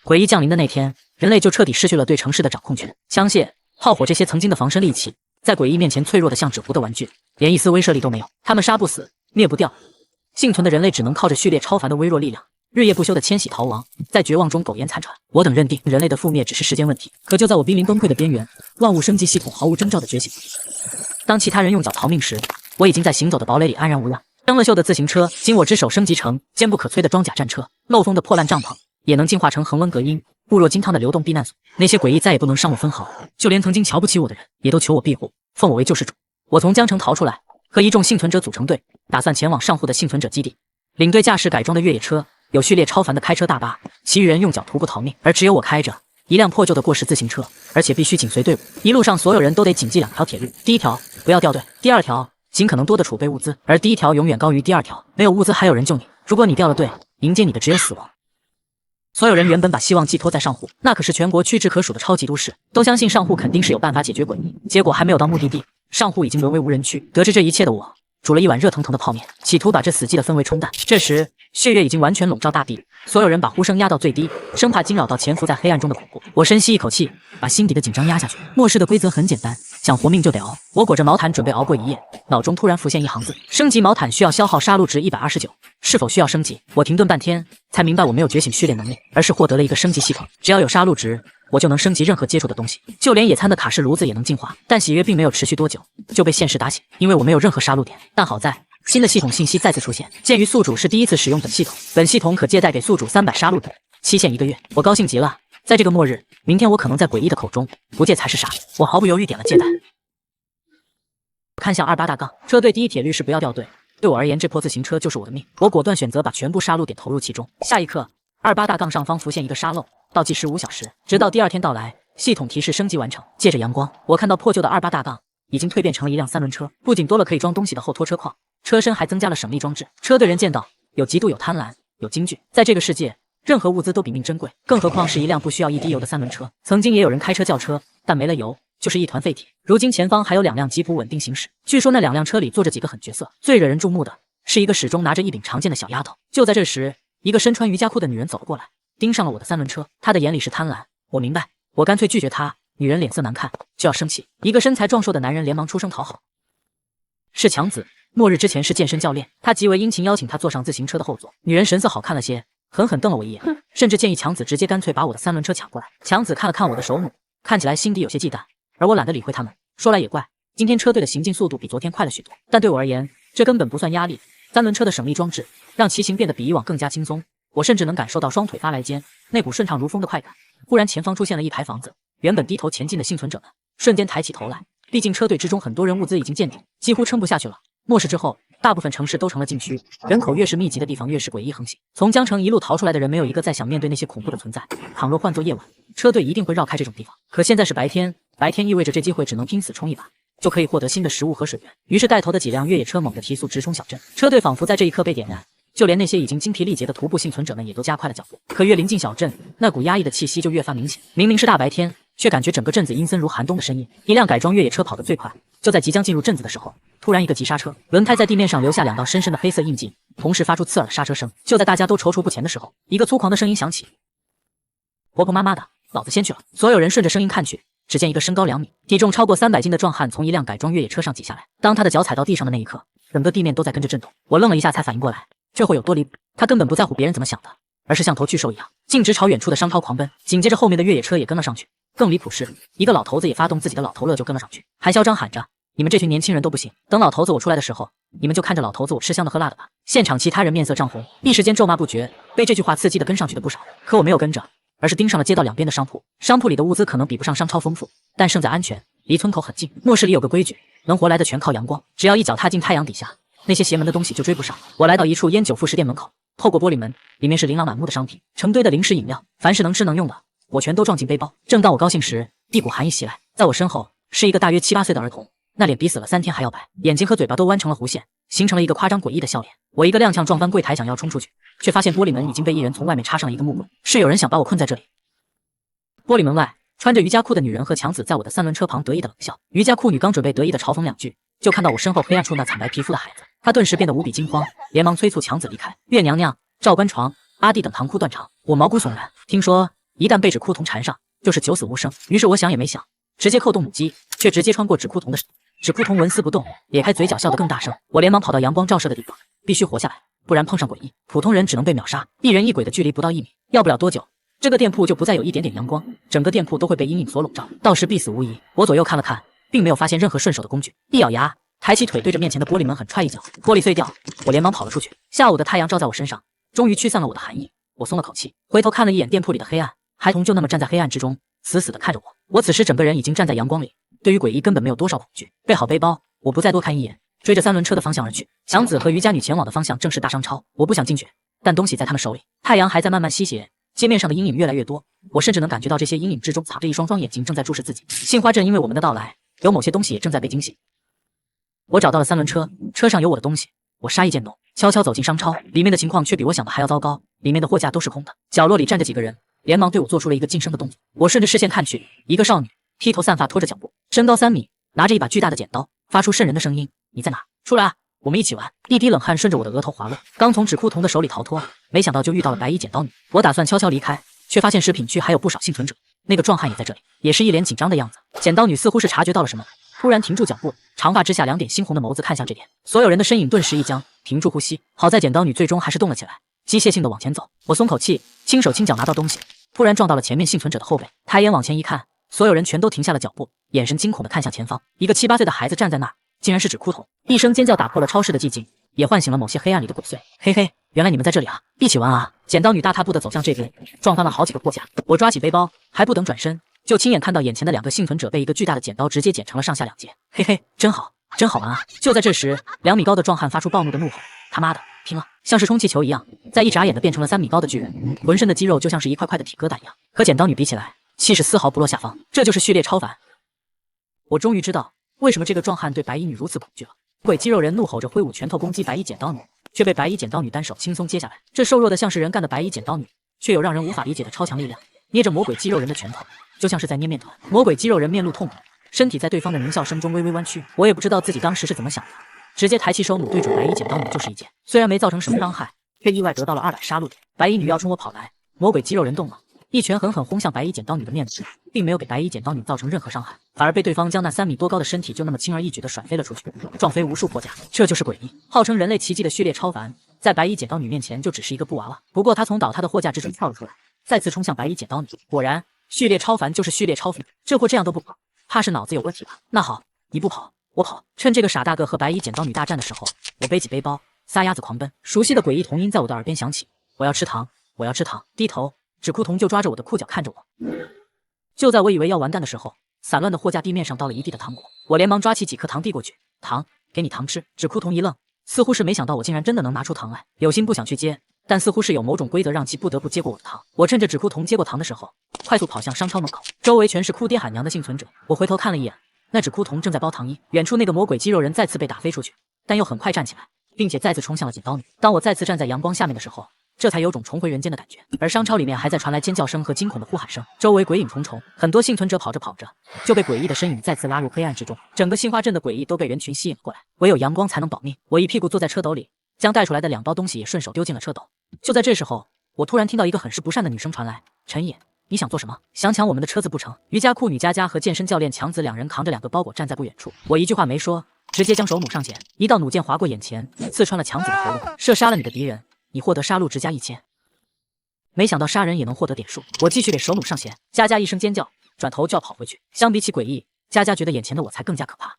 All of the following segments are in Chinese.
诡异降临的那天，人类就彻底失去了对城市的掌控权。枪械、炮火这些曾经的防身利器，在诡异面前脆弱的像纸糊的玩具，连一丝威慑力都没有。他们杀不死，灭不掉，幸存的人类只能靠着序列超凡的微弱力量，日夜不休的迁徙逃亡，在绝望中苟延残喘。我等认定人类的覆灭只是时间问题，可就在我濒临崩溃的边缘，万物升级系统毫无征兆的觉醒。当其他人用脚逃命时，我已经在行走的堡垒里安然无恙。生了锈的自行车经我之手升级成坚不可摧的装甲战车，漏风的破烂帐篷也能进化成恒温隔音、固若金汤的流动避难所。那些诡异再也不能伤我分毫，就连曾经瞧不起我的人也都求我庇护，奉我为救世主。我从江城逃出来，和一众幸存者组成队，打算前往上户的幸存者基地。领队驾驶改装的越野车，有序列超凡的开车大巴，其余人用脚徒步逃命，而只有我开着一辆破旧的过时自行车，而且必须紧随队伍。一路上所有人都得谨记2条铁律：第一条，不要掉队；第2条，尽可能多的储备物资，而第1条永远高于第2条。没有物资还有人救你，如果你掉了队，迎接你的只有死亡。所有人原本把希望寄托在上户，那可是全国屈指可数的超级都市，都相信上户肯定是有办法解决诡异。结果还没有到目的地，上户已经沦为无人区。得知这一切的我，煮了一碗热腾腾的泡面，企图把这死寂的氛围冲淡。这时，血月已经完全笼罩大地，所有人把呼声压到最低，生怕惊扰到潜伏在黑暗中的恐怖。我深吸一口气，把心底的紧张压下去。末世的规则很简单，想活命就得熬。我裹着毛毯准备熬过一夜，脑中突然浮现一行字：升级毛毯需要消耗杀戮值129，是否需要升级？我停顿半天，才明白我没有觉醒序列能力，而是获得了一个升级系统。只要有杀戮值，我就能升级任何接触的东西，就连野餐的卡式炉子也能进化。但喜悦并没有持续多久，就被现实打醒，因为我没有任何杀戮点。但好在新的系统信息再次出现，鉴于宿主是第一次使用本系统，本系统可借贷给宿主300杀戮点，期限1个月。我高兴极了，在这个末日，明天我可能在诡异的口中不借才是傻。我毫不犹豫点了借贷。看向28大杠，车队第一铁律是不要掉队。对我而言，这破自行车就是我的命。我果断选择把全部杀戮点投入其中。下一刻，28大杠上方浮现一个沙漏，倒计时5小时，直到第2天到来，系统提示升级完成。借着阳光，我看到破旧的28大杠已经蜕变成了一辆3轮车，不仅多了可以装东西的后拖车框，车身还增加了省力装置。车队人见到，有嫉妒，有贪婪，有惊惧。在这个世界，任何物资都比命珍贵，更何况是一辆不需要一滴油的3轮车。曾经也有人开车叫车，但没了油就是一团废铁。如今前方还有2辆吉普稳定行驶，据说那2辆车里坐着几个狠角色，最惹人注目的是一个始终拿着一柄长剑的小丫头。就在这时，一个身穿瑜伽裤的女人走了过来，盯上了我的3轮车。她的眼里是贪婪，我明白，我干脆拒绝她。女人脸色难看，就要生气。一个身材壮硕的男人连忙出声讨好，是强子。末日之前是健身教练，他极为殷勤邀请他坐上自行车的后座。女人神色好看了些，狠狠瞪了我一眼，甚至建议强子直接干脆把我的3轮车抢过来。强子看了看我的手弩，看起来心底有些忌惮，而我懒得理会他们。说来也怪，今天车队的行进速度比昨天快了许多，但对我而言，这根本不算压力。3轮车的省力装置让骑行变得比以往更加轻松，我甚至能感受到双腿发来间那股顺畅如风的快感。忽然前方出现了一排房子，原本低头前进的幸存者们瞬间抬起头来。毕竟车队之中很多人物资已经见顶，几乎撑不下去了。末世之后，大部分城市都成了禁区，人口越是密集的地方越是诡异横行。从江城一路逃出来的人没有一个再想面对那些恐怖的存在。倘若换作夜晚，车队一定会绕开这种地方。可现在是白天，白天意味着这机会只能拼死冲一把，就可以获得新的食物和水源。于是带头的几辆越野车猛地提速直冲小镇，车队仿佛在这一刻被点燃。就连那些已经精疲力竭的徒步幸存者们也都加快了脚步。可越临近小镇，那股压抑的气息就越发明显。明明是大白天，却感觉整个镇子阴森如寒冬的深夜。一辆改装越野车跑得最快，就在即将进入镇子的时候，突然一个急刹车，轮胎在地面上留下2道深深的黑色印记，同时发出刺耳的刹车声。就在大家都踌躇不前的时候，一个粗狂的声音响起：婆婆妈妈的，老子先去了。所有人顺着声音看去，只见一个身高2米、体重超过300斤的壮汉从一辆改装越野车上挤下来。当他的脚踩到地上的那一刻，整个地面都在跟着震动。我愣了一下才反应过来，这会有多离谱。他根本不在乎别人怎么想的，而是像头巨兽一样径直朝远处的商超狂奔。紧接着后面的越野车也跟了上去。更离谱是，一个老头子也发动自己的老头乐就跟了上去，还嚣张喊着：你们这群年轻人都不行，等老头子我出来的时候，你们就看着老头子我吃香的喝辣的吧。现场其他人面色涨红，一时间咒骂不绝，被这句话刺激的跟上去的不少。可我没有跟着，而是盯上了街道2边的商铺。商铺里的物资可能比不上商超丰富，但胜在安全，离村口很近。末世里有个规矩，能活来的全靠阳光，只要一脚踏进太阳底下，那些邪门的东西就追不上。我来到一处烟酒副食店门口，透过玻璃门，里面是琳琅满目的商品，成堆的零食饮料，凡是能吃能用的，我全都装进背包。正当我高兴时，一股寒意袭来，在我身后是一个大约7、8岁的儿童，那脸比死了3天还要白，眼睛和嘴巴都弯成了弧线，形成了一个夸张诡异的笑脸。我一个踉跄撞翻柜台，想要冲出去，却发现玻璃门已经被一人从外面插上了一个木棍，是有人想把我困在这里。玻璃门外，穿着瑜伽裤的女人和强子在我的3轮车旁得意的冷笑。瑜伽裤女刚准备得意的嘲讽2句，就看到我身后黑暗处那惨白皮肤的孩子，他顿时变得无比惊慌，连忙催促强子离开。月娘娘、赵官床、阿弟等堂哭断肠。我毛骨悚然，听说一旦被纸裤童缠上，就是九死无生。于是我想也没想，直接扣动母鸡，却直接穿过纸裤童的身。纸裤童纹丝不动，咧开嘴角笑得更大声。我连忙跑到阳光照射的地方，必须活下来，不然碰上诡异，普通人只能被秒杀。一人一鬼的距离不到1米，要不了多久，这个店铺就不再有一点点阳光，整个店铺都会被阴影所笼罩，到时必死无疑。我左右看了看，并没有发现任何顺手的工具，一咬牙，抬起腿对着面前的玻璃门狠踹一脚，玻璃碎掉，我连忙跑了出去。下午的太阳照在我身上，终于驱散了我的寒意，我松了口气，回头看了一眼店铺里的黑暗，孩童就那么站在黑暗之中，死死地看着我。我此时整个人已经站在阳光里，对于诡异根本没有多少恐惧。备好背包，我不再多看一眼，追着3轮车的方向而去。强子和瑜伽女前往的方向正是大商超，我不想进去，但东西在他们手里。太阳还在慢慢西斜，街面上的阴影越来越多，我甚至能感觉到这些阴影之中藏着一双双眼睛正在注视自己。杏花镇因为我们的到来，有某些东西也正在被惊醒。我找到了3轮车，车上有我的东西。我杀意渐浓，悄悄走进商超，里面的情况却比我想的还要糟糕。里面的货架都是空的，角落里站着几个人，连忙对我做出了一个噤声的动作。我顺着视线看去，一个少女，披头散发，拖着脚步，身高3米，拿着一把巨大的剪刀，发出瘆人的声音：“你在哪？出来啊，我们一起玩。”一滴冷汗顺着我的额头滑落。刚从纸裤童的手里逃脱，没想到就遇到了白衣剪刀女。我打算悄悄离开，却发现食品区还有不少幸存者。那个壮汉也在这里，也是一脸紧张的样子。剪刀女似乎是察觉到了什么，突然停住脚步，长发之下2点猩红的眸子看向这边。所有人的身影顿时一僵，停住呼吸。好在剪刀女最终还是动了起来，机械性的往前走。我松口气，轻手轻脚拿到东西，突然撞到了前面幸存者的后背。抬眼往前一看，所有人全都停下了脚步，眼神惊恐地看向前方。一个7、8岁的孩子站在那儿，竟然是纸裤童。一声尖叫打破了超市的寂静，也唤醒了某些黑暗里的鬼祟。嘿嘿，原来你们在这里啊，一起玩啊！剪刀女大踏步地走向这边，撞翻了好几个货架。我抓起背包，还不等转身，就亲眼看到眼前的2个幸存者被一个巨大的剪刀直接剪成了上下2截。嘿嘿，真好，真好玩啊！就在这时，2米高的壮汉发出暴怒的怒吼：“他妈的，拼了！”像是充气球一样，在一眨眼的变成了3米高的巨人，浑身的肌肉就像是一块块的铁疙瘩一样。和剪刀女比起来，气势丝毫不落下风，这就是序列超凡。我终于知道为什么这个壮汉对白衣女如此恐惧了。鬼肌肉人怒吼着挥舞拳头攻击白衣剪刀女，却被白衣剪刀女单手轻松接下来。这瘦弱的像是人干的白衣剪刀女，却有让人无法理解的超强力量，捏着魔鬼肌肉人的拳头，就像是在捏面团。魔鬼肌肉人面露痛苦，身体在对方的狞笑声中微微弯曲。我也不知道自己当时是怎么想的，直接抬起手弩对准白衣剪刀女就是一剑，虽然没造成什么伤害，却意外得到了200杀戮点。白衣女要冲我跑来，魔鬼肌肉人动了，一拳狠狠轰向白衣剪刀女的面部，并没有给白衣剪刀女造成任何伤害，反而被对方将那3米多高的身体就那么轻而易举地甩飞了出去，撞飞无数货架。这就是诡异，号称人类奇迹的序列超凡，在白衣剪刀女面前就只是一个布娃娃。不过他从倒塌的货架之中跳了出来，再次冲向白衣剪刀女。果然，序列超凡就是序列超凡，这货这样都不跑，怕是脑子有问题吧？那好，你不跑，我跑。趁这个傻大个和白衣剪刀女大战的时候，我背起背包，撒丫子狂奔。熟悉的诡异童音在我的耳边响起：“我要吃糖，我要吃糖。”低头，纸裤童就抓着我的裤脚看着我。就在我以为要完蛋的时候，散乱的货架地面上倒了一地的糖果，我连忙抓起几颗糖递过去：“糖，给你糖吃。”纸裤童一愣，似乎是没想到我竟然真的能拿出糖来，有心不想去接，但似乎是有某种规则让其不得不接过我的糖。我趁着纸裤童接过糖的时候，快速跑向商超门口，周围全是哭爹喊娘的幸存者。我回头看了一眼，那纸裤童正在包糖衣，远处那个魔鬼肌肉人再次被打飞出去，但又很快站起来，并且再次冲向了剪刀女。当我再次站在阳光下面的时候，这才有种重回人间的感觉。而商超里面还在传来尖叫声和惊恐的呼喊声，周围鬼影重重，很多幸存者跑着跑着就被诡异的身影再次拉入黑暗之中，整个杏花镇的诡异都被人群吸引过来，唯有阳光才能保命。我一屁股坐在车斗里，将带出来的2包东西也顺手丢进了车斗。就在这时候，我突然听到一个很是不善的女声传来：“陈野，你想做什么？想抢我们的车子不成？”瑜伽裤女佳佳和健身教练强子2人扛着2个包裹站在不远处，我一句话没说，直接将手弩上前，一道弩箭划过眼前，刺穿了强子的喉咙。射杀了你的敌人，你获得杀戮值加1000。没想到杀人也能获得点数，我继续给手弩上弦。佳佳一声尖叫，转头就要跑回去。相比起诡异，佳佳觉得眼前的我才更加可怕。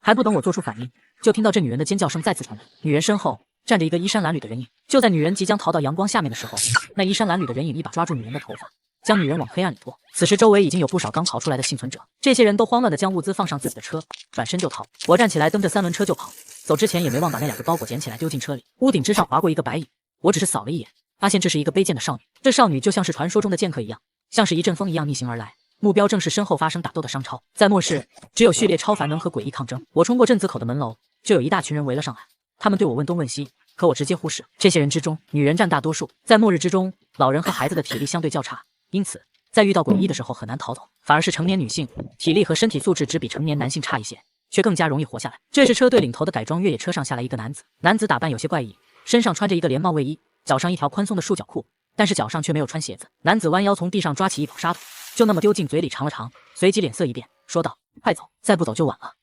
还不等我做出反应，就听到这女人的尖叫声再次传来。女人身后站着一个衣衫褴褛的人影。就在女人即将逃到阳光下面的时候，那衣衫褴褛的人影一把抓住女人的头发，将女人往黑暗里拖。此时周围已经有不少刚逃出来的幸存者，这些人都慌乱地将物资放上自己的车，转身就逃。我站起来蹬着3轮车就跑，走之前也没忘把那2个包裹捡起来丢进车里。屋顶之上划过一个白影，我只是扫了一眼，发现这是一个卑贱的少女。这少女就像是传说中的剑客一样，像是一阵风一样逆行而来，目标正是身后发生打斗的商超。在末世，只有序列超凡能和诡异抗争。我冲过镇子口的门楼，就有一大群人围了上来，他们对我问东问西，可我直接忽视。这些人之中，女人占大多数，在末日之中，老人和孩子的体力相对较差，因此在遇到诡异的时候很难逃走，反而是成年女性体力和身体素质只比成年男性差一些，却更加容易活下来。这时车队领头的改装越野车上下来一个男子，男子打扮有些怪异，身上穿着一个连帽卫衣，脚上一条宽松的束脚裤，但是脚上却没有穿鞋子。男子弯腰从地上抓起一包沙土，就那么丢进嘴里尝了尝，随即脸色一变，说道：“快走，再不走就晚了。”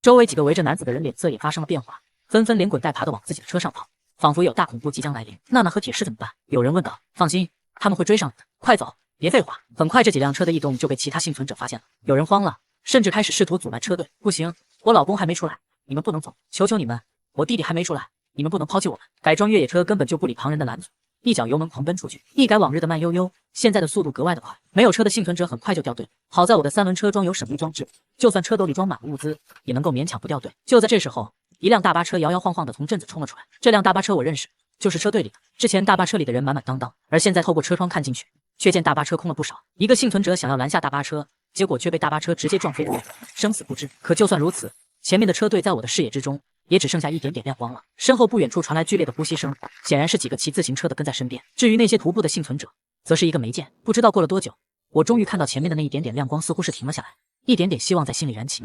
周围几个围着男子的人脸色也发生了变化，纷纷连滚带爬的往自己的车上跑，仿佛有大恐怖即将来临。娜娜和铁狮怎么办？有人问道。放心，他们会追上你的，快走，别废话。很快这几辆车的异动就被其他幸存者发现了，有人慌了，甚至开始试图阻拦车队。不行，我老公还没出来，你们不能走，求求你们，我弟弟还没出来，你们不能抛弃我们。改装越野车根本就不理旁人的拦阻，一脚油门狂奔出去，一改往日的慢悠悠，现在的速度格外的快。没有车的幸存者很快就掉队，好在我的三轮车装有省力装置，就算车斗里装满了物资，也能够勉强不掉队。就在这时候，一辆大巴车摇摇晃晃的从镇子冲了出来。这辆大巴车我认识，就是车队里的。之前大巴车里的人满满当当，而现在透过车窗看进去，却见大巴车空了不少。一个幸存者想要拦下大巴车，结果却被大巴车直接撞飞了，生死不知。可就算如此，前面的车队在我的视野之中也只剩下一点点亮光了。身后不远处传来剧烈的呼吸声，显然是几个骑自行车的跟在身边。至于那些徒步的幸存者，则是一个没见。不知道过了多久，我终于看到前面的那一点点亮光似乎是停了下来，一点点希望在心里燃起。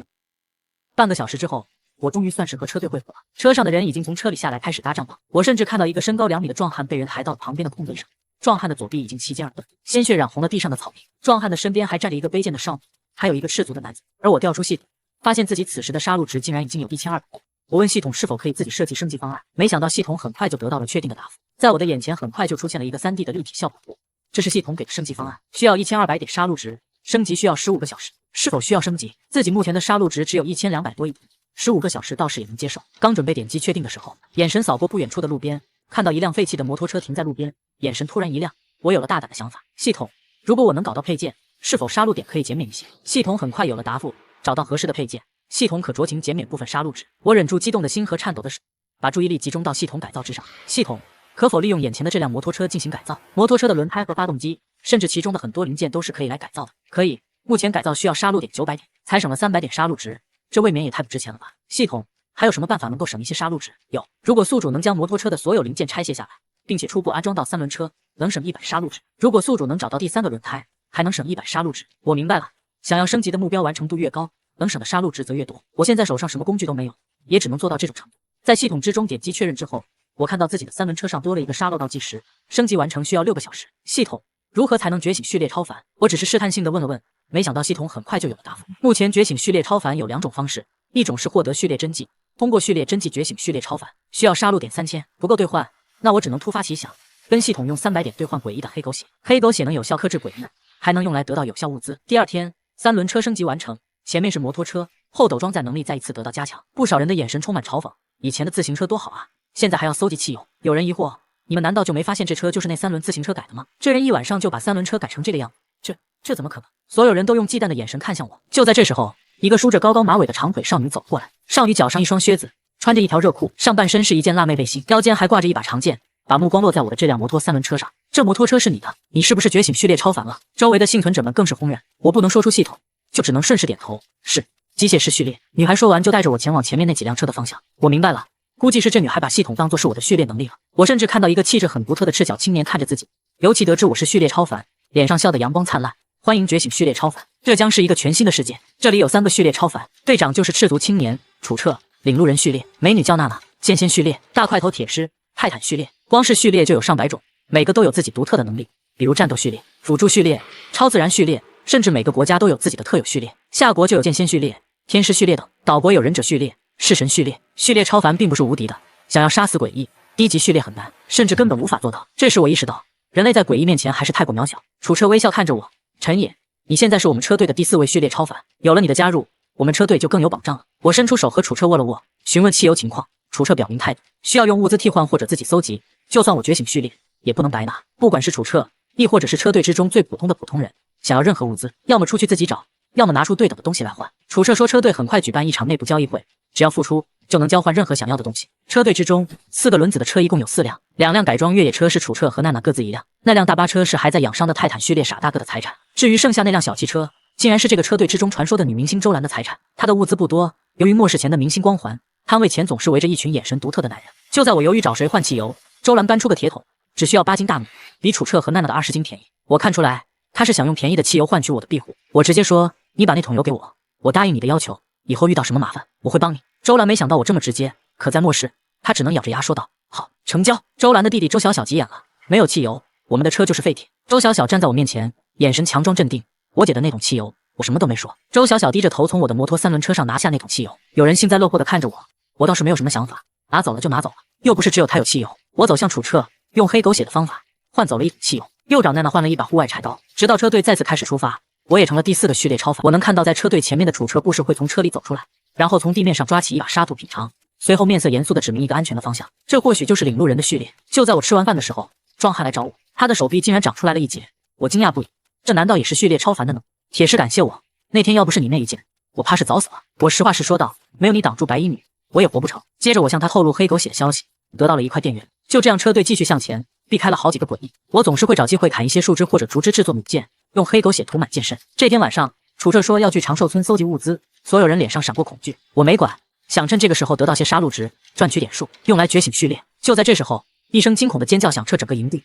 半个小时之后，我终于算是和车队会合了。车上的人已经从车里下来，开始搭帐篷。我甚至看到一个身高2米的壮汉被人抬到了旁边的空地上。壮汉的左臂已经齐肩而蹲，鲜血染红了地上的草坪。壮汉的身边还站着一个卑贱的少女，还有一个赤足的男子。而我调出系统，发现自己此时的杀戮值竟然已经有1200。我问系统是否可以自己设计升级方案，没想到系统很快就得到了确定的答复。在我的眼前很快就出现了一个3D 的立体效果图，这是系统给的升级方案，需要1200点杀戮值，升级需要15个小时。是否需要升级？自己目前的杀戮值只有1200多一点，15个小时倒是也能接受。刚准备点击确定的时候，眼神扫过不远处的路边，看到一辆废弃的摩托车停在路边，眼神突然一亮。我有了大胆的想法，系统，如果我能搞到配件，是否杀戮点可以减免一些？系统很快有了答复，找到合适的配件，系统可酌情减免部分杀戮值。我忍住激动的心和颤抖的手，把注意力集中到系统改造之上。系统，可否利用眼前的这辆摩托车进行改造？摩托车的轮胎和发动机，甚至其中的很多零件都是可以来改造的。可以，目前改造需要杀戮点900点，才省了300点杀戮值，这未免也太不值钱了吧？系统，还有什么办法能够省一些杀戮值？有，如果宿主能将摩托车的所有零件拆卸下来，并且初步安装到3轮车，能省100杀戮值。如果宿主能找到第3个轮胎，还能省100杀戮值。我明白了，想要升级的目标完成度越高，能省的杀戮值则越多。我现在手上什么工具都没有，也只能做到这种程度。在系统之中点击确认之后，我看到自己的3轮车上多了一个杀戮倒计时，升级完成需要6个小时。系统，如何才能觉醒序列超凡？我只是试探性的问了问，没想到系统很快就有了答复。目前觉醒序列超凡有2种方式，一种是获得序列真迹，通过序列真迹觉醒序列超凡，需要杀戮点3000，不够兑换，那我只能突发奇想，跟系统用300点兑换诡异的黑狗血。黑狗血能有效克制诡异，还能用来得到有效物资。第二天，3轮车升级完成，前面是摩托车，后斗装载能力再一次得到加强。不少人的眼神充满嘲讽，以前的自行车多好啊，现在还要搜集汽油。有人疑惑，你们难道就没发现这车就是那3轮自行车改的吗？这人一晚上就把3轮车改成这个样子，这怎么可能？所有人都用忌惮的眼神看向我。就在这时候，一个梳着高高马尾的长腿少女走过来，少女脚上一双靴子，穿着一条热裤，上半身是一件辣妹背心，腰间还挂着一把长剑，把目光落在我的这辆摩托3轮车上。这摩托车是你的，你是不是觉醒序列超凡了？周围的幸存者们更是轰然，我不能说出系统，就只能顺势点头，是机械式序列。女孩说完就带着我前往前面那几辆车的方向。我明白了，估计是这女孩把系统当作是我的序列能力了。我甚至看到一个气质很独特的赤脚青年看着自己，尤其得知我是序列超凡，脸上笑得阳光灿烂。欢迎觉醒序列超凡，这将是一个全新的世界。这里有3个序列超凡，队长就是赤足青年楚彻，领路人序列，美女叫娜娜，剑仙序列，大块头铁狮，泰坦序列。光是序列就有上百种，每个都有自己独特的能力，比如战斗序列、辅助序列、超自然序列，甚至每个国家都有自己的特有序列。夏国就有剑仙序列、天师序列等，岛国有忍者序列、弑神序列。序列超凡并不是无敌的，想要杀死诡异，低级序列很难，甚至根本无法做到。这时我意识到，人类在诡异面前还是太过渺小。楚彻微笑看着我，陈野，你现在是我们车队的第4位序列超凡，有了你的加入，我们车队就更有保障了。我伸出手和楚彻握了握，询问汽油情况。楚彻表明态度，需要用物资替换或者自己搜集，就算我觉醒序列，也不能白拿。不管是楚彻，亦或者是车队之中最普通的普通人，想要任何物资，要么出去自己找，要么拿出对等的东西来换。楚彻说，车队很快举办一场内部交易会，只要付出，就能交换任何想要的东西。车队之中，4个轮子的车一共有4辆，2辆改装越野车是楚彻和娜娜各自1辆，那辆大巴车是还在养伤的泰坦序列傻大个的财产。至于剩下那辆小汽车，竟然是这个车队之中传说的女明星周兰的财产。她的物资不多，由于末世前的明星光环，摊位前总是围着一群眼神独特的男人。就在我犹豫找谁换汽油，周兰搬出个铁桶，只需要8斤大米，比楚彻和娜娜的20斤便宜。我看出来，她是想用便宜的汽油换取我的庇护。我直接说，你把那桶油给我，我答应你的要求，以后遇到什么麻烦，我会帮你。周兰没想到我这么直接，可在末世，她只能咬着牙说道：“好，成交。”周兰的弟弟周小小急眼了，没有汽油，我们的车就是废铁。周小小站在我面前，眼神强装镇定。我姐的那桶汽油，我什么都没说。周小小低着头从我的摩托3轮车上拿下那桶汽油，有人幸灾乐祸地看着我，我倒是没有什么想法，拿走了就拿走了，又不是只有他有汽油。我走向楚澈，用黑狗血的方法换走了一桶汽油，又找娜娜换了一把户外柴刀，直到车队再次开始出发，我也成了第4个序列超凡。我能看到在车队前面的楚澈故事会从车里走出来，然后从地面上抓起一把沙土品尝，随后面色严肃地指明一个安全的方向。这或许就是领路人的序列。就在我吃完饭的时候，壮汉来找我，他的手臂竟然长出来了一截，我惊讶不已。这难道也是序列超凡的呢？铁石感谢我，那天要不是你那一剑，我怕是早死了。我实话实说道，没有你挡住白衣女，我也活不成。接着我向他透露黑狗血的消息，得到了一块电源。就这样，车队继续向前，避开了好几个诡异。我总是会找机会砍一些树枝或者竹枝制作弩箭，用黑狗血涂满剑身。这天晚上，楚澈说要去长寿村搜集物资，所有人脸上闪过恐惧，我没管，想趁这个时候得到些杀戮值，赚取点数，用来觉醒序列。就在这时候，一声惊恐的尖叫响彻整个营地。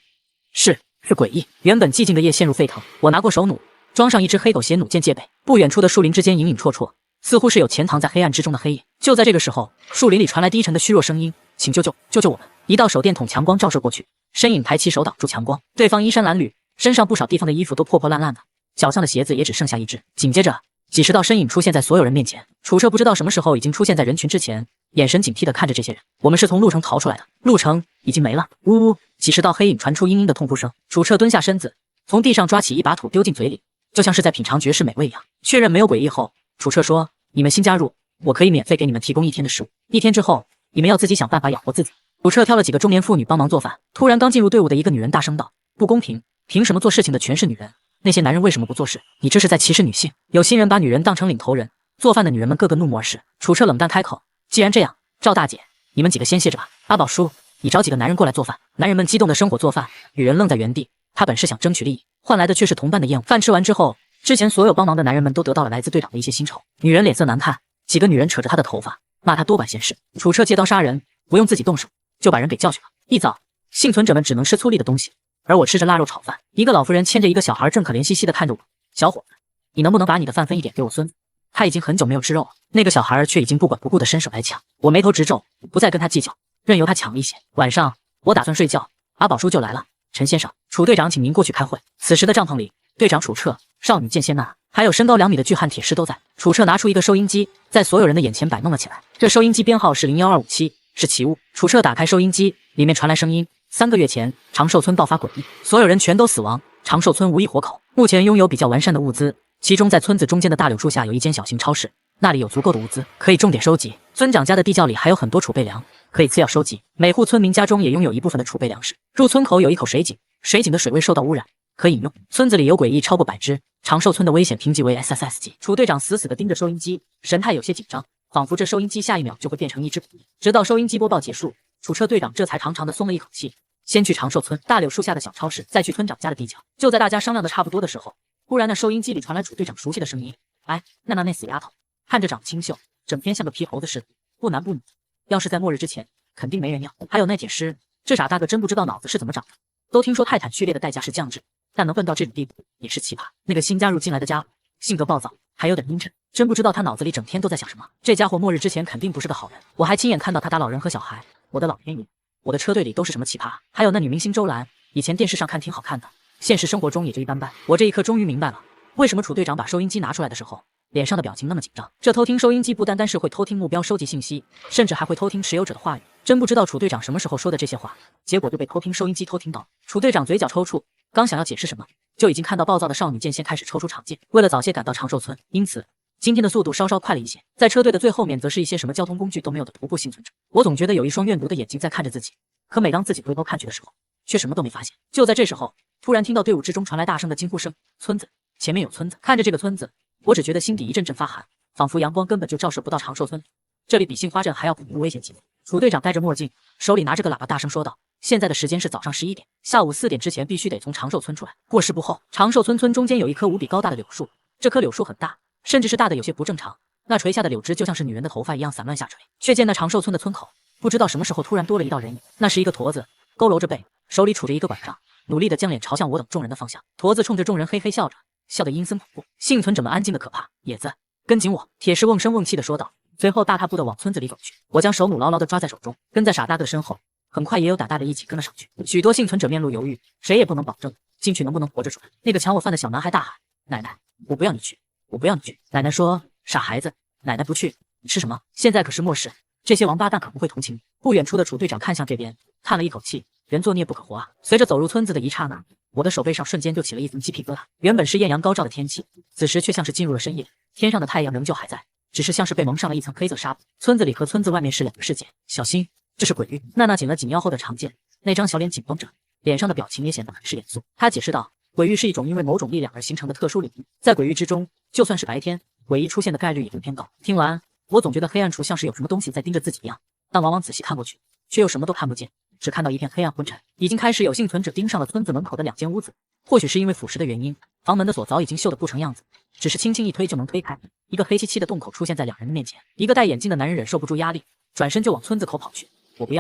是诡异。原本寂静的夜陷入沸腾。我拿过手弩，装上一支黑狗血弩箭戒备。不远处的树林之间隐隐绰绰，似乎是有潜藏在黑暗之中的黑影。就在这个时候，树林里传来低沉的虚弱声音：“请救救我们！”一道手电筒强光照射过去，身影抬起手挡住强光。对方衣衫褴褛，身上不少地方的衣服都破破烂烂的，脚上的鞋子也只剩下一只。紧接着，几十道身影出现在所有人面前。楚澈不知道什么时候已经出现在人群之前，眼神警惕地看着这些人。我们是从路城逃出来的，路城已经没了。呜呜，几十道黑影传出嘤嘤的痛哭声。楚澈蹲下身子，从地上抓起一把土丢进嘴里，就像是在品尝绝世美味一样。确认没有诡异后，楚澈说：“你们新加入，我可以免费给你们提供1天的食物，1天之后，你们要自己想办法养活自己。”楚澈挑了几个中年妇女帮忙做饭。突然，刚进入队伍的一个女人大声道：“不公平！凭什么做事情的全是女人？那些男人为什么不做事？你这是在歧视女性！”有新人把女人当成领头人，做饭的女人们个个怒目而视。楚澈冷淡开口：“既然这样，赵大姐，你们几个先歇着吧。阿宝叔，你找几个男人过来做饭。”男人们激动地生火做饭，女人愣在原地。她本是想争取利益，换来的却是同伴的厌恶。饭吃完之后，之前所有帮忙的男人们都得到了来自队长的一些薪酬。女人脸色难看，几个女人扯着她的头发，骂她多管闲事。楚澈借刀杀人，不用自己动手，就把人给教训了。一早，幸存者们只能吃粗粝的东西，而我吃着腊肉炒饭。一个老妇人牵着一个小孩，正可怜兮兮地看着我：“小伙子，你能不能把你的饭分一点给我孙子？他已经很久没有吃肉了。”那个小孩却已经不管不顾地伸手来抢。我眉头直皱，不再跟他计较，任由他抢一些。晚上，我打算睡觉，阿宝叔就来了。陈先生，楚队长请您过去开会。此时的帐篷里，队长楚澈、少女剑仙娜，还有身高2米的巨汉铁狮都在。楚澈拿出一个收音机，在所有人的眼前摆弄了起来。这收音机编号是01257，是奇物。楚澈打开收音机，里面传来声音：3个月前，长寿村爆发诡异，所有人全都死亡，长寿村无一活口。目前拥有比较完善的物资，其中在村子中间的大柳树下有一间小型超市，那里有足够的物资，可以重点收集。村长家的地窖里还有很多储备粮，可以次要收集。每户村民家中也拥有一部分的储备粮食。入村口有一口水井，水井的水位受到污染，可饮用。村子里有诡异超过100只，长寿村的危险评级为 SSS 级。楚队长死死地盯着收音机，神态有些紧张，仿佛这收音机下一秒就会变成一只捕鱼。直到收音机播报结束，楚澈队长这才长长的松了一口气。先去长寿村大柳树下的小超市，再去村长家的地窖。就在大家商量的差不多的时候，忽然那收音机里传来楚队长熟悉的声音：“哎，娜娜那死丫头，看着长得清秀，整天像个皮猴子似的，不男不女，要是在末日之前，肯定没人要。还有那铁狮，这傻大个真不知道脑子是怎么长的。都听说泰坦序列的代价是降智，但能笨到这种地步也是奇葩。那个新加入进来的家伙，性格暴躁，还有点阴沉，真不知道他脑子里整天都在想什么。这家伙末日之前肯定不是个好人，我还亲眼看到他打老人和小孩。我的老天爷，我的车队里都是什么奇葩？还有那女明星周兰，以前电视上看挺好看的，现实生活中也就一般般。我这一刻终于明白了，为什么楚队长把收音机拿出来的时候，脸上的表情那么紧张。这偷听收音机不单单是会偷听目标收集信息，甚至还会偷听持有者的话语。真不知道楚队长什么时候说的这些话，结果就被偷听收音机偷听到了。楚队长嘴角抽搐，刚想要解释什么，就已经看到暴躁的少女剑仙开始抽出长剑。为了早些赶到长寿村，因此今天的速度稍稍快了一些。在车队的最后面，则是一些什么交通工具都没有的徒步幸存者。我总觉得有一双怨毒的眼睛在看着自己，可每当自己回头看去的时候，却什么都没发现。就在这时候，突然听到队伍之中传来大声的惊呼声：“村子，前面有村子！”看着这个村子，我只觉得心底一阵阵发寒，仿佛阳光根本就照射不到长寿村。这里比杏花镇还要恐怖危险极了。楚队长戴着墨镜，手里拿着个喇叭，大声说道：“现在的时间是早上11点，下午4点之前必须得从长寿村出来。过10步后，长寿村村中间有一棵无比高大的柳树，这棵柳树很大，甚至是大的有些不正常。那垂下的柳枝就像是女人的头发一样散乱下垂。却见那长寿村的村口，不知道什么时候突然多了一道人影，那是一个驼子，佝偻着背，手里杵着一个拐杖，努力地将脸朝向我等众人的方向。驼子冲着众人嘿嘿笑着，笑得阴森恐怖。幸存者们安静的可怕。野子，跟紧我！铁狮瓮声瓮气地说道。随后大踏步地往村子里走去，我将手弩牢牢地抓在手中，跟在傻大个的身后，很快也有胆大的一起跟了上去。许多幸存者面露犹豫，谁也不能保证进去能不能活着出来。那个抢我饭的小男孩大喊：“奶奶，我不要你去，我不要你去！”奶奶说：“傻孩子，奶奶不去，你吃什么？现在可是末世，这些王八蛋可不会同情你。”不远处的楚队长看向这边，叹了一口气：“人作孽不可活啊！”随着走入村子的一刹那，我的手背上瞬间就起了一层鸡皮疙瘩。原本是艳阳高照的天气，此时却像是进入了深夜，天上的太阳仍旧还在，只是像是被蒙上了一层黑色纱布。村子里和村子外面是两个世界。小心，这是鬼域。娜娜紧了紧腰后的长剑，那张小脸紧绷着，脸上的表情也显得很是严肃。她解释道：“鬼域是一种因为某种力量而形成的特殊领域，在鬼域之中，就算是白天，诡异出现的概率也会偏高。”听完，我总觉得黑暗处像是有什么东西在盯着自己一样，但往往仔细看过去，却又什么都看不见，只看到一片黑暗昏沉。已经开始有幸存者盯上了村子门口的2间屋子，或许是因为腐蚀的原因，房门的锁早已经锈得不成样子，只是轻轻一推就能推开。一个黑漆漆的洞口出现在2人的面前，一个戴眼镜的男人忍受不住压力，转身就往村子口跑去。我不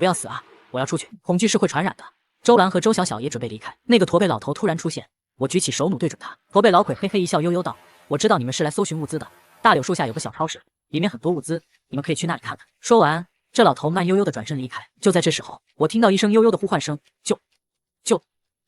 要死啊！我要出去，恐惧是会传染的。周兰和周小小也准备离开，那个驼背老头突然出现，我举起手弩对准他。驼背老鬼嘿嘿一笑，悠悠道：“我知道你们是来搜寻物资的，大柳树下有个小超市，里面很多物资，你们可以去那里看看。”说完，这老头慢悠悠地转身离开。就在这时候，我听到一声悠悠的呼唤声：“救！”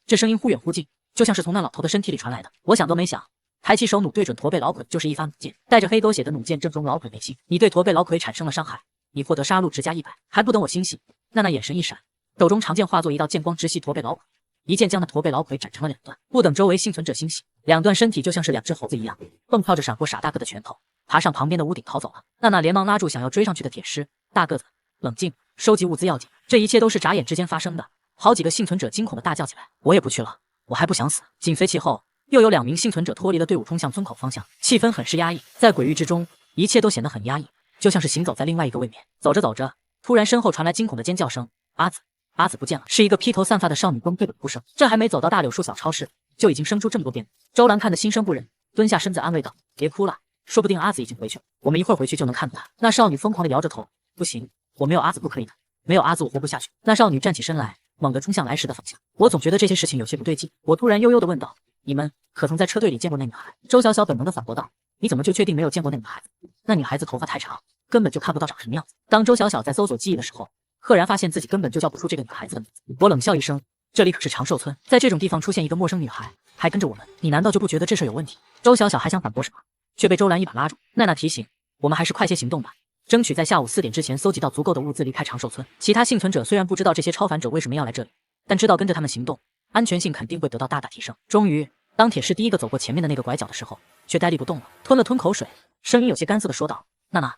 这声音忽远忽近，就像是从那老头的身体里传来的。我想都没想，抬起手弩对准驼背老鬼就是一发弩箭。带着黑狗血的弩箭正中老鬼内心。你对驼背老鬼产生了伤害，你获得杀戮值加100。还不等我欣喜，娜娜眼神一闪，手中长剑化作一道剑光直袭驼背老鬼，一剑将那驼背老鬼斩成了2段。不等周围幸存者欣喜，2段身体就像是2只猴子一样，蹦跳着闪过傻大个的拳头，爬上旁边的屋顶逃走了。娜娜连忙拉住想要追上去的铁狮，大个子，冷静，收集物资要紧。这一切都是眨眼之间发生的。好几个幸存者惊恐地大叫起来：“我也不去了，我还不想死！”紧随其后，又有2名幸存者脱离了队伍，冲向村口方向。气氛很是压抑，在鬼域之中，一切都显得很压抑，就像是行走在另外一个位面。走着走着，突然身后传来惊恐的尖叫声：“阿紫，阿紫不见了！”是一个披头散发的少女崩溃的哭声。这还没走到大柳树小超市，就已经生出这么多变故。周兰看得心生不忍，蹲下身子安慰道：“别哭了，说不定阿紫已经回去了，我们一会儿回去就能看到她。”那少女疯狂地摇着头：“不行，我没有阿紫不可以的，没有阿紫我活不下去。”那少女站起身来，猛地冲向来时的方向。我总觉得这些事情有些不对劲，我突然悠悠地问道：“你们可曾在车队里见过那女孩？”周小小本能地反驳道：“你怎么就确定没有见过那女孩子？那女孩子头发太长，根本就看不到长什么样子。”当周小小在搜索记忆的时候，赫然发现自己根本就叫不出这个女孩子的名字。我冷笑一声：“这里可是长寿村，在这种地方出现一个陌生女孩，还跟着我们，你难道就不觉得这事有问题？”周小小还想反驳什么，却被周兰一把拉住。娜娜提醒：“我们还是快些行动吧，争取在下午4点之前搜集到足够的物资，离开长寿村。”其他幸存者虽然不知道这些超凡者为什么要来这里，但知道跟着他们行动，安全性肯定会得到大大提升。终于，当铁狮第一个走过前面的那个拐角的时候，却呆立不动了，吞了吞口水，声音有些干涩地说道：“娜娜，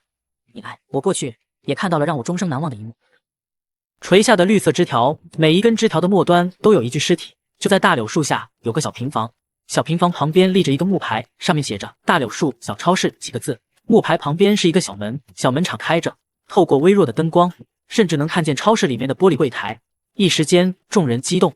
你来。”我过去，也看到了让我终生难忘的一幕。垂下的绿色枝条，每一根枝条的末端都有一具尸体。就在大柳树下有个小平房，小平房旁边立着一个木牌，上面写着“大柳树小超市”几个字。木牌旁边是一个小门，小门敞开着，透过微弱的灯光，甚至能看见超市里面的玻璃柜台。一时间，众人激动，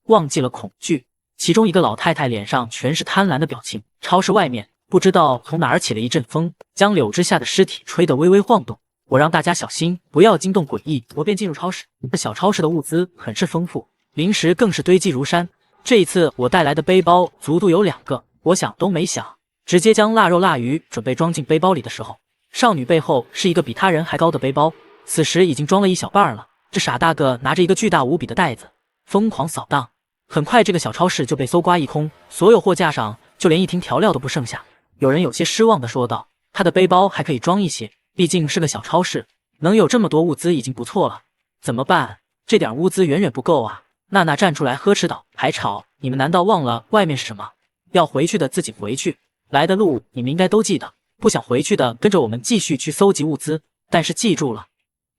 忘记了恐惧。其中一个老太太脸上全是贪婪的表情。超市外面不知道从哪儿起了一阵风，将柳枝下的尸体吹得微微晃动。我让大家小心，不要惊动诡异。我便进入超市。这小超市的物资很是丰富，零食更是堆积如山。这一次我带来的背包足足有2个。我想都没想，直接将腊肉腊鱼准备装进背包里的时候，少女背后是一个比他人还高的背包，此时已经装了一小半了。这傻大个拿着一个巨大无比的袋子，疯狂扫荡。很快，这个小超市就被搜刮一空，所有货架上就连一瓶调料都不剩下。有人有些失望地说道：“他的背包还可以装一些，毕竟是个小超市，能有这么多物资已经不错了。怎么办？这点物资远远不够啊！”娜娜站出来呵斥道：“还吵？你们难道忘了外面是什么？要回去的自己回去，来的路你们应该都记得。不想回去的跟着我们继续去搜集物资，但是记住了，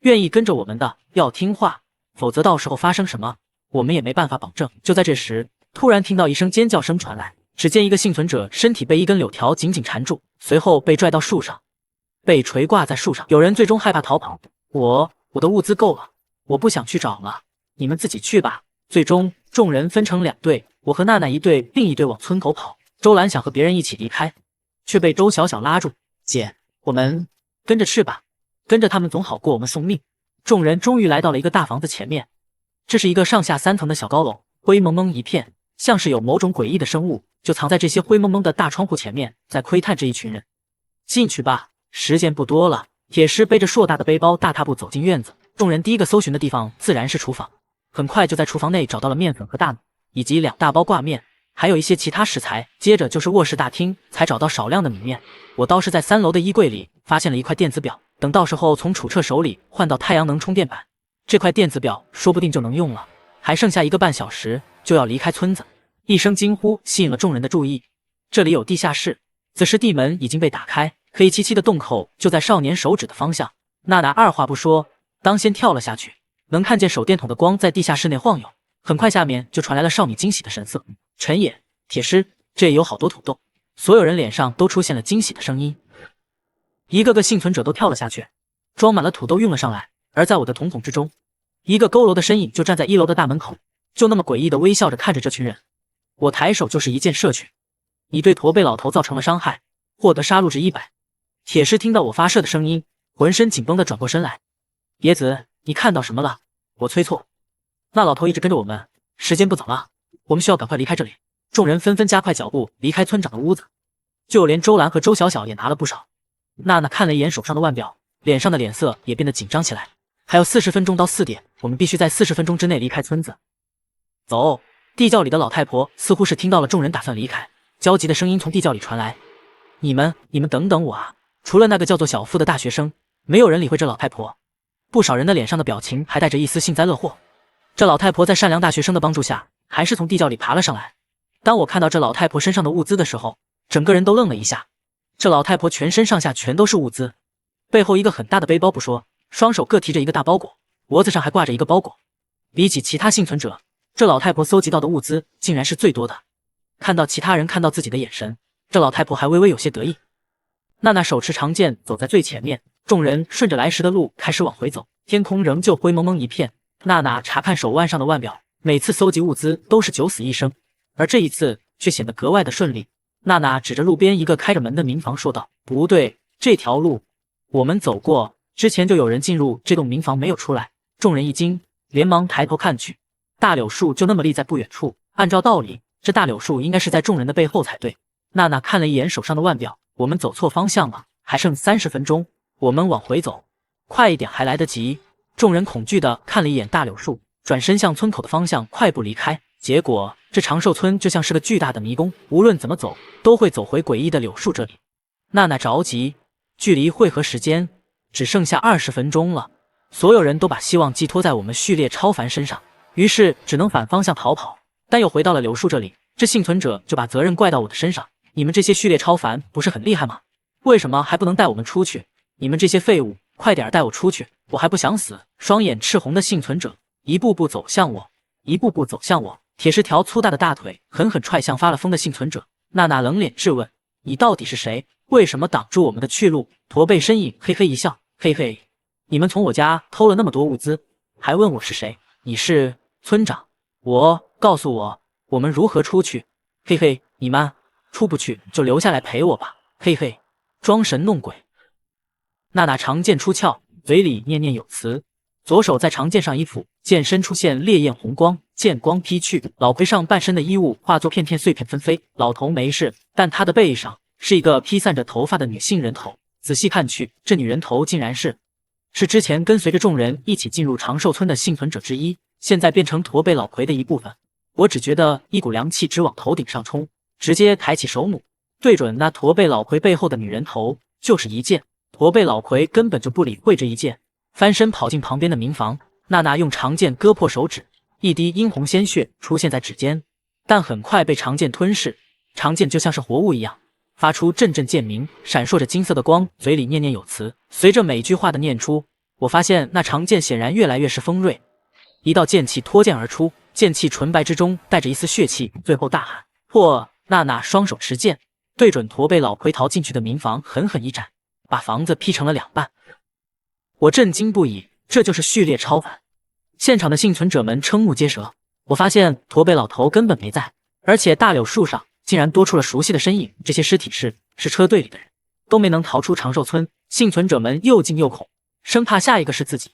愿意跟着我们的要听话，否则到时候发生什么，我们也没办法保证。”就在这时，突然听到一声尖叫声传来，只见一个幸存者身体被一根柳条紧紧缠住，随后被拽到树上，被垂挂在树上。有人最终害怕逃跑，我的物资够了，我不想去找了，你们自己去吧。最终众人分成2队，我和娜娜一队，另一队往村口跑。周兰想和别人一起离开，却被周小小拉住：“姐，我们跟着去吧，跟着他们总好过我们送命。”众人终于来到了一个大房子前面，这是一个上下3层的小高楼，灰蒙蒙一片，像是有某种诡异的生物就藏在这些灰蒙蒙的大窗户前面，在窥探这一群人。进去吧，时间不多了。铁狮背着硕大的背包，大踏步走进院子。众人第一个搜寻的地方自然是厨房，很快就在厨房内找到了面粉和大米，以及2大包挂面，还有一些其他食材。接着就是卧室大厅，才找到少量的米面。我倒是在3楼的衣柜里发现了一块电子表，等到时候从楚彻手里换到太阳能充电板，这块电子表说不定就能用了。还剩下1个半小时就要离开村子。一声惊呼吸引了众人的注意，这里有地下室。此时地门已经被打开，黑漆漆的洞口就在少年手指的方向。娜娜二话不说，当先跳了下去，能看见手电筒的光在地下室内晃悠。很快下面就传来了少女惊喜的神色。陈野、铁狮，这也有好多土豆。所有人脸上都出现了惊喜的声音，一个个幸存者都跳了下去，装满了土豆运了上来。而在我的瞳孔之中，一个佝偻的身影就站在1楼的大门口，就那么诡异的微笑着看着这群人。我抬手就是一剑射去，已对驼背老头造成了伤害，获得杀戮值100。铁狮听到我发射的声音，浑身紧绷的转过身来。野子，你看到什么了？我催促。那老头一直跟着我们，时间不早了，我们需要赶快离开这里。众人纷纷加快脚步离开村长的屋子，就连周兰和周小小也拿了不少。娜娜看了一眼手上的腕表，脸上的脸色也变得紧张起来。还有40分钟到4点，我们必须在40分钟之内离开村子。走！地窖里的老太婆似乎是听到了众人打算离开，焦急的声音从地窖里传来：你们等等我啊！除了那个叫做小付的大学生，没有人理会这老太婆。不少人的脸上的表情还带着一丝幸灾乐祸。这老太婆在善良大学生的帮助下，还是从地窖里爬了上来。当我看到这老太婆身上的物资的时候，整个人都愣了一下。这老太婆全身上下全都是物资，背后一个很大的背包不说，双手各提着一个大包裹，脖子上还挂着一个包裹。比起其他幸存者，这老太婆搜集到的物资竟然是最多的。看到其他人看到自己的眼神，这老太婆还微微有些得意。娜娜手持长剑走在最前面，众人顺着来时的路开始往回走。天空仍旧灰蒙蒙一片。娜娜查看手腕上的腕表，每次搜集物资都是9死1生，而这一次却显得格外的顺利。娜娜指着路边一个开着门的民房说道：不对，这条路我们走过，之前就有人进入这栋民房没有出来。众人一惊，连忙抬头看去，大柳树就那么立在不远处。按照道理，这大柳树应该是在众人的背后才对。娜娜看了一眼手上的腕表，我们走错方向了，还剩30分钟，我们往回走，快一点还来得及。众人恐惧地看了一眼大柳树，转身向村口的方向快步离开。结果这长寿村就像是个巨大的迷宫，无论怎么走都会走回诡异的柳树这里。娜娜着急，距离汇合时间只剩下20分钟了，所有人都把希望寄托在我们序列超凡身上，于是只能反方向逃跑。但又回到了柳树这里，这幸存者就把责任怪到我的身上。你们这些序列超凡不是很厉害吗？为什么还不能带我们出去？你们这些废物，快点带我出去，我还不想死！双眼赤红的幸存者一步步走向我，一步步走向我。铁石条粗大的大腿狠狠踹向发了疯的幸存者。娜娜冷脸质问：你到底是谁？为什么挡住我们的去路？驼背身影嘿嘿一笑：嘿嘿，你们从我家偷了那么多物资，还问我是谁？你是村长？告诉我，我们如何出去？嘿嘿，你们出不去就留下来陪我吧。嘿嘿，装神弄鬼。娜娜长剑出鞘，嘴里念念有词，左手在长剑上一抚，剑身出现烈焰红光，剑光劈去，老魁上半身的衣物化作片片碎片纷飞。老头没事，但他的背上是一个披散着头发的女性人头。仔细看去，这女人头竟然是之前跟随着众人一起进入长寿村的幸存者之一，现在变成驼背老魁的一部分。我只觉得一股凉气直往头顶上冲，直接抬起手弩，对准那驼背老魁背后的女人头就是一剑。驼背老魁根本就不理会这一剑，翻身跑进旁边的民房。娜娜用长剑割破手指，一滴殷红鲜血出现在指尖，但很快被长剑吞噬。长剑就像是活物一样，发出阵阵剑鸣，闪烁着金色的光，嘴里念念有词。随着每句话的念出，我发现那长剑显然越来越是锋锐，一道剑气脱剑而出，剑气纯白之中带着一丝血气，最后大喊破！娜娜双手持剑，对准驼背老魁逃进去的民房狠狠一斩，把房子劈成了2半。我震惊不已，这就是序列超凡。现场的幸存者们瞠目结舌。我发现驼背老头根本没在，而且大柳树上竟然多出了熟悉的身影。这些尸体是车队里的人，都没能逃出长寿村。幸存者们又惊又恐，生怕下一个是自己。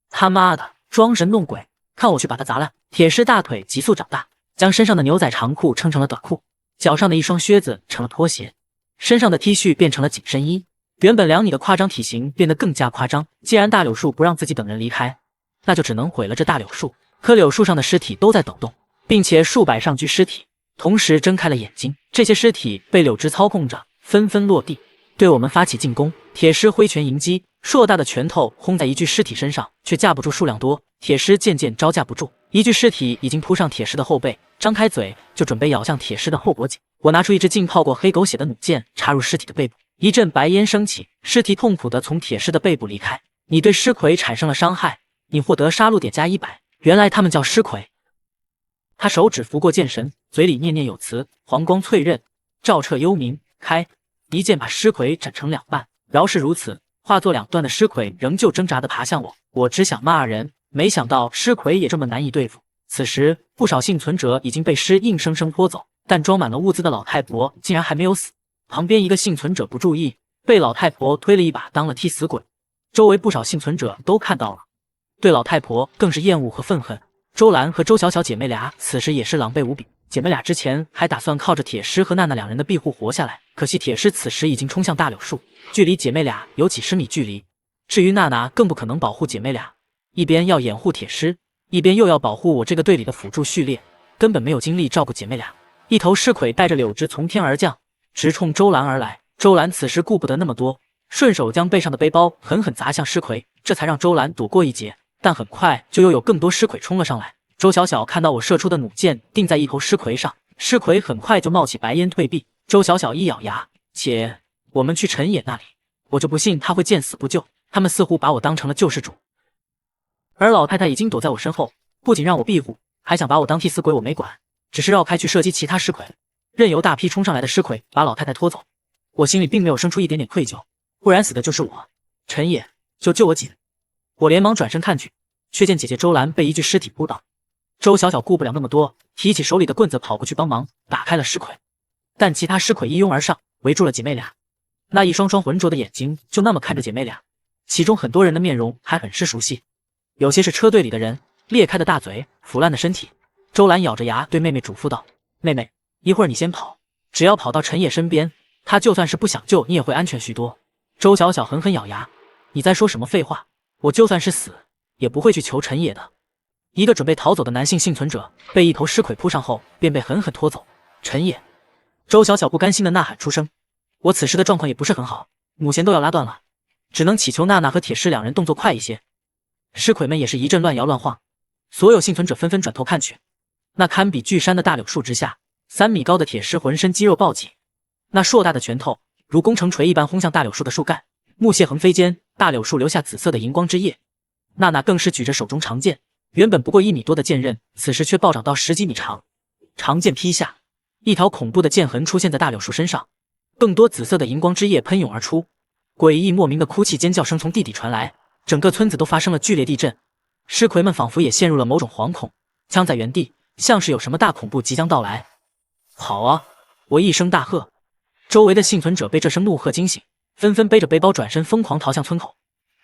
他妈的，装神弄鬼！看我去把他砸烂！铁狮大腿急速长大，将身上的牛仔长裤撑成了短裤，脚上的一双靴子成了拖鞋，身上的 T 恤变成了紧身衣。原本2米的夸张体型变得更加夸张。既然大柳树不让自己等人离开，那就只能毁了这大柳树。可柳树上的尸体都在抖动，并且数百上具尸体同时睁开了眼睛。这些尸体被柳枝操控着，纷纷落地，对我们发起进攻。铁狮挥拳迎击，硕大的拳头轰在一具尸体身上，却架不住数量多。铁狮渐渐招架不住，一具尸体已经扑上铁狮的后背，张开嘴就准备咬向铁狮的后脖颈。我拿出一支浸泡过黑狗血的弩箭，插入尸体的背部，一阵白烟升起，尸体痛苦地从铁狮的背部离开。你对尸魁产生了伤害，你获得杀戮点加100。原来他们叫尸魁。他手指拂过剑神，嘴里念念有词，黄光淬刃，照彻幽冥，开！一剑把尸魁斩成2半。饶是如此，化作2段的尸魁仍旧挣扎地爬向我。我只想骂人，没想到尸魁也这么难以对付。此时，不少幸存者已经被尸硬生生拖走，但装满了物资的老太婆竟然还没有死。旁边一个幸存者不注意，被老太婆推了一把，当了替死鬼。周围不少幸存者都看到了，对老太婆更是厌恶和愤恨。周兰和周小小姐妹俩此时也是狼狈无比。姐妹俩之前还打算靠着铁狮和娜娜2人的庇护活下来，可惜铁狮此时已经冲向大柳树，距离姐妹俩有几十米距离。至于娜娜，更不可能保护姐妹俩，一边要掩护铁狮，一边又要保护我这个队里的辅助序列，根本没有精力照顾姐妹俩。一头尸魁带着柳枝从天而降，直冲周兰而来。周兰此时顾不得那么多，顺手将背上的背包狠狠砸向尸魁，这才让周兰躲过一劫。但很快就又有更多尸魁冲了上来。周小小看到我射出的弩箭定在一头尸魁上，尸魁很快就冒起白烟退避。周小小一咬牙，且我们去陈野那里，我就不信他会见死不救。他们似乎把我当成了救世主，而老太太已经躲在我身后，不仅让我庇护，还想把我当替死鬼。我没管，只是绕开去射击其他尸魁，任由大批冲上来的尸魁把老太太拖走。我心里并没有生出一点点愧疚，不然死的就是我。陈野，就救我姐！我连忙转身看去，却见姐姐周兰被一具尸体扑倒。周小小顾不了那么多，提起手里的棍子跑过去帮忙，打开了尸魁。但其他尸魁一拥而上，围住了姐妹俩。那一双双浑浊的眼睛就那么看着姐妹俩，其中很多人的面容还很是熟悉，有些是车队里的人，裂开的大嘴，腐烂的身体。周兰咬着牙对妹妹嘱咐道：“妹妹，一会儿你先跑，只要跑到陈野身边，他就算是不想救你也会安全许多。”周小小狠狠咬牙：“你在说什么废话？我就算是死，也不会去求陈野的。”一个准备逃走的男性幸存者被一头尸魁扑上后，便被狠狠拖走。陈野！周小小不甘心的呐喊出声。我此时的状况也不是很好，母弦都要拉断了，只能祈求娜娜和铁狮2人动作快一些。尸魁们也是一阵乱摇乱晃，所有幸存者纷纷转头看去。那堪比巨山的大柳树之下，3米高的铁狮浑身肌肉暴紧，那硕大的拳头如工程锤一般轰向大柳树的树干，木屑横飞间，大柳树留下紫色的荧光之夜。娜娜更是举着手中长剑，原本不过1米多的剑刃，此时却暴涨到10几米长。长剑劈下，一条恐怖的剑痕出现在大柳树身上，更多紫色的荧光之液喷涌而出，诡异莫名的哭泣尖叫声从地底传来，整个村子都发生了剧烈地震。尸魁们仿佛也陷入了某种惶恐，僵在原地，像是有什么大恐怖即将到来。跑啊！我一声大喝，周围的幸存者被这声怒喝惊醒，纷纷背着背包转身疯狂逃向村口。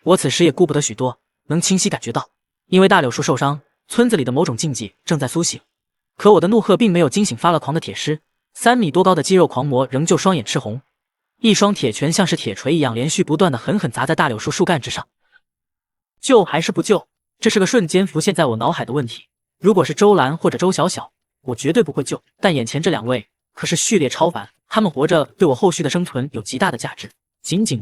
我此时也顾不得许多，能清晰感觉到，因为大柳树受伤，村子里的某种禁忌正在苏醒。可我的怒喝并没有惊醒发了狂的铁狮，3米多高的肌肉狂魔仍旧双眼赤红，一双铁拳像是铁锤一样连续不断的狠狠砸在大柳树树干之上。救还是不救？这是个瞬间浮现在我脑海的问题。如果是周兰或者周小小，我绝对不会救，但眼前这2位可是序列超凡，他们活着对我后续的生存有极大的价值。仅仅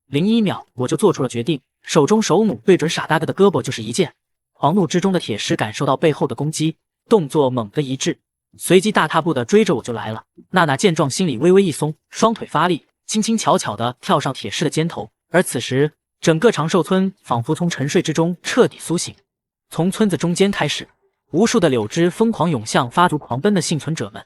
0.01秒，我就做出了决定，手中手弩对准傻大个的胳膊就是一剑。狂怒之中的铁狮感受到背后的攻击，动作猛地一滞，随即大踏步的追着我就来了。娜娜见状，心里微微一松，双腿发力，轻轻巧巧的跳上铁狮的肩头。而此时，整个长寿村仿佛从沉睡之中彻底苏醒。从村子中间开始，无数的柳枝疯狂涌向发足狂奔的幸存者们。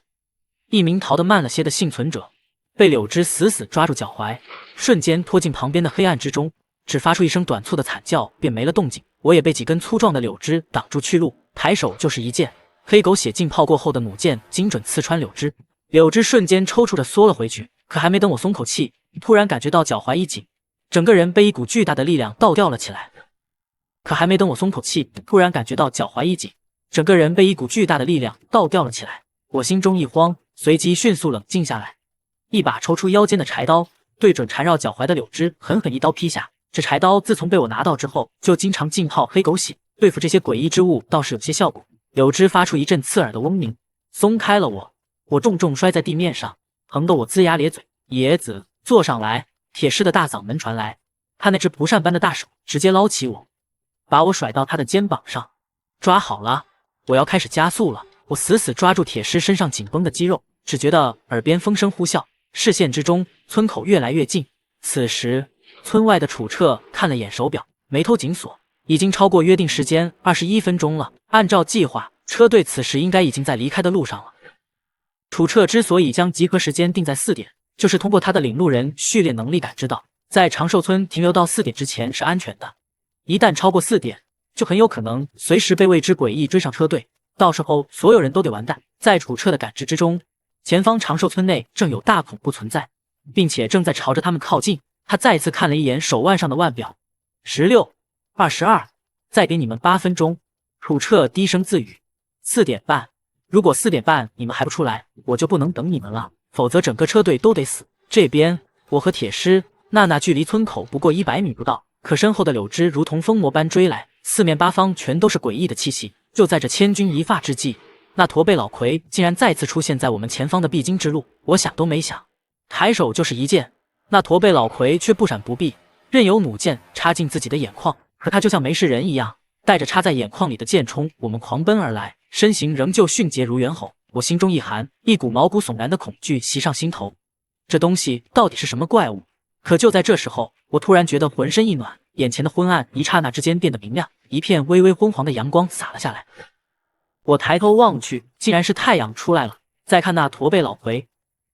一名逃得慢了些的幸存者被柳枝死死抓住脚踝，瞬间拖进旁边的黑暗之中，只发出一声短促的惨叫便没了动静。我也被几根粗壮的柳枝挡住去路，抬手就是一剑，黑狗血浸泡过后的弩箭精准刺穿柳枝，柳枝瞬间抽搐着缩了回去。可还没等我松口气，突然感觉到脚踝一紧，整个人被一股巨大的力量倒吊了起来。我心中一慌，随即迅速冷静下来，一把抽出腰间的柴刀，对准缠绕脚踝的柳枝狠狠一刀劈下。这柴刀自从被我拿到之后，就经常浸泡黑狗血，对付这些诡异之物倒是有些效果。柳枝发出一阵刺耳的嗡鸣，松开了我，我重重摔在地面上，疼得我龇牙咧嘴。野子，坐上来！铁狮的大嗓门传来，他那只蒲扇般的大手直接捞起我，把我甩到他的肩膀上。抓好了，我要开始加速了。我死死抓住铁狮身上紧绷的肌肉，只觉得耳边风声呼啸，视线之中村口越来越近。此时，村外的楚彻看了眼手表，眉头紧锁，已经超过约定时间21分钟了。按照计划，车队此时应该已经在离开的路上了。楚彻之所以将集合时间定在4点，就是通过他的领路人序列能力感知到，在长寿村停留到4点之前是安全的，一旦超过4点，就很有可能随时被未知诡异追上车队，到时候所有人都得完蛋。在楚彻的感知之中，前方长寿村内正有大恐怖存在，并且正在朝着他们靠近。他再次看了一眼手腕上的腕表，16、22，再给你们8分钟。楚彻低声自语：4点半，如果4点半你们还不出来，我就不能等你们了，否则整个车队都得死。这边，我和铁狮、娜娜距离村口不过100米不到，可身后的柳枝如同疯魔般追来，四面八方全都是诡异的气息。就在这千钧一发之际，那驼背老魁竟然再次出现在我们前方的必经之路。我想都没想，抬手就是一剑，那驼背老魁却不闪不避，任由弩箭插进自己的眼眶，可他就像没事人一样，带着插在眼眶里的剑冲我们狂奔而来，身形仍旧迅捷如猿猴。我心中一寒，一股毛骨悚然的恐惧袭上心头。这东西到底是什么怪物？可就在这时候，我突然觉得浑身一暖，眼前的昏暗一刹那之间变得明亮，一片微微昏黄的阳光洒了下来。我抬头望去，竟然是太阳出来了。再看那驼背老魁，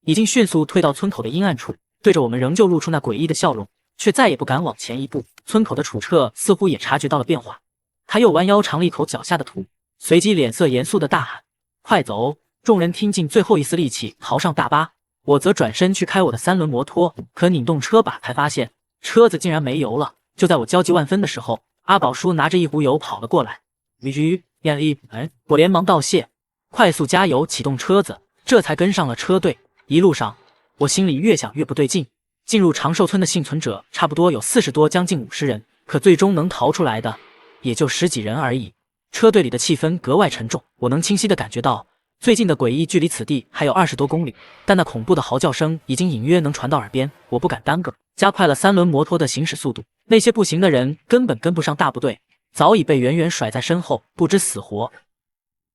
已经迅速退到村口的阴暗处，对着我们仍旧露出那诡异的笑容，却再也不敢往前一步。村口的楚彻似乎也察觉到了变化，他又弯腰尝了一口脚下的土，随即脸色严肃地大喊：“快走！”众人听尽最后一丝力气逃上大巴，我则转身去开我的3轮摩托，可拧动车把才发现车子竟然没油了。就在我焦急万分的时候，阿宝叔拿着一壶油跑了过来。我连忙道谢，快速加油启动车子，这才跟上了车队。一路上我心里越想越不对劲，进入长寿村的幸存者差不多有40多将近50人，可最终能逃出来的也就10几人而已。车队里的气氛格外沉重，我能清晰地感觉到最近的诡异距离此地还有20多公里，但那恐怖的嚎叫声已经隐约能传到耳边。我不敢耽搁，加快了3轮摩托的行驶速度。那些步行的人根本跟不上大部队，早已被远远甩在身后，不知死活。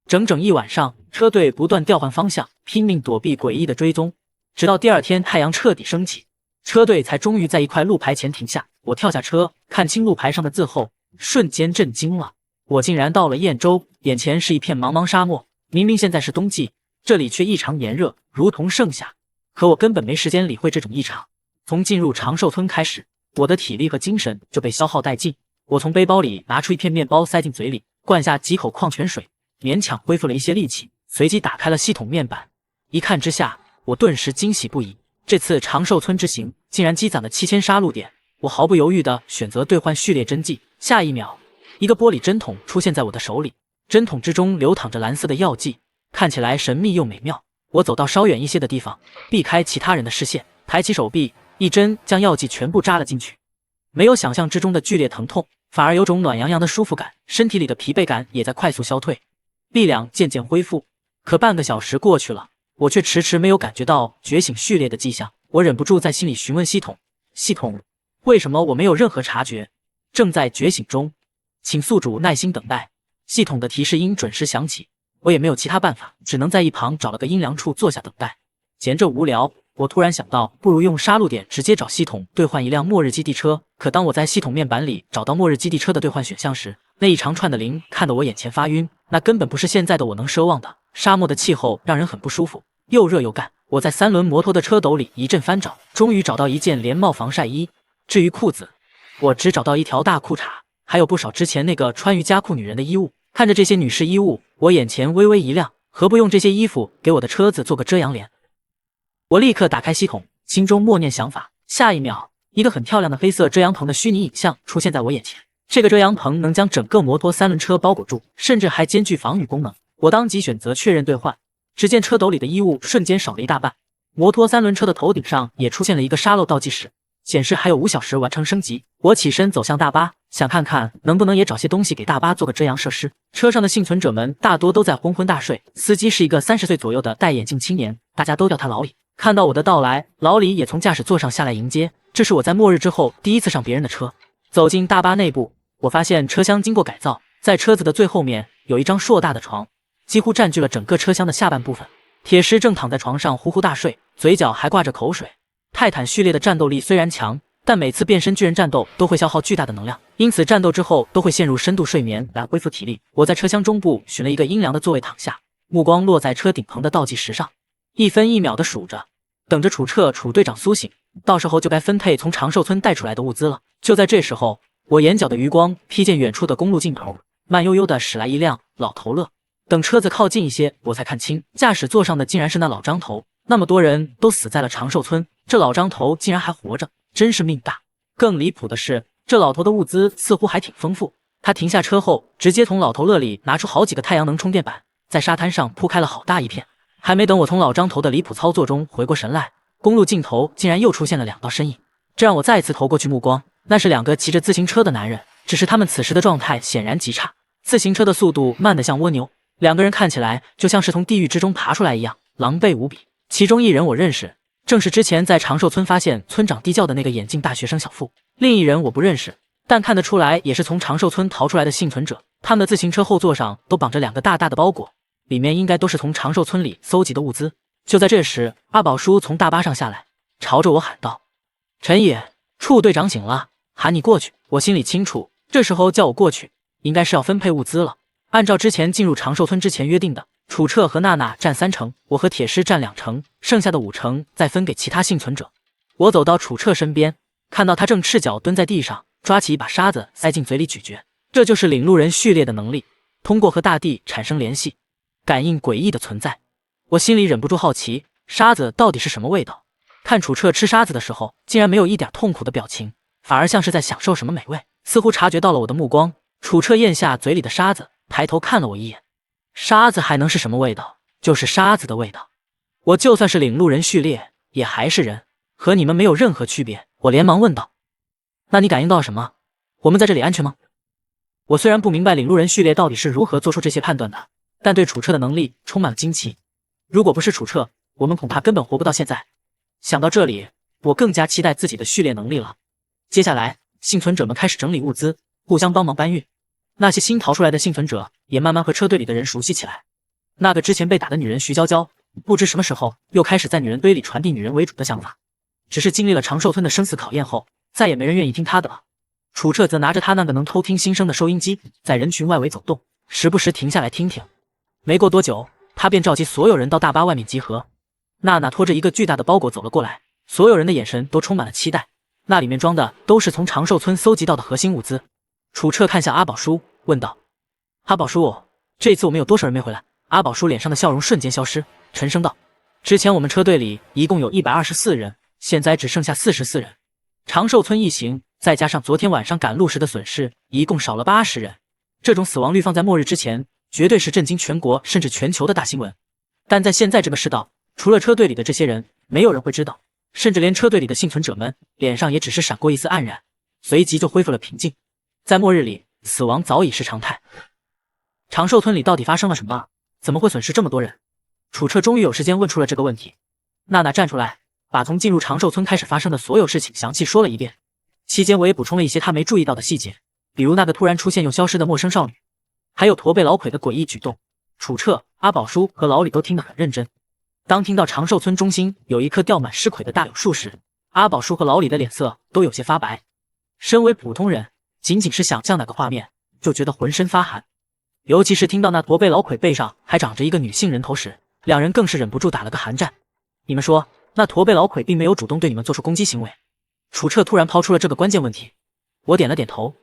整整一晚上，车队不断调换方向，拼命躲避诡异的追踪，直到第二天太阳彻底升起，车队才终于在一块路牌前停下。我跳下车，看清路牌上的字后，瞬间震惊了。我竟然到了兖州，眼前是一片茫茫沙漠。明明现在是冬季，这里却异常炎热，如同盛夏。可我根本没时间理会这种异常。从进入长寿村开始，我的体力和精神就被消耗殆尽。我从背包里拿出一片面包塞进嘴里，灌下几口矿泉水，勉强恢复了一些力气，随即打开了系统面板。一看之下，我顿时惊喜不已。这次长寿村之行竟然积攒了7000杀戮点，我毫不犹豫地选择兑换序列真迹。下一秒，一个玻璃针筒出现在我的手里，针筒之中流淌着蓝色的药剂，看起来神秘又美妙。我走到稍远一些的地方，避开其他人的视线，抬起手臂，一针将药剂全部扎了进去。没有想象之中的剧烈疼痛，反而有种暖洋洋的舒服感，身体里的疲惫感也在快速消退，力量渐渐恢复。可半个小时过去了，我却迟迟没有感觉到觉醒序列的迹象。我忍不住在心里询问系统：系统，为什么我没有任何察觉？正在觉醒中，请宿主耐心等待。系统的提示音准时响起，我也没有其他办法，只能在一旁找了个阴凉处坐下等待。闲着无聊，我突然想到，不如用杀戮点直接找系统兑换一辆末日基地车。可当我在系统面板里找到末日基地车的兑换选项时，那一长串的零看得我眼前发晕，那根本不是现在的我能奢望的。沙漠的气候让人很不舒服，又热又干。我在3轮摩托的车斗里一阵翻找，终于找到一件连帽防晒衣。至于裤子，我只找到一条大裤衩，还有不少之前那个穿瑜伽裤女人的衣物。看着这些女士衣物，我眼前微微一亮，何不用这些衣服给我的车子做个遮阳帘？我立刻打开系统，心中默念想法。下一秒，一个很漂亮的黑色遮阳棚的虚拟影像出现在我眼前。这个遮阳棚能将整个摩托3轮车包裹住，甚至还兼具防雨功能。我当即选择确认兑换，只见车斗里的衣物瞬间少了一大半。摩托3轮车的头顶上也出现了一个沙漏倒计时，显示还有5小时完成升级。我起身走向大巴，想看看能不能也找些东西给大巴做个遮阳设施。车上的幸存者们大多都在昏昏大睡，司机是一个30岁左右的戴眼镜青年，大家都叫他老李。看到我的到来，老李也从驾驶座上下来迎接。这是我在末日之后第一次上别人的车。走进大巴内部，我发现车厢经过改造，在车子的最后面有一张硕大的床，几乎占据了整个车厢的下半部分。铁狮正躺在床上呼呼大睡，嘴角还挂着口水。泰坦序列的战斗力虽然强，但每次变身巨人战斗都会消耗巨大的能量，因此战斗之后都会陷入深度睡眠来恢复体力。我在车厢中部寻了一个阴凉的座位躺下，目光落在车顶棚的倒计时上，1分1秒的数着，等着楚队长苏醒，到时候就该分配从长寿村带出来的物资了。就在这时候，我眼角的余光瞥见远处的公路尽头，慢悠悠的驶来一辆老头乐。等车子靠近一些，我才看清驾驶座上的竟然是那老张头。那么多人都死在了长寿村，这老张头竟然还活着，真是命大。更离谱的是，这老头的物资似乎还挺丰富。他停下车后，直接从老头乐里拿出好几个太阳能充电板，在沙滩上铺开了好大一片。还没等我从老张头的离谱操作中回过神来，公路尽头竟然又出现了2道身影，这让我再次投过去目光。那是2个骑着自行车的男人，只是他们此时的状态显然极差，自行车的速度慢得像蜗牛，2个人看起来就像是从地狱之中爬出来一样，狼狈无比。其中一人我认识，正是之前在长寿村发现村长地窖的那个眼镜大学生小付。另一人我不认识，但看得出来也是从长寿村逃出来的幸存者。他们的自行车后座上都绑着2个大大的包裹，里面应该都是从长寿村里搜集的物资。就在这时，阿宝叔从大巴上下来，朝着我喊道：“陈野，处队长醒了，喊你过去。”我心里清楚，这时候叫我过去，应该是要分配物资了。按照之前进入长寿村之前约定的，楚彻和娜娜占3成，我和铁狮占2成，剩下的5成再分给其他幸存者。我走到楚彻身边，看到他正赤脚蹲在地上，抓起一把沙子塞进嘴里咀嚼。这就是领路人序列的能力，通过和大地产生联系，感应诡异的存在。我心里忍不住好奇，沙子到底是什么味道？看楚彻吃沙子的时候，竟然没有一点痛苦的表情，反而像是在享受什么美味。似乎察觉到了我的目光，楚彻咽下嘴里的沙子，抬头看了我一眼。沙子还能是什么味道？就是沙子的味道。我就算是领路人序列，也还是人，和你们没有任何区别。我连忙问道：“那你感应到了什么？我们在这里安全吗？”我虽然不明白领路人序列到底是如何做出这些判断的，但对楚彻的能力充满了惊奇。如果不是楚彻，我们恐怕根本活不到现在。想到这里，我更加期待自己的序列能力了。接下来，幸存者们开始整理物资，互相帮忙搬运。那些新逃出来的幸存者也慢慢和车队里的人熟悉起来。那个之前被打的女人徐娇娇，不知什么时候又开始在女人堆里传递女人为主的想法。只是经历了长寿村的生死考验后，再也没人愿意听她的了。楚彻则拿着他那个能偷听心声的收音机，在人群外围走动，时不时停下来听听。没过多久，他便召集所有人到大巴外面集合。娜娜拖着一个巨大的包裹走了过来，所有人的眼神都充满了期待。那里面装的都是从长寿村搜集到的核心物资。楚彻看向阿宝叔，问道：“阿宝叔，这次我们有多少人没回来？”阿宝叔脸上的笑容瞬间消失，沉声道：“之前我们车队里一共有124人，现在只剩下44人。长寿村一行再加上昨天晚上赶路时的损失，一共少了80人。这种死亡率放在末日之前，绝对是震惊全国甚至全球的大新闻。但在现在这个世道，除了车队里的这些人，没有人会知道，甚至连车队里的幸存者们脸上也只是闪过一丝黯然，随即就恢复了平静。在末日里，死亡早已是常态。长寿村里到底发生了什么？怎么会损失这么多人？楚彻终于有时间问出了这个问题。娜娜站出来，把从进入长寿村开始发生的所有事情详细说了一遍。期间我也补充了一些她没注意到的细节，比如那个突然出现又消失的陌生少女，还有驼背老魁的诡异举动。楚彻、阿宝叔和老李都听得很认真。当听到长寿村中心有一棵吊满尸魁的大柳树时，阿宝叔和老李的脸色都有些发白。身为普通人，仅仅是想象那个画面，就觉得浑身发寒。尤其是听到那驼背老魁背上还长着一个女性人头时，两人更是忍不住打了个寒战。你们说，那驼背老魁并没有主动对你们做出攻击行为？楚彻突然抛出了这个关键问题。我点了点头。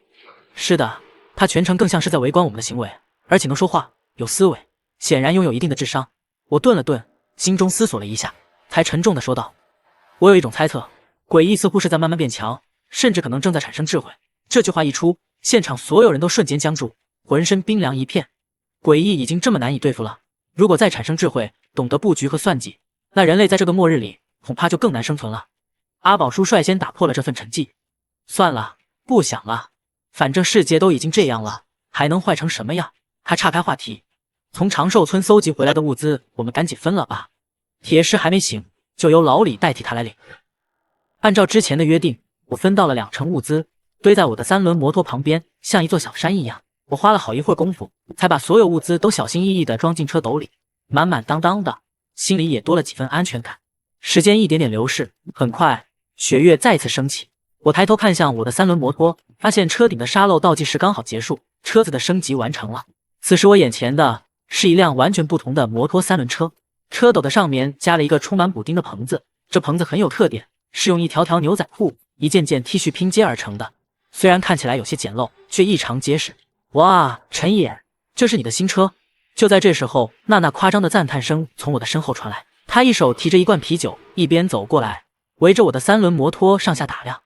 是的，他全程更像是在围观我们的行为，而且能说话，有思维，显然拥有一定的智商。我顿了顿，心中思索了一下，才沉重地说道：“我有一种猜测，诡异似乎是在慢慢变强，甚至可能正在产生智慧。”这句话一出，现场所有人都瞬间僵住，浑身冰凉一片。诡异已经这么难以对付了，如果再产生智慧，懂得布局和算计，那人类在这个末日里恐怕就更难生存了。阿宝叔率先打破了这份沉寂：“算了，不想了。反正世界都已经这样了，还能坏成什么样？他岔开话题，从长寿村搜集回来的物资，我们赶紧分了吧。铁狮还没醒，就由老李代替他来领。按照之前的约定，我分到了2成物资，堆在我的3轮摩托旁边，像一座小山一样。我花了好一会儿功夫，才把所有物资都小心翼翼地装进车斗里，满满当当的，心里也多了几分安全感。时间一点点流逝，很快雪月再次升起。我抬头看向我的3轮摩托，发现车顶的沙漏倒计时刚好结束，车子的升级完成了。此时我眼前的是一辆完全不同的摩托3轮车，车斗的上面加了一个充满补丁的棚子，这棚子很有特点，是用一条条牛仔裤、一件件 T 恤拼接而成的，虽然看起来有些简陋，却异常结实。哇，陈野，这是你的新车？就在这时候，娜娜夸张的赞叹声从我的身后传来，她一手提着一罐啤酒，一边走过来，围着我的3轮摩托上下打量，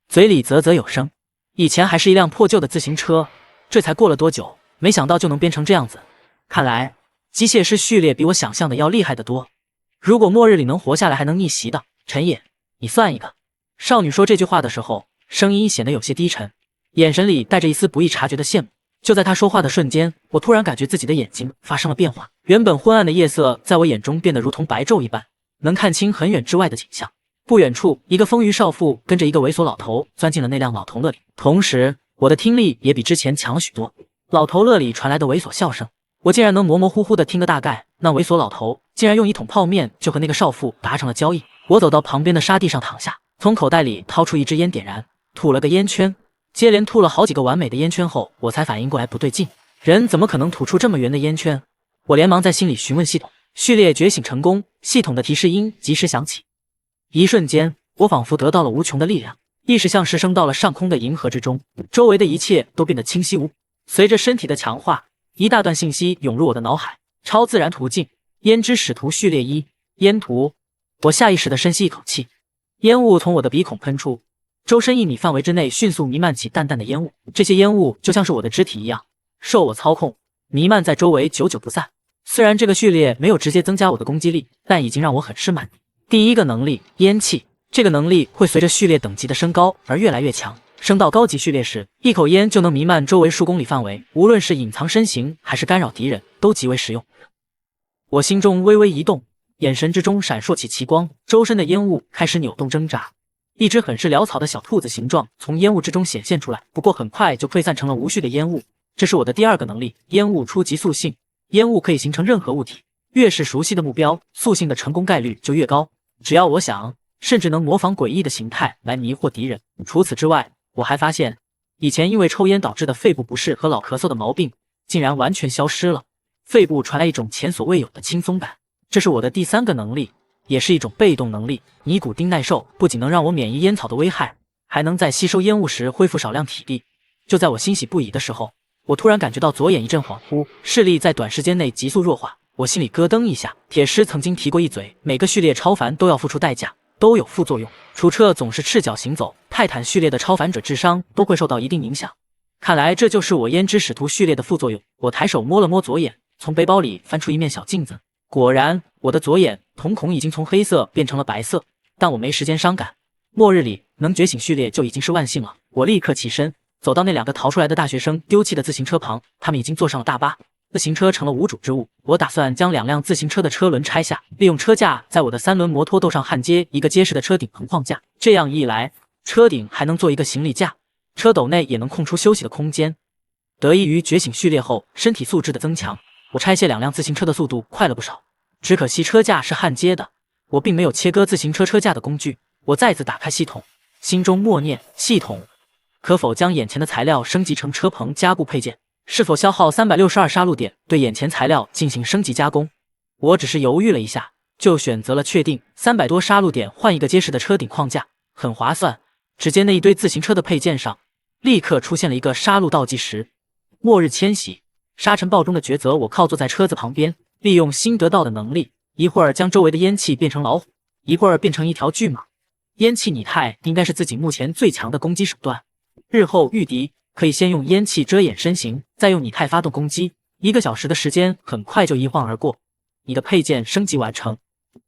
嘴里啧啧有声。以前还是一辆破旧的自行车，这才过了多久，没想到就能变成这样子。看来机械师序列比我想象的要厉害得多。如果末日里能活下来还能逆袭的，陈野，你算一个。少女说这句话的时候，声音显得有些低沉，眼神里带着一丝不易察觉的羡慕。就在她说话的瞬间，我突然感觉自己的眼睛发生了变化，原本昏暗的夜色在我眼中变得如同白昼一般，能看清很远之外的景象。不远处，一个丰腴少妇跟着一个猥琐老头钻进了那辆老头乐里，同时我的听力也比之前强了许多。老头乐里传来的猥琐笑声，我竟然能模模糊糊的听个大概。那猥琐老头竟然用1桶泡面就和那个少妇达成了交易。我走到旁边的沙地上躺下，从口袋里掏出一支烟点燃，吐了个烟圈，接连吐了好几个完美的烟圈后，我才反应过来不对劲，人怎么可能吐出这么圆的烟圈？我连忙在心里询问系统，序列觉醒成功，系统的提示音及时响起。一瞬间，我仿佛得到了无穷的力量，意识像是升到了上空的银河之中，周围的一切都变得清晰无。随着身体的强化，一大段信息涌入我的脑海。超自然途径，胭脂使徒序列1，烟图。我下意识地深吸一口气，烟雾从我的鼻孔喷出，周身1米范围之内迅速弥漫起淡淡的烟雾，这些烟雾就像是我的肢体一样，受我操控，弥漫在周围，久久不散。虽然这个序列没有直接增加我的攻击力，但已经让我很是满意。第一个能力，烟气，这个能力会随着序列等级的升高而越来越强。升到高级序列时，一口烟就能弥漫周围数公里范围，无论是隐藏身形还是干扰敌人，都极为实用。我心中微微一动，眼神之中闪烁起奇光，周身的烟雾开始扭动挣扎，一只很是潦草的小兔子形状从烟雾之中显现出来，不过很快就溃散成了无序的烟雾。这是我的第2个能力，烟雾出极速性，烟雾可以形成任何物体，越是熟悉的目标，速性的成功概率就越高。只要我想，甚至能模仿诡异的形态来迷惑敌人。除此之外，我还发现，以前因为抽烟导致的肺部不适和老咳嗽的毛病，竟然完全消失了。肺部传来一种前所未有的轻松感，这是我的第3个能力，也是一种被动能力。尼古丁耐受不仅能让我免疫烟草的危害，还能在吸收烟雾时恢复少量体力。就在我欣喜不已的时候，我突然感觉到左眼一阵恍惚，视力在短时间内急速弱化。我心里咯噔一下，铁狮曾经提过一嘴，每个序列超凡都要付出代价，都有副作用。楚彻总是赤脚行走，泰坦序列的超凡者智商都会受到一定影响。看来这就是我胭脂使徒序列的副作用。我抬手摸了摸左眼，从背包里翻出一面小镜子，果然我的左眼瞳孔已经从黑色变成了白色。但我没时间伤感，末日里能觉醒序列就已经是万幸了。我立刻起身，走到那2个逃出来的大学生丢弃的自行车旁，他们已经坐上了大巴。自行车成了无主之物，我打算将2辆自行车的车轮拆下，利用车架在我的3轮摩托斗上焊接一个结实的车顶横框架。这样一来，车顶还能做一个行李架，车斗内也能空出休息的空间。得益于觉醒序列后身体素质的增强，我拆卸2辆自行车的速度快了不少。只可惜车架是焊接的，我并没有切割自行车车架的工具。我再次打开系统，心中默念：系统，可否将眼前的材料升级成车棚加固配件？是否消耗362杀戮点对眼前材料进行升级加工？我只是犹豫了一下，就选择了确定。300多杀戮点换一个结实的车顶框架，很划算。只见那一堆自行车的配件上，立刻出现了一个杀戮倒计时。末日迁徙，沙尘暴中的抉择。我靠坐在车子旁边，利用新得到的能力，一会儿将周围的烟气变成老虎，一会儿变成一条巨蟒。烟气拟态应该是自己目前最强的攻击手段，日后遇敌可以先用烟气遮掩身形，再用拟态发动攻击。1个小时的时间很快就一晃而过。你的配件升级完成。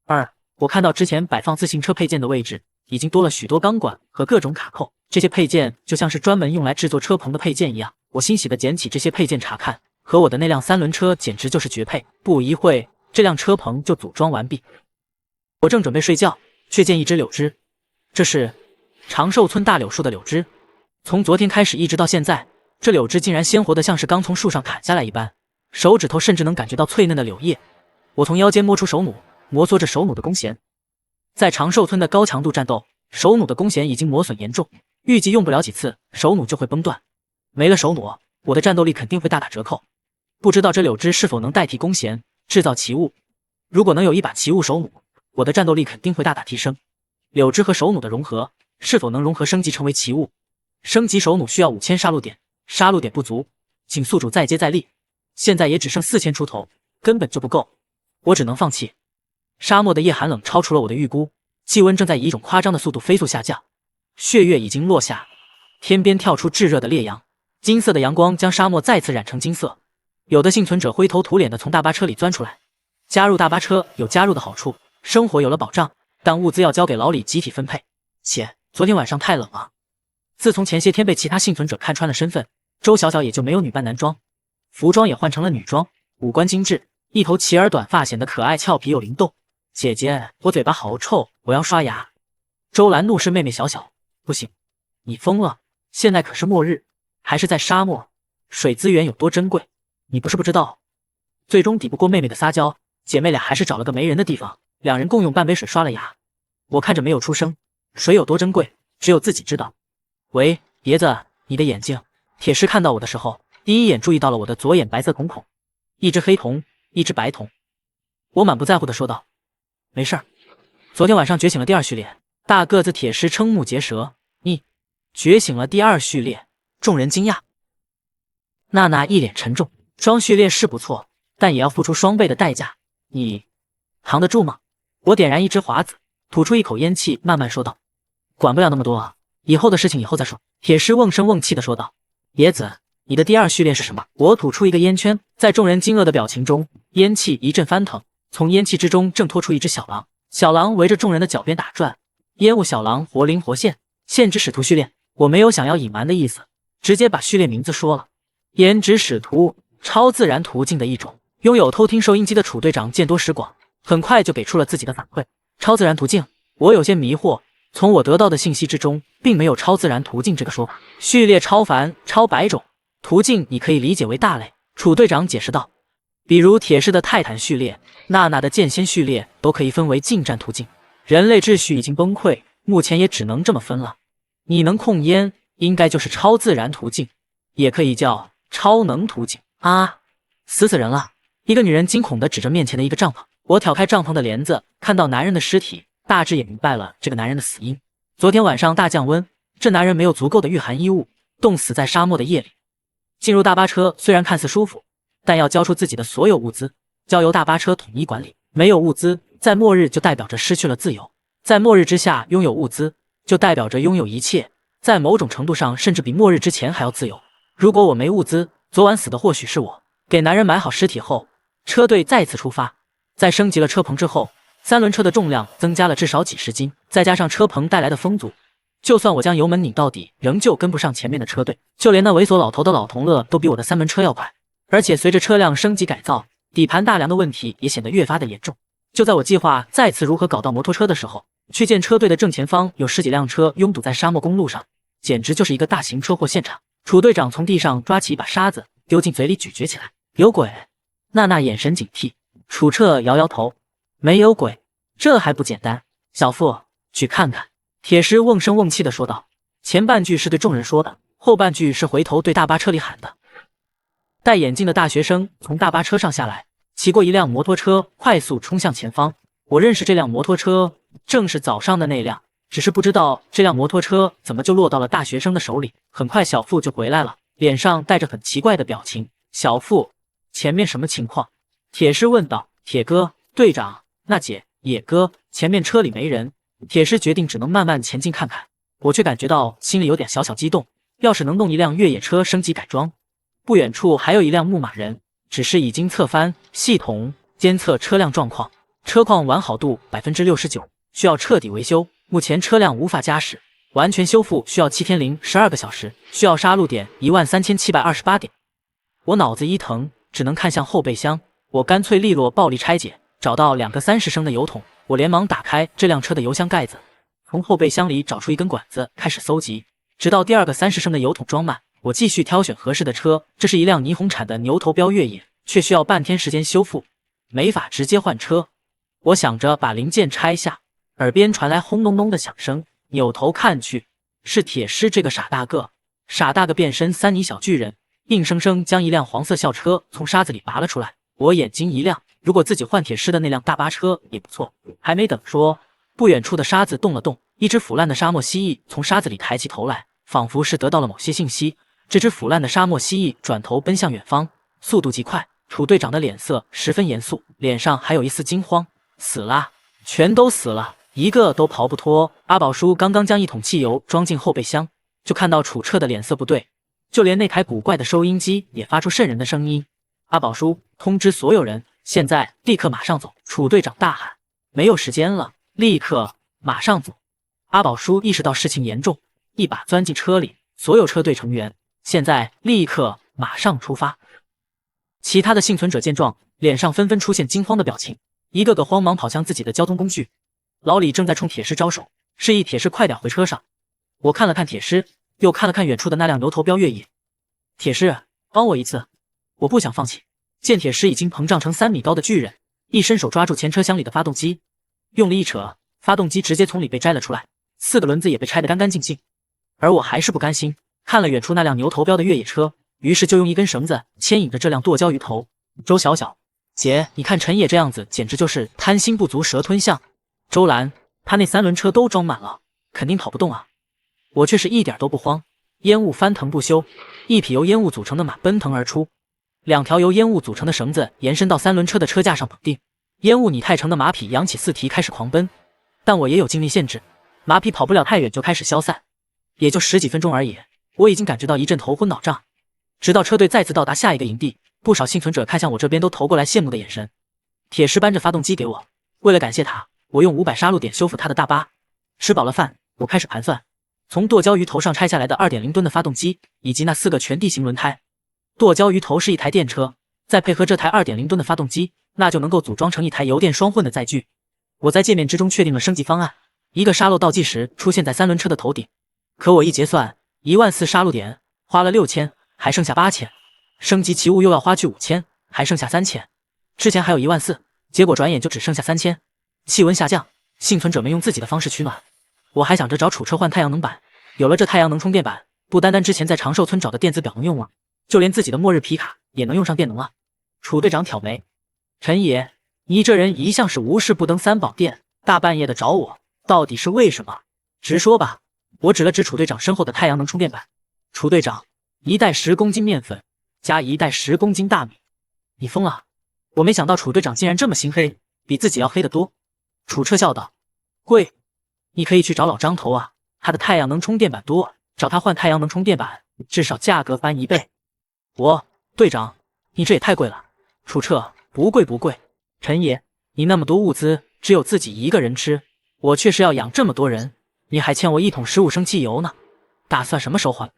2，我看到之前摆放自行车配件的位置，已经多了许多钢管和各种卡扣，这些配件就像是专门用来制作车棚的配件一样。我欣喜地捡起这些配件查看，和我的那辆3轮车简直就是绝配。不一会，这辆车棚就组装完毕。我正准备睡觉，却见一只柳枝，这是长寿村大柳树的柳枝。从昨天开始一直到现在，这柳枝竟然鲜活的像是刚从树上砍下来一般，手指头甚至能感觉到脆嫩的柳叶。我从腰间摸出手弩，摩挲着手弩的弓弦。在长寿村的高强度战斗，手弩的弓弦已经磨损严重，预计用不了几次，手弩就会崩断。没了手弩，我的战斗力肯定会大打折扣。不知道这柳枝是否能代替弓弦制造奇物？如果能有一把奇物手弩，我的战斗力肯定会大大提升。柳枝和手弩的融合，是否能融合升级成为奇物？升级手弩需要5000杀戮点，杀戮点不足，请宿主再接再厉。现在也只剩4000出头，根本就不够，我只能放弃。沙漠的夜寒冷超出了我的预估，气温正在以一种夸张的速度飞速下降，血月已经落下，天边跳出炙热的烈阳，金色的阳光将沙漠再次染成金色。有的幸存者灰头土脸的从大巴车里钻出来。加入大巴车有加入的好处，生活有了保障，但物资要交给老李集体分配。且昨天晚上太冷了，自从前些天被其他幸存者看穿了身份，周小小也就没有女扮男装，服装也换成了女装，五官精致，一头齐耳短发显得可爱俏皮有灵动。姐姐，我嘴巴好臭，我要刷牙。周兰怒视妹妹小小，不行，你疯了，现在可是末日，还是在沙漠，水资源有多珍贵，你不是不知道。最终抵不过妹妹的撒娇，姐妹俩还是找了个没人的地方，两人共用半杯水刷了牙。我看着没有出声，水有多珍贵，只有自己知道。喂，爷子，你的眼睛。铁石看到我的时候，第一眼注意到了我的左眼白色瞳孔，一只黑瞳，一只白瞳。我满不在乎地说道：没事儿，昨天晚上觉醒了第2序列。大个子铁石瞠目结舌，你觉醒了第2序列？众人惊讶。娜娜一脸沉重，双序列是不错，但也要付出双倍的代价，你扛得住吗？我点燃一支华子，吐出一口烟气，慢慢说道：管不了那么多啊，以后的事情以后再说。铁石瓮声瓮气地说道：爷子，你的第2序列是什么？我吐出一个烟圈，在众人惊愕的表情中，烟气一阵翻腾，从烟气之中挣脱出一只小狼。小狼围着众人的脚边打转，烟雾小狼活灵活现，现之使徒序列。我没有想要隐瞒的意思，直接把序列名字说了。胭脂使徒，超自然途径的一种。拥有偷听收音机的楚队长见多识广，很快就给出了自己的反馈。超自然途径，我有些迷惑，从我得到的信息之中，并没有超自然途径这个说法。序列超凡、超百种，途径你可以理解为大类。楚队长解释道，比如铁石的泰坦序列，娜娜的剑仙序列都可以分为近战途径。人类秩序已经崩溃，目前也只能这么分了。你能控烟，应该就是超自然途径，也可以叫超能途径啊！死人了！一个女人惊恐地指着面前的一个帐篷。我挑开帐篷的帘子，看到男人的尸体，大致也明白了这个男人的死因。昨天晚上大降温，这男人没有足够的御寒衣物，冻死在沙漠的夜里。进入大巴车虽然看似舒服，但要交出自己的所有物资，交由大巴车统一管理。没有物资，在末日就代表着失去了自由。在末日之下拥有物资，就代表着拥有一切，在某种程度上甚至比末日之前还要自由。如果我没物资，昨晚死的或许是我。给男人埋好尸体后，车队再次出发。在升级了车棚之后，3轮车的重量增加了至少几十斤，再加上车棚带来的风阻，就算我将油门拧到底，仍旧跟不上前面的车队。就连那猥琐老头的老同乐都比我的3轮车要快。而且随着车辆升级改造，底盘大梁的问题也显得越发的严重。就在我计划再次如何搞到摩托车的时候，却见车队的正前方有10几辆车拥堵在沙漠公路上，简直就是一个大型车祸现场。楚队长从地上抓起一把沙子，丢进嘴里咀嚼起来。有鬼！娜娜眼神警惕。楚彻摇摇头，没有鬼，这还不简单。小傅，去看看。铁石瓮声瓮气地说道。前半句是对众人说的，后半句是回头对大巴车里喊的。戴眼镜的大学生从大巴车上下来，骑过一辆摩托车，快速冲向前方。我认识这辆摩托车，正是早上的那辆，只是不知道这辆摩托车怎么就落到了大学生的手里。很快小傅就回来了，脸上带着很奇怪的表情。小傅，前面什么情况？铁石问道。铁哥，队长，娜姐，野哥，前面车里没人。铁石决定只能慢慢前进看看，我却感觉到心里有点小小激动。要是能弄一辆越野车升级改装。不远处还有一辆牧马人，只是已经侧翻，系统监测车辆状况，车况完好度69%，需要彻底维修。目前车辆无法驾驶，完全修复需要7天零12个小时，需要杀戮点13728点。我脑子一疼，只能看向后备箱。我干脆利落暴力拆解，找到2个30升的油桶，我连忙打开这辆车的油箱盖子，从后备箱里找出一根管子，开始搜集，直到第2个30升的油桶装满。我继续挑选合适的车，这是一辆霓虹产的牛头标越野，却需要半天时间修复，没法直接换车。我想着把零件拆下，耳边传来轰隆隆的响声，扭头看去，是铁狮这个傻大个。傻大个变身3尼小巨人，硬生生将一辆黄色校车从沙子里拔了出来。我眼睛一亮，如果自己换铁狮的那辆大巴车也不错。还没等说，不远处的沙子动了动，一只腐烂的沙漠蜥蜴从沙子里抬起头来，仿佛是得到了某些信息。这只腐烂的沙漠蜥蜴转头奔向远方，速度极快。楚队长的脸色十分严肃，脸上还有一丝惊慌。死啦，全都死了，一个都逃不脱。阿宝叔刚刚将1桶汽油装进后备箱，就看到楚彻的脸色不对，就连那台古怪的收音机也发出瘆人的声音。阿宝叔，通知所有人，现在立刻马上走！楚队长大喊。没有时间了，立刻马上走！阿宝叔意识到事情严重，一把钻进车里，所有车队成员，现在立刻马上出发！其他的幸存者见状，脸上纷纷出现惊慌的表情，一个个慌忙跑向自己的交通工具。老李正在冲铁狮招手，示意铁狮快点回车上。我看了看铁狮，又看了看远处的那辆牛头标越野。铁狮，帮我一次！我不想放弃。见铁狮已经膨胀成3米高的巨人，一伸手抓住前车厢里的发动机，用力一扯，发动机直接从里被摘了出来，4个轮子也被拆得干干净净。而我还是不甘心，看了远处那辆牛头标的越野车，于是就用一根绳子牵引着这辆剁椒鱼头。周小小姐，你看陈野这样子，简直就是贪心不足蛇吞象。周兰，他那3轮车都装满了，肯定跑不动啊。我却是一点都不慌，烟雾翻腾不休，一匹由烟雾组成的马奔腾而出，2条由烟雾组成的绳子延伸到3轮车的车架上绑定，烟雾拟态成的马匹扬起4蹄开始狂奔。但我也有精力限制，马匹跑不了太远就开始消散，也就10几分钟而已，我已经感觉到一阵头昏脑胀。直到车队再次到达下一个营地，不少幸存者看向我这边都投过来羡慕的眼神。铁狮搬着发动机给我，为了感谢他，我用500杀戮点修复他的大巴。吃饱了饭，我开始盘算，从剁椒鱼头上拆下来的2.0吨的发动机，以及那4个全地形轮胎。剁椒鱼头是一台电车，再配合这台2.0吨的发动机，那就能够组装成一台油电双混的载具。我在界面之中确定了升级方案，一个沙漏倒计时出现在3轮车的头顶。可我一结算，14000杀戮点，花了6000，还剩下8000。升级奇物又要花去5000，还剩下3000。之前还有14000，结果转眼就只剩下3000。气温下降，幸存者们用自己的方式取暖。我还想着找楚车换太阳能板，有了这太阳能充电板，不单单之前在长寿村找的电子表能用了，就连自己的末日皮卡也能用上电能了。楚队长挑眉，陈爷，你这人一向是无事不登三宝殿，大半夜的找我，到底是为什么？直说吧。我指了指楚队长身后的太阳能充电板。楚队长，1袋10公斤面粉，加1袋10公斤大米。你疯了？我没想到楚队长竟然这么心黑，比自己要黑得多。楚彻笑道，贵，你可以去找老张头啊，他的太阳能充电板多，找他换太阳能充电板，至少价格翻1倍。队长，你这也太贵了。楚彻，不贵不贵。陈爷，你那么多物资，只有自己一个人吃，我却是要养这么多人，你还欠我1桶15升汽油呢，打算什么时候还？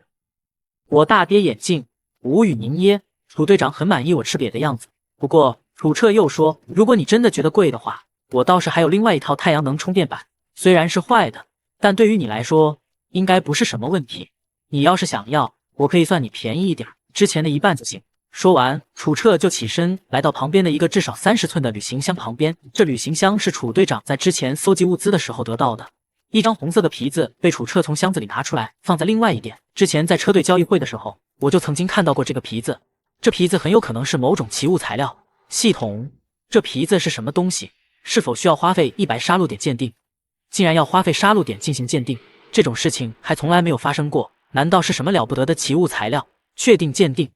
我大跌眼镜，无语凝噎。楚队长很满意我吃瘪的样子，不过楚彻又说，如果你真的觉得贵的话，我倒是还有另外一套太阳能充电板，虽然是坏的，但对于你来说应该不是什么问题。你要是想要，我可以算你便宜一点，之前的1半就行。说完，楚彻就起身来到旁边的一个至少30寸的旅行箱旁边。这旅行箱是楚队长在之前搜集物资的时候得到的。一张红色的皮子被楚彻从箱子里拿出来，放在另外一边。之前在车队交易会的时候，我就曾经看到过这个皮子。这皮子很有可能是某种奇物材料。系统，这皮子是什么东西？是否需要花费100杀戮点鉴定？竟然要花费杀戮点进行鉴定，这种事情还从来没有发生过。难道是什么了不得的奇物材料？确定鉴定。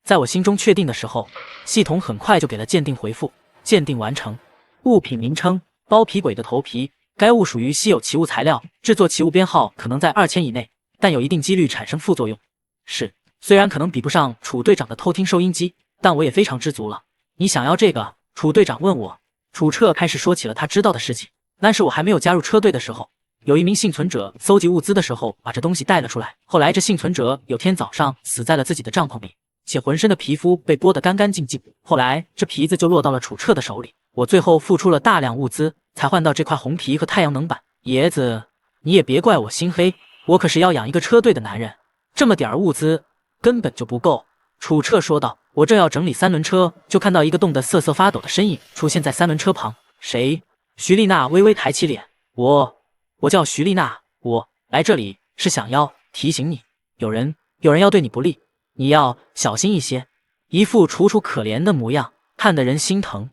在我心中确定的时候，系统很快就给了鉴定回复。鉴定完成。物品名称：包皮鬼的头皮。该物属于稀有奇物材料，制作奇物编号可能在2000以内，但有一定几率产生副作用。是，虽然可能比不上楚队长的偷听收音机，但我也非常知足了。你想要这个？楚队长问我。楚彻开始说起了他知道的事情。那是我还没有加入车队的时候，有一名幸存者搜集物资的时候把这东西带了出来，后来这幸存者有天早上死在了自己的帐篷里，且浑身的皮肤被剥得干干净净。后来这皮子就落到了楚彻的手里，我最后付出了大量物资才换到这块红皮和太阳能板。爷子，你也别怪我心黑，我可是要养一个车队的男人，这么点儿物资根本就不够。楚彻说道。我正要整理三轮车，就看到一个冻得瑟瑟发抖的身影出现在三轮车旁。谁？徐丽娜微微抬起脸。我叫徐丽娜，我来这里是想要提醒你，有人要对你不利，你要小心一些。一副楚楚可怜的模样，看得人心疼。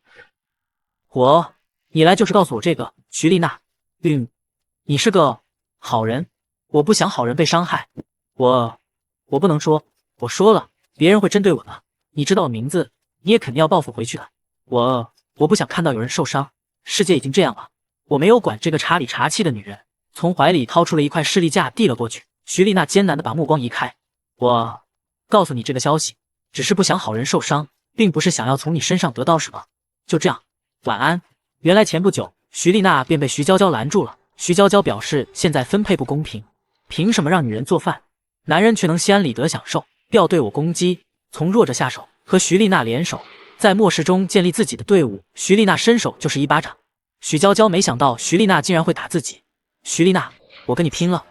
你来就是告诉我这个，徐丽娜。你是个好人，我不想好人被伤害。我不能说，我说了别人会针对我的。你知道我名字，你也肯定要报复回去的。我不想看到有人受伤，世界已经这样了，我没有管这个茶里茶气的女人。从怀里掏出了一块士力架递了过去，徐丽娜艰难地把目光移开。我告诉你这个消息，只是不想好人受伤，并不是想要从你身上得到什么。就这样，晚安。原来前不久，徐丽娜便被徐娇娇拦住了。徐娇娇表示现在分配不公平，凭什么让女人做饭，男人却能心安理得享受，要对我攻击，从弱者下手，和徐丽娜联手，在末世中建立自己的队伍。徐丽娜伸手就是一巴掌。许娇娇没想到徐丽娜竟然会打自己。徐丽娜，我跟你拼了！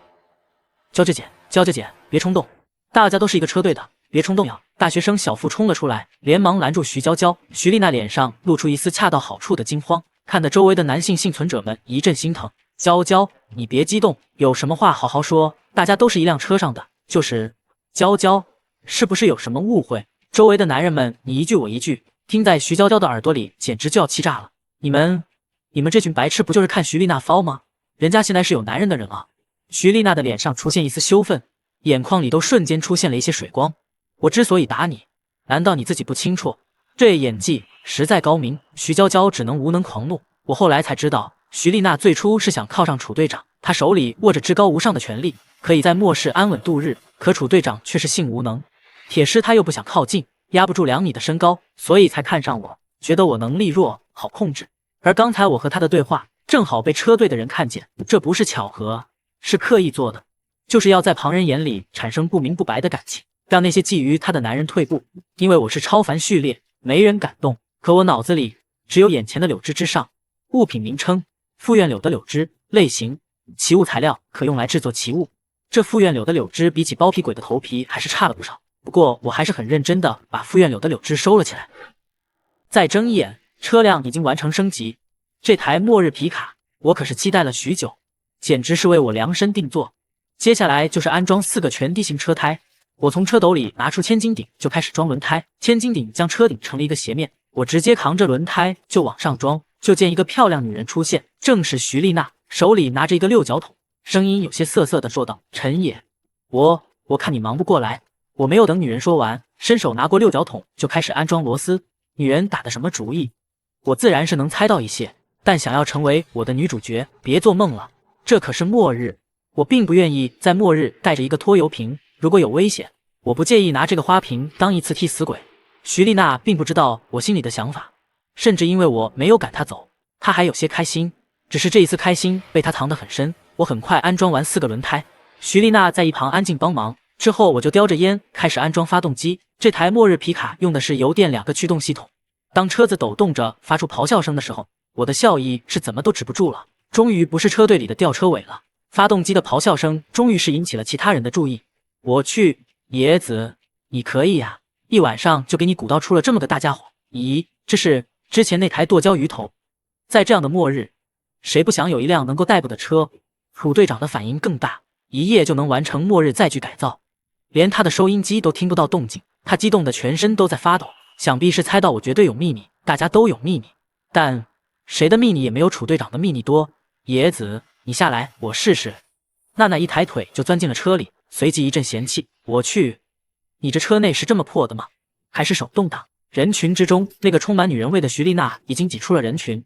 娇姐，别冲动，大家都是一个车队的，别冲动呀！大学生小付冲了出来，连忙拦住徐娇娇。徐丽娜脸上露出一丝恰到好处的惊慌，看得周围的男性幸存者们一阵心疼。娇娇，你别激动，有什么话好好说，大家都是一辆车上的。就是娇娇，是不是有什么误会？周围的男人们你一句我一句，听在徐娇娇的耳朵里简直就要气炸了。你们这群白痴不就是看徐丽娜骚吗？人家现在是有男人的人啊！徐丽娜的脸上出现一丝羞愤，眼眶里都瞬间出现了一些水光。我之所以打你，难道你自己不清楚？这演技实在高明。徐娇娇只能无能狂怒。我后来才知道，徐丽娜最初是想靠上楚队长，她手里握着至高无上的权力，可以在末世安稳度日。可楚队长却是性无能，铁狮他又不想靠近，压不住2米的身高，所以才看上我，觉得我能力弱，好控制。而刚才我和他的对话正好被车队的人看见，这不是巧合，是刻意做的，就是要在旁人眼里产生不明不白的感情，让那些觊觎他的男人退步。因为我是超凡序列，没人敢动。可我脑子里只有眼前的柳枝之上，物品名称：复原柳的柳枝，类型：奇物材料，可用来制作奇物。这复原柳的柳枝比起包皮鬼的头皮还是差了不少，不过我还是很认真的把复原柳的柳枝收了起来。再睁一眼，车辆已经完成升级。这台末日皮卡我可是期待了许久，简直是为我量身定做。接下来就是安装4个全地形车胎。我从车斗里拿出千斤顶就开始装轮胎，千斤顶将车顶成了一个斜面，我直接扛着轮胎就往上装。就见一个漂亮女人出现，正是徐丽娜，手里拿着一个6角桶，声音有些涩涩的说道：“陈野，我看你忙不过来。”我没有等女人说完，伸手拿过6角桶就开始安装螺丝。女人打的什么主意？我自然是能猜到一些，但想要成为我的女主角，别做梦了。这可是末日，我并不愿意在末日带着一个拖油瓶，如果有危险，我不介意拿这个花瓶当一次替死鬼。徐丽娜并不知道我心里的想法，甚至因为我没有赶她走，她还有些开心。只是这一次开心被她藏得很深。我很快安装完4个轮胎，徐丽娜在一旁安静帮忙。之后我就叼着烟开始安装发动机。这台末日皮卡用的是油电2个驱动系统。当车子抖动着发出咆哮声的时候，我的笑意是怎么都止不住了。终于不是车队里的吊车尾了，发动机的咆哮声终于是引起了其他人的注意。我去，野子，你可以呀，一晚上就给你鼓捣出了这么个大家伙。咦，这是之前那台剁椒鱼头。在这样的末日，谁不想有一辆能够代步的车？楚队长的反应更大，一夜就能完成末日载具改造，连他的收音机都听不到动静，他激动的全身都在发抖。想必是猜到我绝对有秘密，大家都有秘密，但谁的秘密也没有楚队长的秘密多。野子，你下来，我试试。娜娜一抬腿就钻进了车里，随即一阵嫌弃：“我去，你这车内是这么破的吗？还是手动挡？”人群之中，那个充满女人味的徐丽娜已经挤出了人群，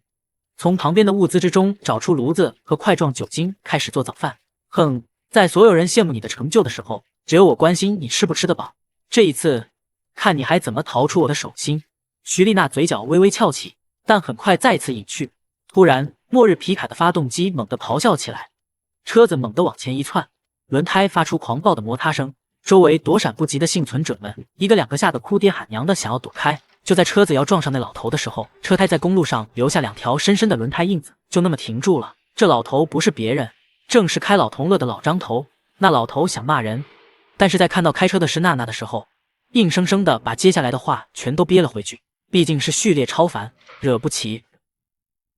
从旁边的物资之中找出炉子和块状酒精，开始做早饭。哼，在所有人羡慕你的成就的时候，只有我关心你吃不吃得饱。这一次，看你还怎么逃出我的手心。徐丽娜嘴角微微翘起，但很快再次隐去。突然，末日皮卡的发动机猛地咆哮起来，车子猛地往前一窜，轮胎发出狂暴的摩擦声，周围躲闪不及的幸存者们一个两个吓得哭爹喊娘的想要躲开。就在车子要撞上那老头的时候，车胎在公路上留下2条深深的轮胎印子，就那么停住了。这老头不是别人，正是开老同乐的老张头。那老头想骂人，但是在看到开车的是娜娜的时候，硬生生的把接下来的话全都憋了回去。毕竟是序列超凡，惹不起。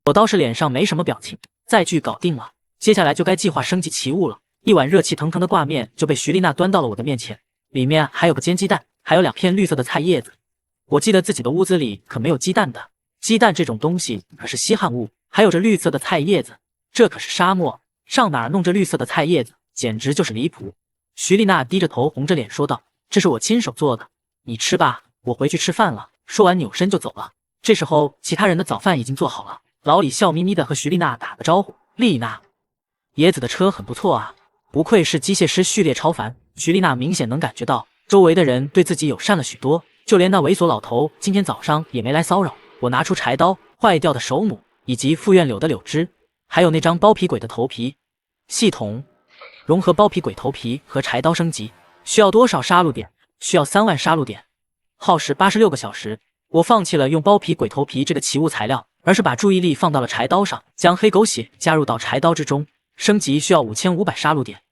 我倒是脸上没什么表情，载具搞定了，接下来就该计划升级奇物了。一碗热气腾腾的挂面就被徐丽娜端到了我的面前，里面还有个煎鸡蛋，还有2片绿色的菜叶子。我记得自己的屋子里可没有鸡蛋的，鸡蛋这种东西可是稀罕物，还有这绿色的菜叶子，这可是沙漠，上哪儿弄这绿色的菜叶子，简直就是离谱。徐丽娜低着头红着脸说道：“这是我亲手做的，你吃吧，我回去吃饭了。”说完扭身就走了。这时候其他人的早饭已经做好了，老李笑眯眯的和徐丽娜打个招呼：“丽娜，野子的车很不错啊，不愧是机械师序列超凡。”徐丽娜明显能感觉到周围的人对自己友善了许多，就连那猥琐老头今天早上也没来骚扰。我拿出柴刀、坏掉的手弩以及复院柳的柳枝，还有那张包皮鬼的头皮。系统融合包皮鬼头皮和柴刀升级，需要多少杀戮点？需要3万杀戮点，耗时86个小时。我放弃了用包皮鬼头皮这个奇物材料，而是把注意力放到了柴刀上，将黑狗血加入到柴刀之中。升级需要5500杀戮点。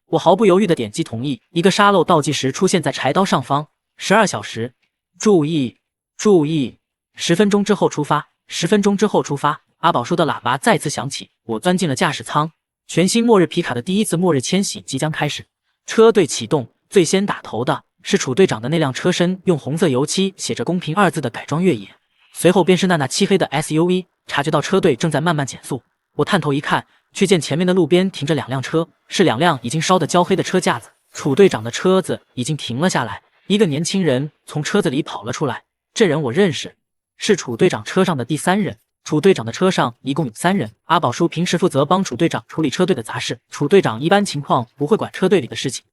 我毫不犹豫地点击同意，一个沙漏倒计时出现在柴刀上方。12小时，注意注意，10分钟之后出发，10分钟之后出发。阿宝叔的喇叭再次响起，我钻进了驾驶舱。全新末日皮卡的第一次末日迁徙即将开始，车队启动。最先打头的是楚队长的那辆车身用红色油漆写着公平2字的改装越野，随后便是那漆黑的 SUV。察觉到车队正在慢慢减速，我探头一看，却见前面的路边停着2辆车，是2辆已经烧得焦黑的车架子。楚队长的车子已经停了下来，一个年轻人从车子里跑了出来，这人我认识，是楚队长车上的第3人。楚队长的车上一共有3人，阿宝叔平时负责帮楚队长处理车队的杂事，楚队长一般情况不会管车队里的事情。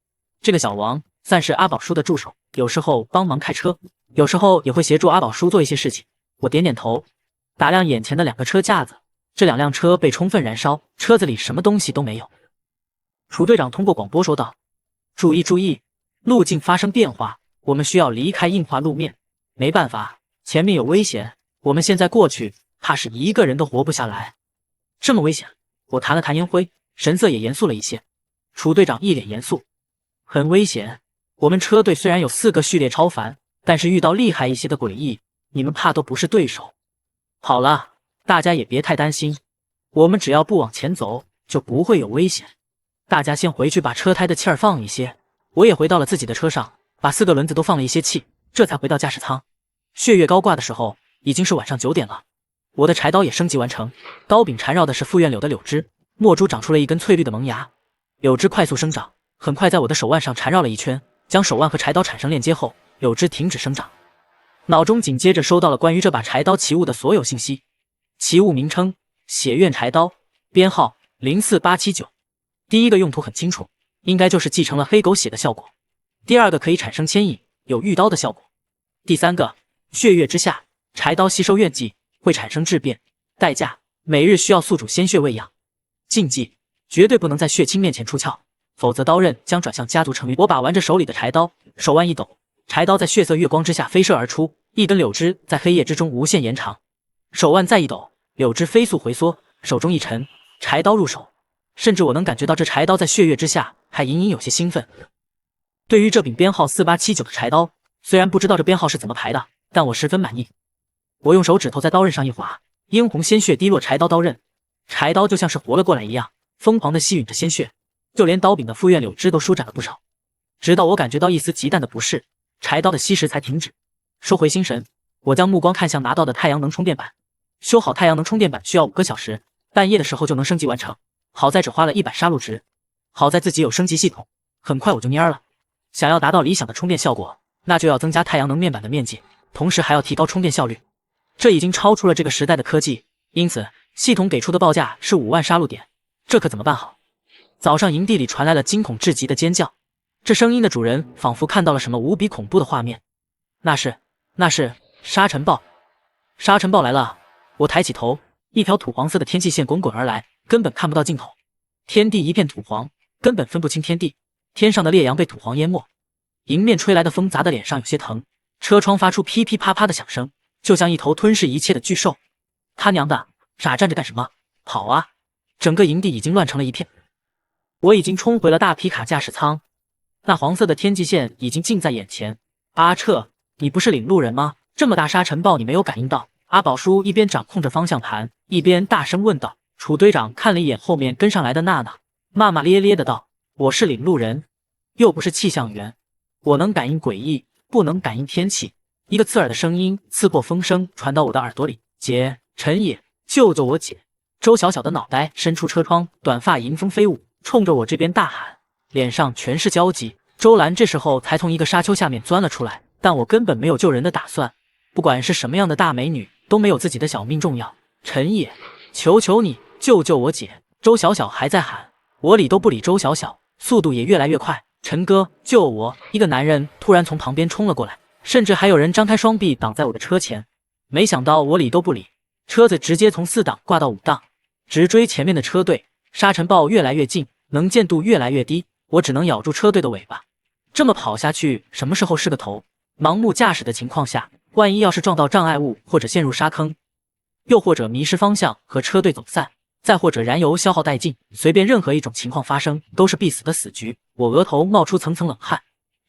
这个小王算是阿宝叔的助手，有时候帮忙开车，有时候也会协助阿宝叔做一些事情。我点点头，打量眼前的2个车架子，这2辆车被充分燃烧，车子里什么东西都没有。楚队长通过广播说道：“注意注意，路径发生变化，我们需要离开硬化路面。没办法，前面有危险，我们现在过去，怕是一个人都活不下来。”这么危险？我弹了弹烟灰，神色也严肃了一些。楚队长一脸严肃：“很危险，我们车队虽然有4个序列超凡，但是遇到厉害一些的诡异，你们怕都不是对手。好了，大家也别太担心，我们只要不往前走，就不会有危险。大家先回去把车胎的气儿放一些。”我也回到了自己的车上，把4个轮子都放了一些气，这才回到驾驶舱。血月高挂的时候，已经是晚上9点了。我的柴刀也升级完成，刀柄缠绕的是复院柳的柳枝，墨珠长出了一根翠绿的萌芽，柳枝快速生长，很快在我的手腕上缠绕了一圈，将手腕和柴刀产生链接后，柳枝停止生长。脑中紧接着收到了关于这把柴刀奇物的所有信息：奇物名称：血怨柴刀，编号04879。第一个用途很清楚，应该就是继承了黑狗血的效果。第二个可以产生牵引，有御刀的效果。第三个，血月之下，柴刀吸收怨气会产生质变，代价每日需要宿主鲜血喂养。禁忌，绝对不能在血亲面前出鞘，否则刀刃将转向家族成员。我把玩着手里的柴刀，手腕一抖，柴刀在血色月光之下飞射而出，一根柳枝在黑夜之中无限延长。手腕再一抖，柳枝飞速回缩，手中一沉，柴刀入手。甚至我能感觉到这柴刀在血月之下还隐隐有些兴奋。对于这柄编号4879的柴刀，虽然不知道这编号是怎么排的，但我十分满意。我用手指头在刀刃上一划，殷红鲜血滴落柴刀刀刃，柴刀就像是活了过来一样，疯狂地吸吮着鲜血，就连刀柄的复院柳枝都舒展了不少。直到我感觉到一丝极淡的不适，柴刀的吸食才停止。收回心神，我将目光看向拿到的太阳能充电板。修好太阳能充电板需要5个小时，半夜的时候就能升级完成。好在只花了100杀戮值，好在自己有升级系统，很快我就蔫了。想要达到理想的充电效果，那就要增加太阳能面板的面积，同时还要提高充电效率。这已经超出了这个时代的科技，因此系统给出的报价是5万杀戮点，这可怎么办好？早上营地里传来了惊恐至极的尖叫，这声音的主人仿佛看到了什么无比恐怖的画面。那是沙尘暴！沙尘暴来了！我抬起头，一条土黄色的天际线滚滚而来，根本看不到尽头。天地一片土黄，根本分不清天地。天上的烈阳被土黄淹没，迎面吹来的风砸得脸上有些疼，车窗发出噼噼啪啪的响声，就像一头吞噬一切的巨兽。他娘的，傻站着干什么？跑啊！整个营地已经乱成了一片。我已经冲回了大皮卡驾驶舱，那黄色的天际线已经近在眼前。阿彻，你不是领路人吗？这么大沙尘暴你没有感应到？阿宝叔一边掌控着方向盘，一边大声问道。楚队长看了一眼后面跟上来的娜娜，骂骂咧咧的道：“我是领路人，又不是气象员，我能感应诡异，不能感应天气。”一个刺耳的声音刺破风声，传到我的耳朵里：“姐，陈野，救救我姐！”周小小的脑袋伸出车窗，短发迎风飞舞，冲着我这边大喊，脸上全是焦急。周兰这时候才从一个沙丘下面钻了出来，但我根本没有救人的打算。不管是什么样的大美女，都没有自己的小命重要。陈野，求求你救救我姐！周小小还在喊，我理都不理周小小，速度也越来越快。陈哥，救我！一个男人突然从旁边冲了过来，甚至还有人张开双臂挡在我的车前。没想到我理都不理，车子直接从4档挂到5档，直追前面的车队。沙尘暴越来越近，能见度越来越低，我只能咬住车队的尾巴。这么跑下去，什么时候是个头？盲目驾驶的情况下，万一要是撞到障碍物，或者陷入沙坑，又或者迷失方向和车队走散，再或者燃油消耗殆尽，随便任何一种情况发生，都是必死的死局。我额头冒出层层冷汗，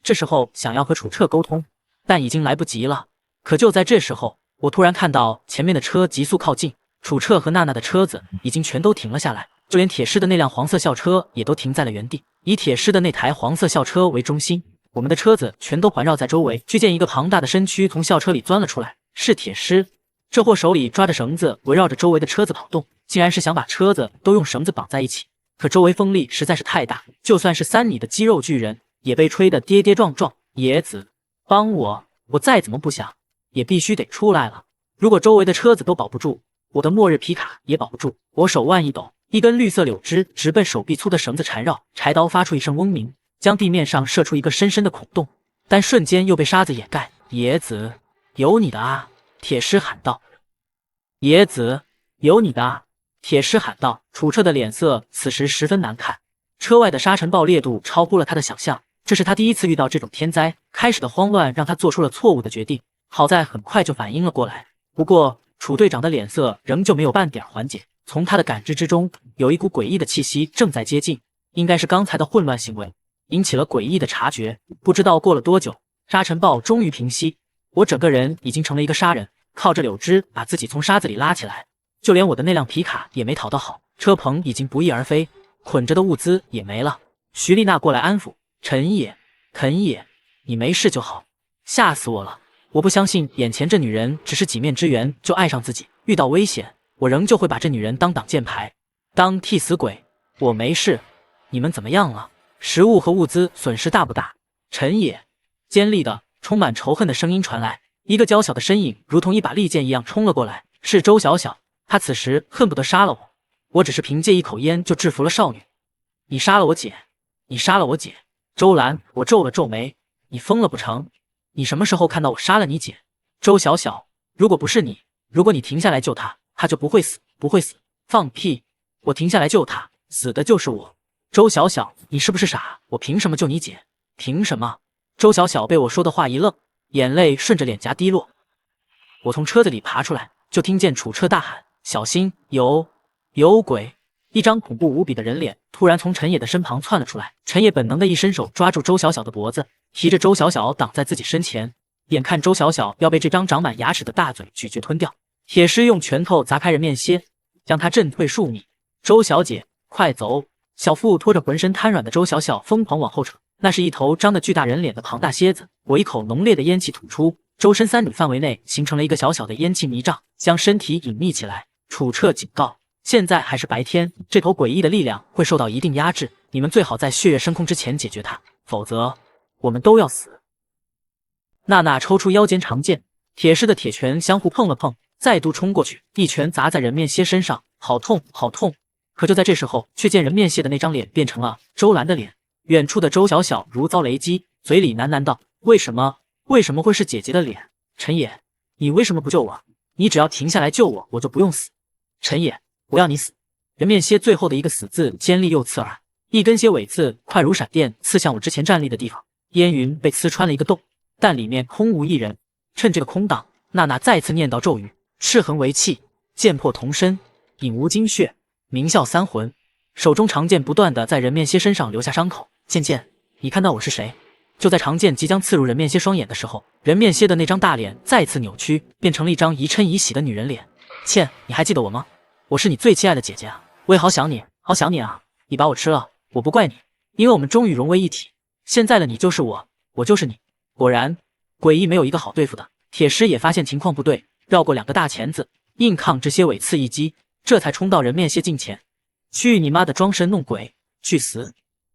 这时候想要和楚彻沟通，但已经来不及了。可就在这时候，我突然看到前面的车急速靠近，楚彻和娜娜的车子已经全都停了下来，就连铁狮的那辆黄色校车也都停在了原地。以铁狮的那台黄色校车为中心，我们的车子全都环绕在周围。却见一个庞大的身躯从校车里钻了出来，是铁狮。这货手里抓着绳子，围绕着周围的车子跑动，竟然是想把车子都用绳子绑在一起。可周围风力实在是太大，就算是3米的肌肉巨人也被吹得跌跌撞撞。野子，帮我！我再怎么不想，也必须得出来了。如果周围的车子都保不住，我的末日皮卡也保不住。我手腕一抖，一根绿色柳枝直奔手臂粗的绳子缠绕，柴刀发出一声嗡鸣，将地面上射出一个深深的孔洞，但瞬间又被沙子掩盖。野子，有你的啊！铁狮喊道。野子，有你的啊！铁狮喊道。楚彻的脸色此时十分难看，车外的沙尘暴烈度超乎了他的想象，这是他第一次遇到这种天灾，开始的慌乱让他做出了错误的决定，好在很快就反应了过来。不过楚队长的脸色仍旧没有半点缓解，从他的感知之中，有一股诡异的气息正在接近，应该是刚才的混乱行为引起了诡异的察觉。不知道过了多久，沙尘暴终于平息，我整个人已经成了一个沙人，靠着柳枝把自己从沙子里拉起来，就连我的那辆皮卡也没讨到好，车棚已经不翼而飞，捆着的物资也没了。徐丽娜过来安抚，陈野，肯野，你没事就好。吓死我了，我不相信眼前这女人只是几面之缘就爱上自己，遇到危险我仍旧会把这女人当挡箭牌，当替死鬼。我没事，你们怎么样了？食物和物资损失大不大？陈野，尖利的充满仇恨的声音传来，一个娇小的身影如同一把利剑一样冲了过来，是周小小。她此时恨不得杀了我，我只是凭借一口烟就制服了少女。你杀了我姐，你杀了我姐！周兰，我皱了皱眉，你疯了不成？你什么时候看到我杀了你姐？周小小，如果不是你，如果你停下来救她，她就不会死，不会死。放屁！我停下来救她，死的就是我。周小小，你是不是傻？我凭什么救你姐？凭什么？周小小被我说的话一愣，眼泪顺着脸颊滴落。我从车子里爬出来，就听见楚彻大喊：“小心，有鬼！”一张恐怖无比的人脸突然从陈野的身旁窜了出来，陈野本能的一伸手抓住周小小的脖子，提着周小小挡在自己身前，眼看周小小要被这张长满牙齿的大嘴咀嚼吞掉，铁狮用拳头砸开人面蝎，将他震退数米。周小姐，快走！小腹拖着浑身瘫软的周小小疯狂往后扯，那是一头张得巨大人脸的庞大蝎子。我一口浓烈的烟气吐出，周身3米范围内形成了一个小小的烟气迷障，将身体隐秘起来。楚彻警告，现在还是白天，这头诡异的力量会受到一定压制，你们最好在血月升空之前解决它，否则我们都要死。娜娜抽出腰间长剑，铁狮的铁拳相互碰了碰，再度冲过去，一拳砸在人面蝎身上，好痛，好痛！可就在这时候，却见人面蝎的那张脸变成了周兰的脸。远处的周小小如遭雷击，嘴里喃喃道：“为什么会是姐姐的脸？陈野，你为什么不救我？你只要停下来救我，我就不用死。陈野，我要你死！”人面蝎最后的一个死字尖利又刺耳，一根蝎尾刺快如闪电刺向我之前站立的地方。烟云被刺穿了一个洞，但里面空无一人。趁这个空档，娜娜再次念叨咒语：赤痕为气，剑破铜身，引无精血，名啸三魂。手中长剑不断的在人面蝎身上留下伤口。渐渐，你看到我是谁？就在长剑即将刺入人面蝎双眼的时候，人面蝎的那张大脸再次扭曲，变成了一张宜嗔宜喜的女人脸。倩，你还记得我吗？我是你最亲爱的姐姐啊，我也好想你，好想你啊！你把我吃了，我不怪你，因为我们终于融为一体。现在的你就是我，我就是你。果然，诡异没有一个好对付的。铁狮也发现情况不对，绕过2个大钳子，硬抗这些尾刺一击，这才冲到人面蝎近前。去你妈的装神弄鬼，去死！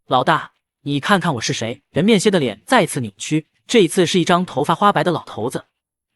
老大，你看看我是谁？人面蝎的脸再次扭曲，这一次是一张头发花白的老头子。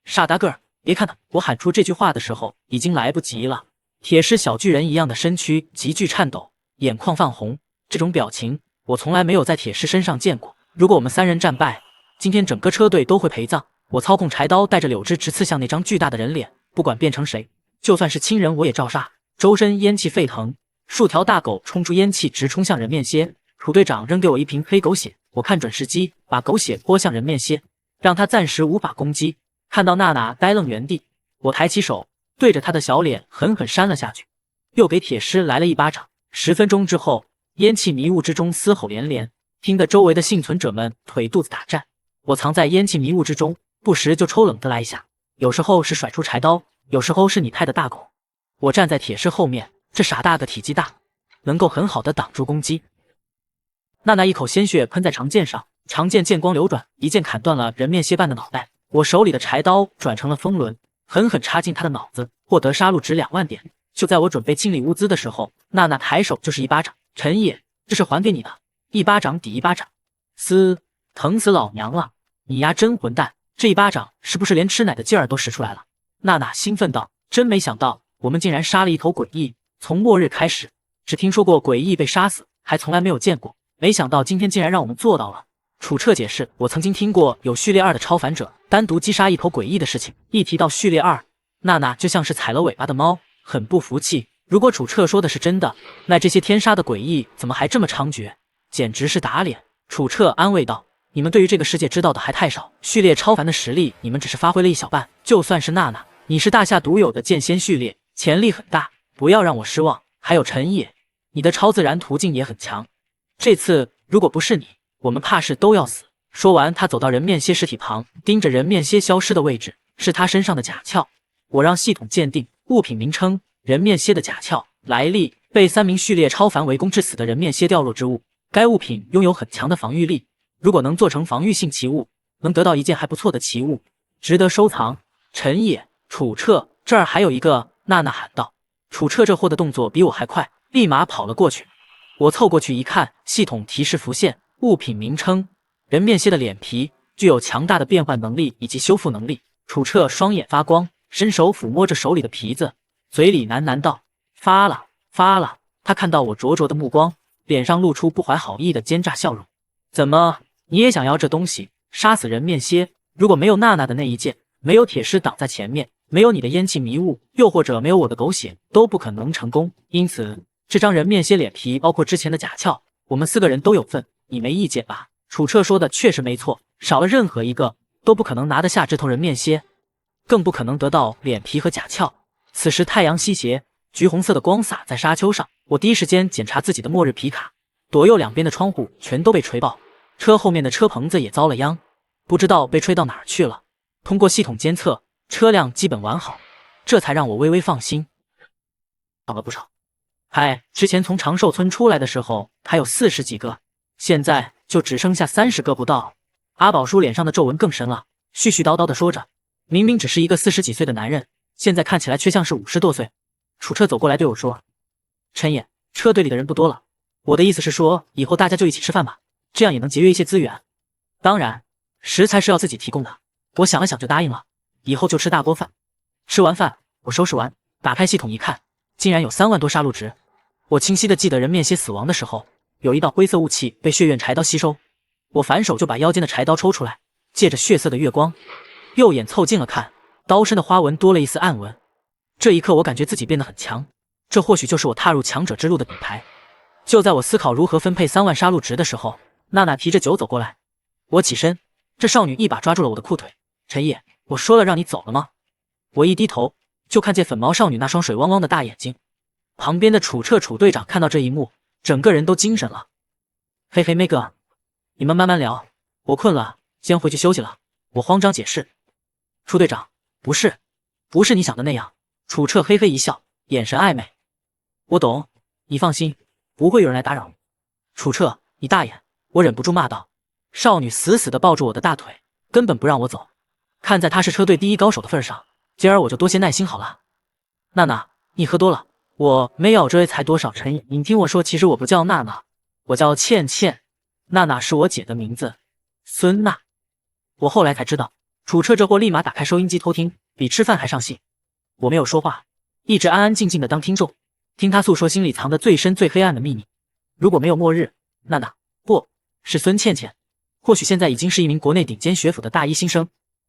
傻大个儿，别看他！我喊出这句话的时候，已经来不及了。铁狮小巨人一样的身躯急剧颤抖，眼眶泛红，这种表情我从来没有在铁狮身上见过。如果我们3人战败，今天整个车队都会陪葬。我操控柴刀带着柳枝直刺向那张巨大的人脸，不管变成谁，就算是亲人我也照杀。周身烟气沸腾，数条大狗冲出烟气直冲向人面蝎。楚队长扔给我一瓶黑狗血，我看准时机把狗血泼向人面蝎，让他暂时无法攻击。看到娜娜呆愣原地，我抬起手对着他的小脸狠狠扇了下去，又给铁狮来了一巴掌。10分钟之后，烟气迷雾之中嘶吼连连，听得周围的幸存者们腿肚子打颤。我藏在烟气迷雾之中，不时就抽冷子来一下，有时候是甩出柴刀，有时候是你派的大狗。我站在铁狮后面，这傻大个体积大，能够很好的挡住攻击。娜娜一口鲜血喷在长剑上，长剑剑光流转，一剑砍断了人面蝎般的脑袋。我手里的柴刀转成了风轮，狠狠插进他的脑子，获得杀戮值2万点。就在我准备清理物资的时候，娜娜抬手就是一巴掌。陈野，这是还给你的，一巴掌抵一巴掌。疼死老娘了！你丫真混蛋，这一巴掌是不是连吃奶的劲儿都使出来了？娜娜兴奋道：真没想到，我们竟然杀了一头诡异。从末日开始，只听说过诡异被杀死，还从来没有见过。没想到今天竟然让我们做到了。楚彻解释，我曾经听过有序列2的超凡者单独击杀一头诡异的事情。一提到序列2，娜娜就像是踩了尾巴的猫，很不服气。如果楚彻说的是真的，那这些天杀的诡异怎么还这么猖獗？简直是打脸。楚彻安慰道：你们对于这个世界知道的还太少，序列超凡的实力你们只是发挥了一小半。就算是娜娜，你是大夏独有的剑仙序列，潜力很大，不要让我失望。还有陈野，你的超自然途径也很强。这次如果不是你，我们怕是都要死。说完，他走到人面蝎尸体旁，盯着人面蝎消失的位置，是他身上的甲壳。我让系统鉴定物品名称：人面蝎的甲壳，来历：被3名序列超凡围攻致死的人面蝎掉落之物。该物品拥有很强的防御力，如果能做成防御性奇物，能得到一件还不错的奇物，值得收藏。陈野、楚彻，这儿还有一个！娜娜喊道。楚彻这货的动作比我还快，立马跑了过去。我凑过去一看，系统提示浮现：物品名称：人面蝎的脸皮，具有强大的变换能力以及修复能力。楚彻双眼发光，伸手抚摸着手里的皮子，嘴里喃喃道：发了，发了。他看到我灼灼的目光，脸上露出不怀好意的奸诈笑容。怎么，你也想要这东西？杀死人面蝎？如果没有娜娜的那一剑，没有铁狮挡在前面，没有你的烟气迷雾，又或者没有我的狗血，都不可能成功。因此，这张人面蝎脸皮，包括之前的甲壳，我们4个人都有份。你没意见吧？楚彻说的确实没错，少了任何一个，都不可能拿得下这头人面蝎，更不可能得到脸皮和甲壳。此时太阳西斜，橘红色的光洒在沙丘上。我第一时间检查自己的末日皮卡，左右两边的窗户全都被吹爆，车后面的车棚子也遭了殃，不知道被吹到哪儿去了。通过系统监测，车辆基本完好，这才让我微微放心。少了不少。嗨，之前从长寿村出来的时候还有40几个，现在就只剩下30个不到。阿宝叔脸上的皱纹更深了，絮絮叨叨地说着，明明只是一个40几岁的男人，现在看起来却像是50多岁。楚彻走过来对我说：陈野，车队里的人不多了，我的意思是说，以后大家就一起吃饭吧，这样也能节约一些资源。当然，食材是要自己提供的。我想了想就答应了，以后就吃大锅饭。吃完饭，我收拾完，打开系统一看，竟然有3万多杀戮值。我清晰地记得人面蝎死亡的时候，有一道灰色雾气被血院柴刀吸收。我反手就把腰间的柴刀抽出来，借着血色的月光，右眼凑近了看，刀身的花纹多了一丝暗纹。这一刻我感觉自己变得很强，这或许就是我踏入强者之路的底牌。就在我思考如何分配3万杀戮值的时候，娜娜提着酒走过来。我起身，这少女一把抓住了我的裤腿。陈野，我说了让你走了吗？我一低头，就看见粉毛少女那双水汪汪的大眼睛。旁边的楚澈楚队长看到这一幕，整个人都精神了。嘿嘿，妹哥，你们慢慢聊，我困了，先回去休息了。我慌张解释。楚队长，不是你想的那样。楚澈嘿嘿一笑，眼神暧昧。我懂，你放心，不会有人来打扰你。楚澈，你大爷！我忍不住骂道。少女死死地抱住我的大腿，根本不让我走。看在她是车队第一高手的份上，今儿我就多些耐心好了。娜娜，你喝多了。我没有，这才多少陈野，你听我说，其实我不叫娜娜，我叫倩倩。娜娜是我姐的名字，孙娜。我后来才知道，楚澈这货立马打开收音机偷听，比吃饭还上戏。我没有说话，一直安安静静的当听众，听他诉说心里藏的最深最黑暗的秘密。如果没有末日，娜娜不是孙倩倩，或许现在已经是一名国内顶尖学府的大一新生。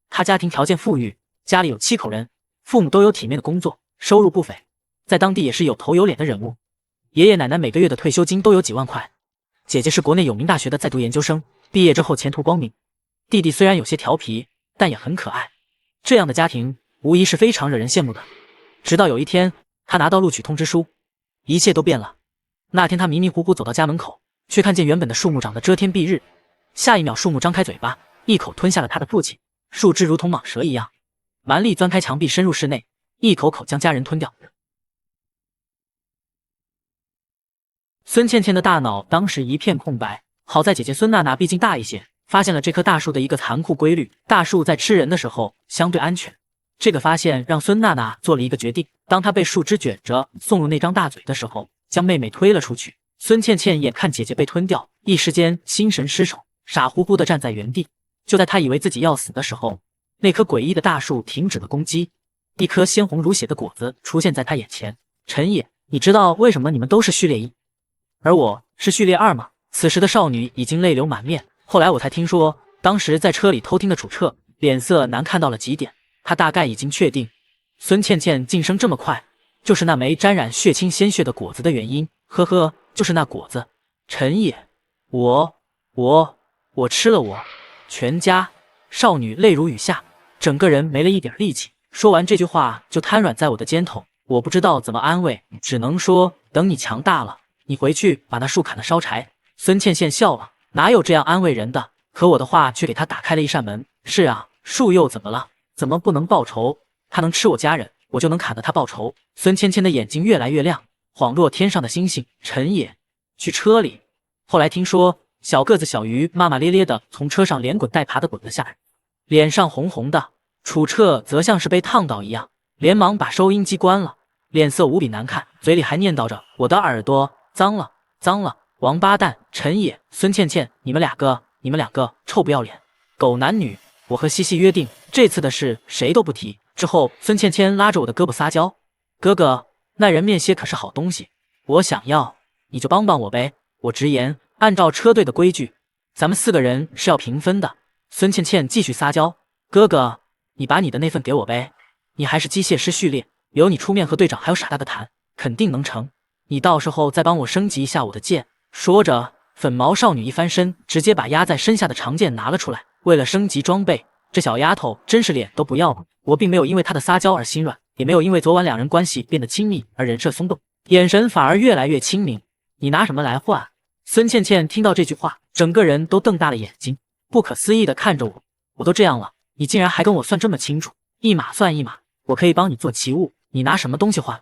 她家庭条件富裕，家里有7口人，父母都有体面的工作，收入不菲，在当地也是有头有脸的人物。爷爷奶奶每个月的退休金都有几万块。姐姐是国内有名大学的在读研究生，毕业之后前途光明。弟弟虽然有些调皮，但也很可爱。这样的家庭无疑是非常惹人羡慕的。直到有一天，他拿到录取通知书，一切都变了。那天他迷迷糊糊走到家门口，却看见原本的树木长得遮天蔽日，下一秒树木张开嘴巴，一口吞下了他的父亲。树枝如同蟒蛇一样，蛮力钻开墙壁，深入室内，一口口将家人吞掉。孙倩倩的大脑当时一片空白，好在姐姐孙娜娜毕竟大一些，发现了这棵大树的一个残酷规律：大树在吃人的时候相对安全。这个发现让孙娜娜做了一个决定，当她被树枝卷着送入那张大嘴的时候，将妹妹推了出去。孙倩倩眼看姐姐被吞掉，一时间心神失守，傻乎乎地站在原地。就在她以为自己要死的时候，那棵诡异的大树停止了攻击，一颗鲜红如血的果子出现在她眼前。陈野，你知道为什么你们都是序列1，而我是序列2吗？此时的少女已经泪流满面。后来我才听说，当时在车里偷听的楚澈脸色难看到了极点，他大概已经确定孙倩倩晋升这么快，就是那枚沾染血清鲜血的果子的原因。呵呵，就是那果子。陈野，我吃了我全家。少女泪如雨下，整个人没了一点力气。说完这句话就瘫软在我的肩头，我不知道怎么安慰，只能说等你强大了，你回去把那树砍了烧柴。孙倩倩笑了，哪有这样安慰人的？可我的话却给她打开了一扇门。是啊，树又怎么了？怎么不能报仇？他能吃我家人，我就能砍得他报仇。孙倩倩的眼睛越来越亮，恍若天上的星星。陈野，去车里。后来听说小个子小鱼骂骂咧咧的从车上连滚带爬的滚了下来，脸上红红的。楚澈则像是被烫到一样，连忙把收音机关了，脸色无比难看，嘴里还念叨着我的耳朵脏了脏了，王八蛋。陈野，孙倩倩，你们两个臭不要脸，狗男女。我和西西约定，这次的事谁都不提。之后孙倩倩拉着我的胳膊撒娇，哥哥，那人面蝎可是好东西，我想要，你就帮帮我呗。我直言，按照车队的规矩，咱们4个人是要平分的。孙倩倩继续撒娇，哥哥，你把你的那份给我呗，你还是机械师序列，由你出面和队长还有傻大个谈，肯定能成。你到时候再帮我升级一下我的剑。说着，粉毛少女一翻身，直接把压在身下的长剑拿了出来。为了升级装备，这小丫头真是脸都不要了。我并没有因为她的撒娇而心软，也没有因为昨晚2人关系变得亲密而人设松动，眼神反而越来越清明。你拿什么来换？孙倩倩听到这句话，整个人都瞪大了眼睛，不可思议地看着我。我都这样了，你竟然还跟我算这么清楚，一码算一码，我可以帮你做奇物，你拿什么东西换？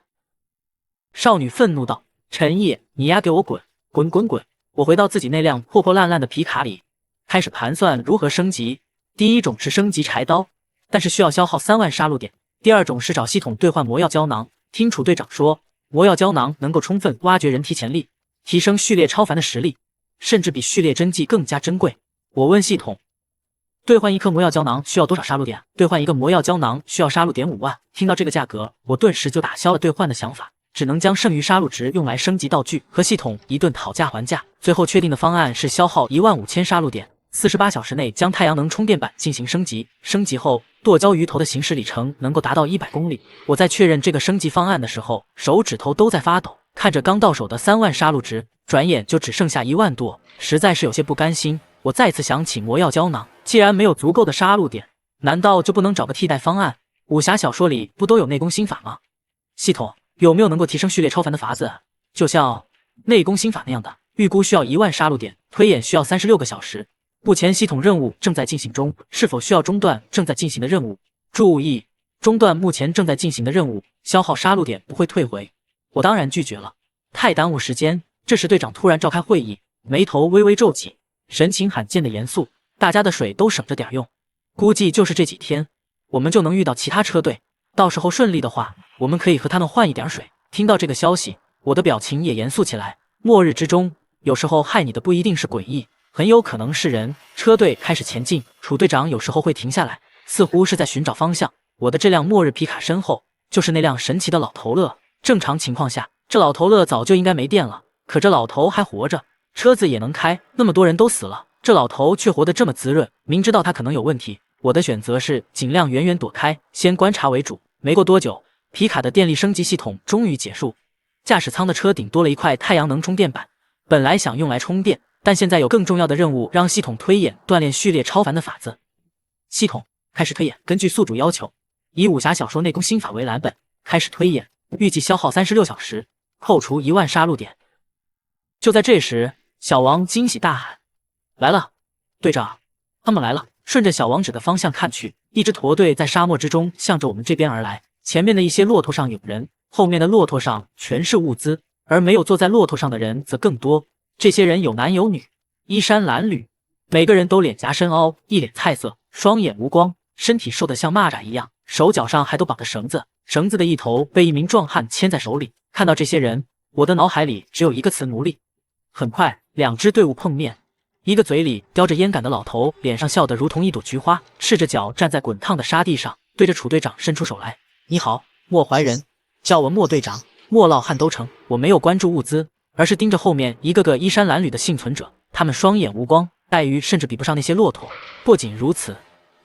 少女愤怒道：陈野，你丫给我滚滚滚滚！我回到自己那辆破破烂烂的皮卡里，开始盘算如何升级。第一种是升级柴刀，但是需要消耗3万杀戮点。第二种是找系统兑换魔药胶囊，听楚队长说，魔药胶囊能够充分挖掘人体潜力，提升序列超凡的实力，甚至比序列真迹更加珍贵。我问系统，兑换1颗魔药胶囊需要多少杀戮点？兑换1个魔药胶囊需要杀戮点5万。听到这个价格，我顿时就打消了兑换的想法，只能将剩余杀戮值用来升级道具，和系统一顿讨价还价。最后确定的方案是消耗15000杀戮点， 48小时内将太阳能充电板进行升级，升级后剁椒鱼头的行驶里程能够达到100公里。我在确认这个升级方案的时候，手指头都在发抖，看着刚到手的3万杀戮值，转眼就只剩下1万多，实在是有些不甘心。我再次想起魔药胶囊，既然没有足够的杀戮点，难道就不能找个替代方案？武侠小说里不都有内功心法吗？系统有没有能够提升序列超凡的法子？就像内功心法那样的，预估需要1万杀戮点，推演需要36个小时。目前系统任务正在进行中，是否需要中断正在进行的任务？注意，中断目前正在进行的任务，消耗杀戮点不会退回。我当然拒绝了，太耽误时间。这时队长突然召开会议，眉头微微皱起，神情罕见的严肃。大家的水都省着点用，估计就是这几天，我们就能遇到其他车队。到时候顺利的话，我们可以和他们换一点水。听到这个消息，我的表情也严肃起来。末日之中，有时候害你的不一定是诡异，很有可能是人。车队开始前进，楚队长有时候会停下来，似乎是在寻找方向。我的这辆末日皮卡身后就是那辆神奇的老头乐。正常情况下，这老头乐早就应该没电了，可这老头还活着，车子也能开，那么多人都死了，这老头却活得这么滋润。明知道他可能有问题，我的选择是尽量远远躲开，先观察为主。没过多久，皮卡的电力升级系统终于结束，驾驶舱的车顶多了一块太阳能充电板，本来想用来充电，但现在有更重要的任务，让系统推演锻炼序列超凡的法子。系统开始推演，根据宿主要求，以武侠小说内功心法为蓝本，开始推演，预计消耗36小时，扣除1万杀戮点。就在这时，小王惊喜大喊：“来了，队长，他们来了！”顺着小王指的方向看去，一支驼队在沙漠之中向着我们这边而来。前面的一些骆驼上有人，后面的骆驼上全是物资，而没有坐在骆驼上的人则更多。这些人有男有女，衣衫褴褛，每个人都脸颊深凹，一脸菜色，双眼无光，身体瘦得像蚂蚱一样，手脚上还都绑着绳子，绳子的一头被一名壮汉牵在手里。看到这些人，我的脑海里只有一个词：奴隶。很快，两支队伍碰面，一个嘴里叼着烟杆的老头，脸上笑得如同一朵菊花，赤着脚站在滚烫的沙地上，对着楚队长伸出手来：“你好，莫怀仁，叫我莫队长。”莫老汉都成。我没有关注物资，而是盯着后面一个个衣衫褴褛的幸存者，他们双眼无光，待遇甚至比不上那些骆驼。不仅如此，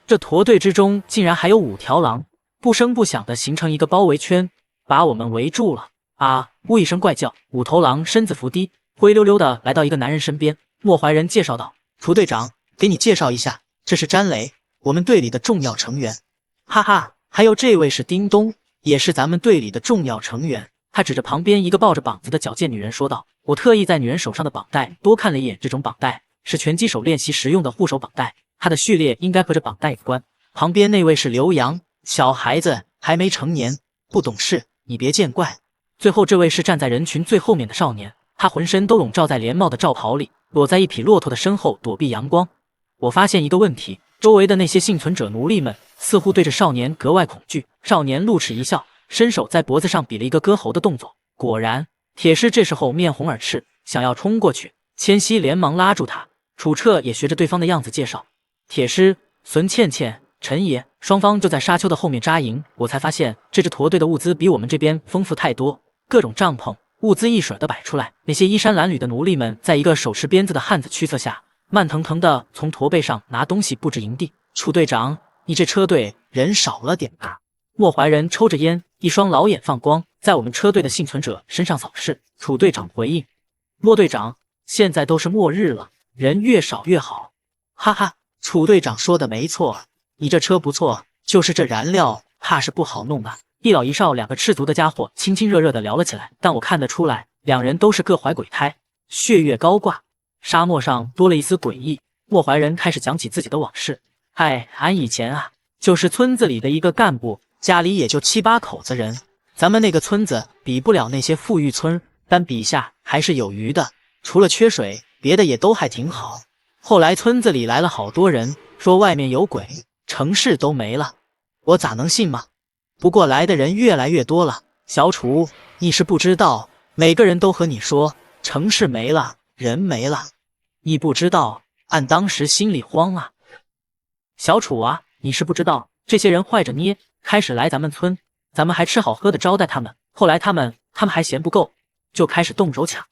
这驼队之中竟然还有5条狼，不声不响地形成一个包围圈，把我们围住了。啊！呜一声怪叫，5头狼身子伏低，灰溜溜地来到一个男人身边。莫怀仁介绍道：“楚队长，给你介绍一下，这是詹雷，我们队里的重要成员。哈哈，还有这位是叮咚，也是咱们队里的重要成员。”他指着旁边一个抱着膀子的矫健女人说道：“我特意在女人手上的绑带多看了一眼，这种绑带是拳击手练习时用的护手绑带，它的序列应该和这绑带有关。旁边那位是刘洋，小孩子还没成年，不懂事，你别见怪。最后这位是站在人群最后面的少年，他浑身都笼罩在连帽的罩袍里，躲在一匹骆驼的身后躲避阳光。我发现一个问题，周围的那些幸存者奴隶们似乎对着少年格外恐惧。少年露齿一笑，伸手在脖子上比了一个割喉的动作。果然，铁狮这时候面红耳赤，想要冲过去。千玺连忙拉住他，楚彻也学着对方的样子介绍：“铁狮、孙倩倩、陈爷。”双方就在沙丘的后面扎营。我才发现这支驼队的物资比我们这边丰富太多，各种帐篷、物资一水的摆出来。那些衣衫褴褛的奴隶们，在一个手持鞭子的汉子驱策下，慢腾腾的从驼背上拿东西布置营地。楚队长，你这车队人少了点吧？莫怀仁抽着烟，一双老眼放光，在我们车队的幸存者身上扫视。楚队长回应：“莫队长，现在都是末日了，人越少越好。”哈哈，楚队长说的没错，你这车不错，就是这燃料怕是不好弄吧？一老一少2个赤足的家伙亲亲热热的聊了起来，但我看得出来，两人都是各怀鬼胎，血月高挂。沙漠上多了一丝诡异。莫怀仁开始讲起自己的往事：“嗨，俺以前啊，就是村子里的一个干部。家里也就7、8口子人，咱们那个村子比不了那些富裕村，但比下还是有余的。除了缺水，别的也都还挺好。后来村子里来了好多人，说外面有鬼，城市都没了。我咋能信嘛？不过来的人越来越多了。小楚，你是不知道，每个人都和你说城市没了，人没了。你不知道，俺当时心里慌啊。小楚啊，你是不知道，这些人坏着捏。开始来咱们村，咱们还吃好喝的招待他们，后来他们还嫌不够，就开始动手抢。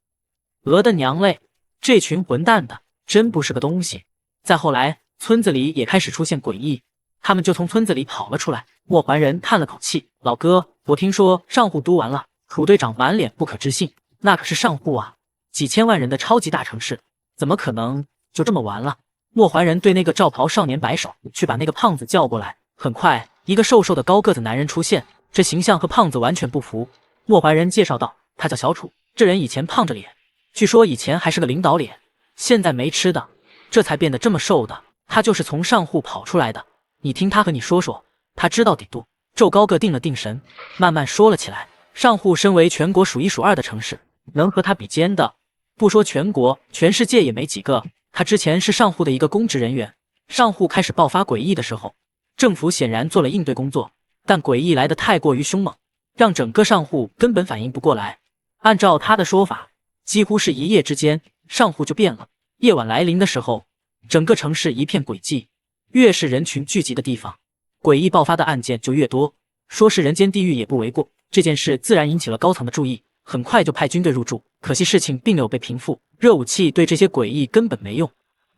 鹅的娘嘞，这群混蛋的真不是个东西。再后来，村子里也开始出现诡异，他们就从村子里跑了出来。莫怀仁叹了口气：“老哥，我听说上户都完了。”楚队长满脸不可置信：“那可是上户啊，几千万人的超级大城市，怎么可能就这么完了？”莫怀仁对那个罩袍少年摆手，去把那个胖子叫过来。很快，一个瘦瘦的高个子男人出现，这形象和胖子完全不符。莫怀仁介绍道：“他叫小楚，这人以前胖着脸，据说以前还是个领导脸，现在没吃的，这才变得这么瘦的。他就是从上户跑出来的。你听他和你说说，他知道底度。”周高个定了定神，慢慢说了起来：“上户身为全国数一数二的城市，能和他比肩的，不说全国，全世界也没几个。他之前是上户的一个公职人员。上户开始爆发诡异的时候，政府显然做了应对工作，但诡异来得太过于凶猛，让整个上户根本反应不过来。按照他的说法，几乎是一夜之间，上户就变了。夜晚来临的时候，整个城市一片诡寂，越是人群聚集的地方，诡异爆发的案件就越多，说是人间地狱也不为过。这件事自然引起了高层的注意，很快就派军队入驻。可惜事情并没有被平复，热武器对这些诡异根本没用，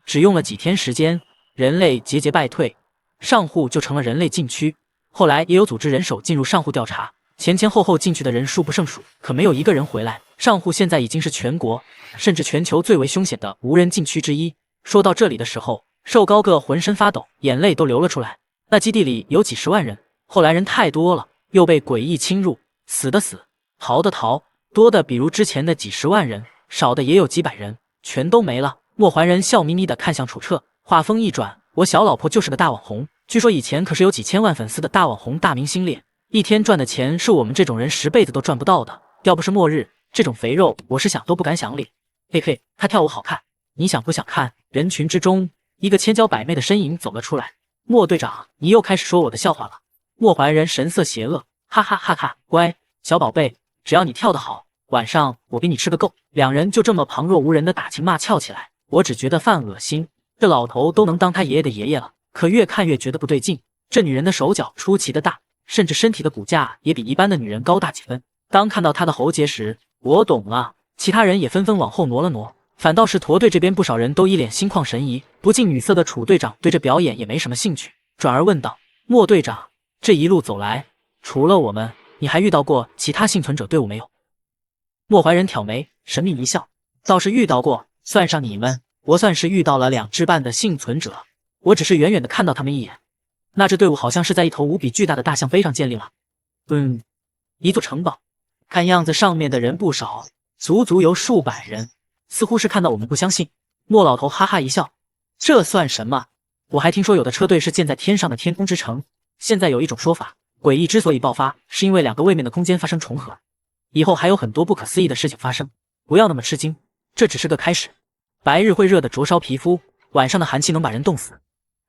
只用了几天时间，人类节节败退，上户就成了人类禁区。后来也有组织人手进入上户调查，前前后后进去的人数不胜数，可没有一个人回来。上户现在已经是全国甚至全球最为凶险的无人禁区之一。说到这里的时候，瘦高个浑身发抖，眼泪都流了出来。那基地里有几十万人，后来人太多了，又被诡异侵入，死的死，逃的逃，多的比如之前的几十万人，少的也有几百人，全都没了。莫怀仁笑眯眯地看向楚彻，话锋一转：“我小老婆就是个大网红，据说以前可是有几千万粉丝的大网红大明星脸，一天赚的钱是我们这种人10辈子都赚不到的。要不是末日这种肥肉，我是想都不敢想领。嘿嘿，他跳舞好看，你想不想看？”人群之中，一个千娇百媚的身影走了出来。“莫队长，你又开始说我的笑话了。”莫怀仁神色邪恶，哈哈哈哈，乖，小宝贝，只要你跳得好，晚上我给你吃个够。两人就这么旁若无人的打情骂俏起来。我只觉得犯恶心，这老头都能当他爷爷的爷爷了，可越看越觉得不对劲。这女人的手脚出奇的大，甚至身体的骨架也比一般的女人高大几分。当看到她的喉结时，我懂了。其他人也纷纷往后挪了挪，反倒是驼队这边不少人都一脸心旷神怡。不近女色的楚队长对这表演也没什么兴趣，转而问道：“莫队长，这一路走来，除了我们，你还遇到过其他幸存者队伍没有？”莫怀仁挑眉，神秘一笑：“倒是遇到过，算上你们，我算是遇到了2支半的幸存者。我只是远远的看到他们一眼。那支队伍好像是在一头无比巨大的大象背上建立了。一座城堡，看样子上面的人不少，足足有数百人。似乎是看到我们不相信。”莫老头哈哈一笑：“这算什么？我还听说有的车队是建在天上的天空之城。现在有一种说法，诡异之所以爆发，是因为2个位面的空间发生重合。以后还有很多不可思议的事情发生，不要那么吃惊，这只是个开始。白日会热得灼烧皮肤，晚上的寒气能把人冻死。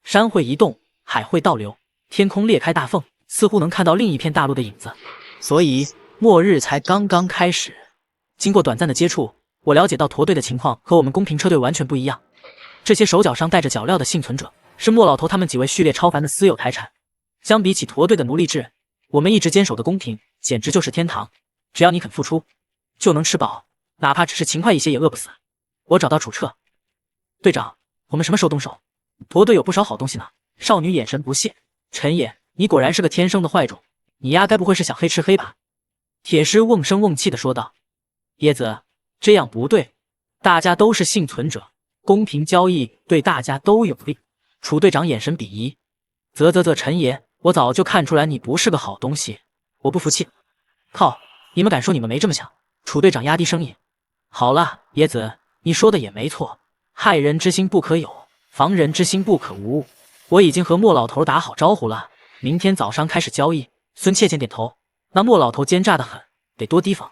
山会移动，海会倒流，天空裂开大缝，似乎能看到另一片大陆的影子。所以末日才刚刚开始。”经过短暂的接触，我了解到驼队的情况和我们公平车队完全不一样。这些手脚上带着脚镣的幸存者，是莫老头他们几位序列超凡的私有财产。相比起驼队的奴隶制，我们一直坚守的公平，简直就是天堂。只要你肯付出，就能吃饱，哪怕只是勤快一些也饿不死。我找到楚彻队长，我们什么时候动手？驼队有不少好东西呢。少女眼神不屑：“陈野，你果然是个天生的坏种，你丫该不会是想黑吃黑吧？”铁狮瓮声瓮气地说道：“椰子，这样不对，大家都是幸存者，公平交易对大家都有利。”楚队长眼神鄙夷：“陈爷，我早就看出来你不是个好东西，我不服气。”“靠，你们敢说你们没这么想？”楚队长压低声音：“好了，椰子，你说的也没错，害人之心不可有，防人之心不可无。我已经和莫老头打好招呼了，明天早上开始交易。”孙倩倩点头：“那莫老头奸诈的很，得多提防。”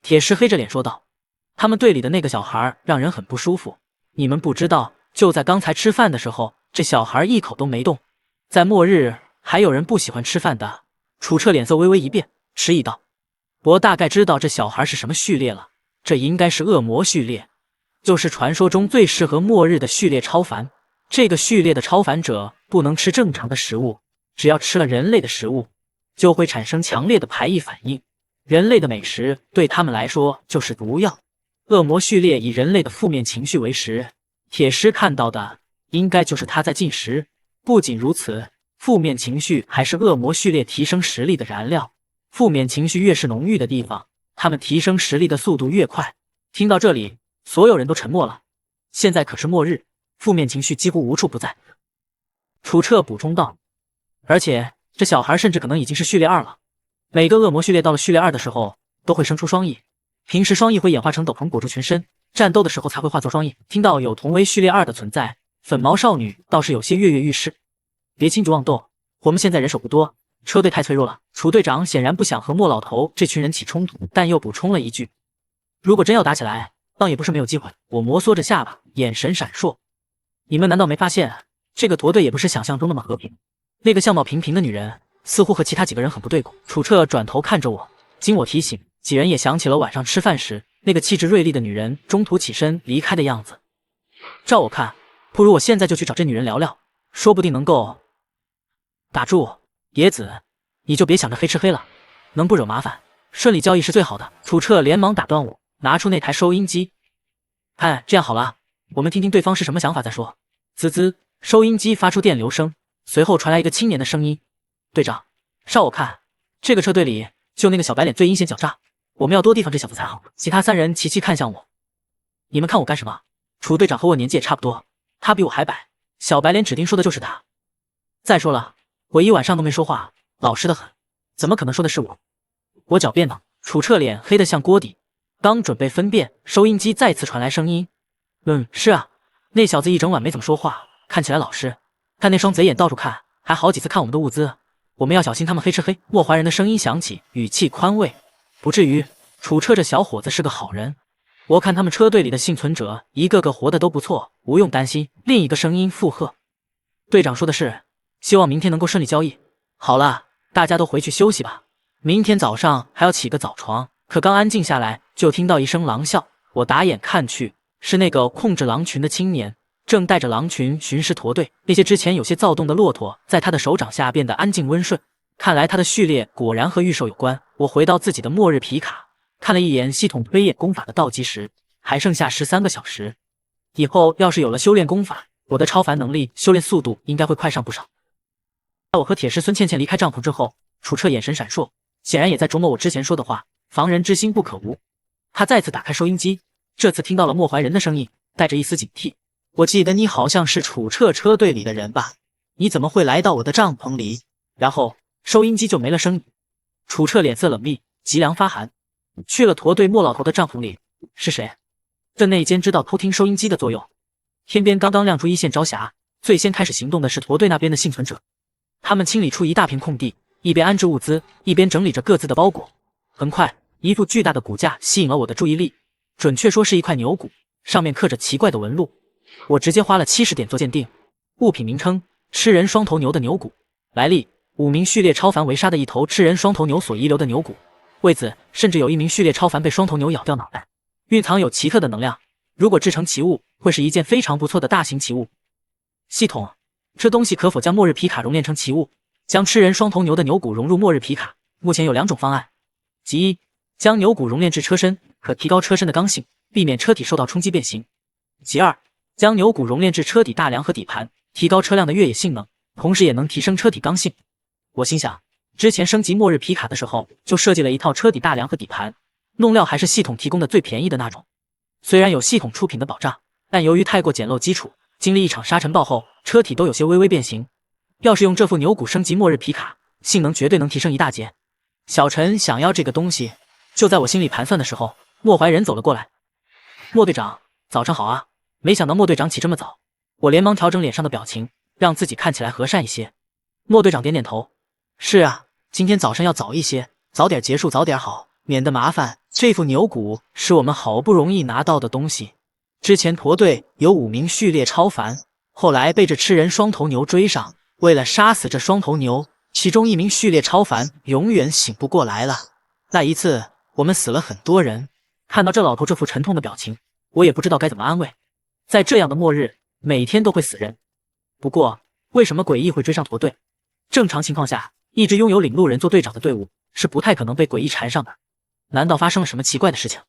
铁石黑着脸说道：“他们队里的那个小孩让人很不舒服，你们不知道，就在刚才吃饭的时候，这小孩一口都没动。在末日还有人不喜欢吃饭的。”楚彻脸色微微一变，迟疑道：“我大概知道这小孩是什么序列了，这应该是恶魔序列，就是传说中最适合末日的序列超凡。这个序列的超凡者不能吃正常的食物，只要吃了人类的食物，就会产生强烈的排异反应。人类的美食对他们来说就是毒药。恶魔序列以人类的负面情绪为食，铁狮看到的应该就是他在进食。不仅如此，负面情绪还是恶魔序列提升实力的燃料。负面情绪越是浓郁的地方，他们提升实力的速度越快。听到这里，所有人都沉默了。现在可是末日，负面情绪几乎无处不在。楚彻补充道，而且这小孩甚至可能已经是序列2了。每个恶魔序列到了序列2的时候，都会生出双翼。平时双翼会演化成斗篷裹住全身，战斗的时候才会化作双翼。听到有同为序列2的存在，粉毛少女倒是有些跃跃欲试。别轻举妄动，我们现在人手不多，车队太脆弱了。楚队长显然不想和莫老头这群人起冲突，但又补充了一句：如果真要打起来，倒也不是没有机会。我摩挲着下巴，眼神闪烁。你们难道没发现，这个驼队也不是想象中那么和平？那个相貌平平的女人，似乎和其他几个人很不对付。楚彻转头看着我，经我提醒，几人也想起了晚上吃饭时那个气质锐利的女人中途起身离开的样子。照我看，不如我现在就去找这女人聊聊，说不定能够……打住，野子，你就别想着黑吃黑了，能不惹麻烦，顺利交易是最好的。楚彻连忙打断我，拿出那台收音机。哎，这样好了，我们听听对方是什么想法再说。滋滋，收音机发出电流声，随后传来一个青年的声音：队长，照我看，这个车队里就那个小白脸最阴险狡诈，我们要多提防这小子才好。其他3人齐齐看向我，你们看我干什么？楚队长和我年纪也差不多，他比我还白，小白脸指定说的就是他。再说了，我一晚上都没说话，老实得很，怎么可能说的是我？我狡辩道。楚彻脸黑得像锅底，刚准备分辨，收音机再次传来声音：是啊，那小子一整晚没怎么说话，看起来老实，但那双贼眼到处看，还好几次看我们的物资，我们要小心他们黑吃黑。莫怀人的声音响起，语气宽慰：不至于，楚彻这小伙子是个好人，我看他们车队里的幸存者一个个活得都不错，不用担心。另一个声音附和：队长说的是，希望明天能够顺利交易。好了，大家都回去休息吧，明天早上还要起个早床。可刚安静下来，就听到一声狼啸，我打眼看去，是那个控制狼群的青年，正带着狼群巡视驼队。那些之前有些躁动的骆驼，在他的手掌下变得安静温顺。看来他的序列果然和御兽有关。我回到自己的末日皮卡，看了一眼系统推演功法的倒计时，还剩下13个小时。以后要是有了修炼功法，我的超凡能力修炼速度应该会快上不少。在我和铁师孙倩倩离开帐篷之后，楚彻眼神闪烁，显然也在琢磨我之前说的话，防人之心不可无。他再次打开收音机，这次听到了莫怀人的声音，带着一丝警惕：我记得你好像是楚彻车队里的人吧？你怎么会来到我的帐篷里？然后收音机就没了声音。楚彻脸色冷厉，脊梁发寒。去了驼队莫老头的帐篷里，是谁？镇内间知道偷听收音机的作用。天边刚刚亮出一线朝霞，最先开始行动的是驼队那边的幸存者。他们清理出一大片空地，一边安置物资，一边整理着各自的包裹。很快，一副巨大的骨架吸引了我的注意力，准确说是一块牛骨，上面刻着奇怪的纹路。我直接花了70点做鉴定。物品名称：吃人双头牛的牛骨。来历：5名序列超凡围杀的一头吃人双头牛所遗留的牛骨。位子：甚至有1名序列超凡被双头牛咬掉脑袋。蕴藏有奇特的能量，如果制成奇物，会是一件非常不错的大型奇物。系统：这东西可否将末日皮卡熔炼成奇物？将吃人双头牛的牛骨融入末日皮卡，目前有2种方案。其一，将牛骨熔炼至车身，可提高车身的刚性，避免车体受到冲击变形。其二，将牛骨熔炼至车底大梁和底盘，提高车辆的越野性能，同时也能提升车体刚性。我心想，之前升级末日皮卡的时候，就设计了一套车底大梁和底盘，弄料还是系统提供的最便宜的那种。虽然有系统出品的保障，但由于太过简陋基础，经历一场沙尘暴后，车体都有些微微变形。要是用这副牛骨升级末日皮卡，性能绝对能提升一大截。小陈想要这个东西，就在我心里盘算的时候，莫怀人走了过来。莫队长，早上好啊！没想到莫队长起这么早。我连忙调整脸上的表情，让自己看起来和善一些。莫队长点点头：是啊，今天早上要早一些，早点结束早点好，免得麻烦。这副牛骨是我们好不容易拿到的东西。之前驼队有5名序列超凡，后来被这吃人双头牛追上，为了杀死这双头牛，其中1名序列超凡永远醒不过来了。那一次我们死了很多人。看到这老头这副沉痛的表情，我也不知道该怎么安慰。在这样的末日，每天都会死人。不过为什么诡异会追上驼队？正常情况下，一支拥有领路人做队长的队伍是不太可能被诡异缠上的。难道发生了什么奇怪的事情？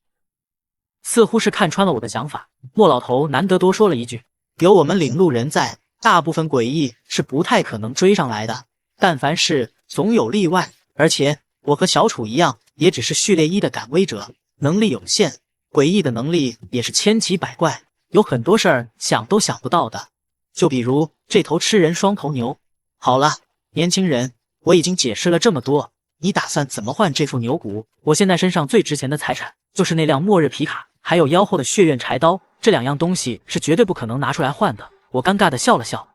似乎是看穿了我的想法，莫老头难得多说了一句：有我们领路人在，大部分诡异是不太可能追上来的。但凡事总有例外，而且我和小楚一样，也只是序列1的赶威者，能力有限，诡异的能力也是千奇百怪，有很多事儿想都想不到的。就比如这头吃人双头牛。好了，年轻人，我已经解释了这么多，你打算怎么换这副牛骨？我现在身上最值钱的财产就是那辆末日皮卡，还有腰后的血怨柴刀，这2样东西是绝对不可能拿出来换的。我尴尬的笑了笑，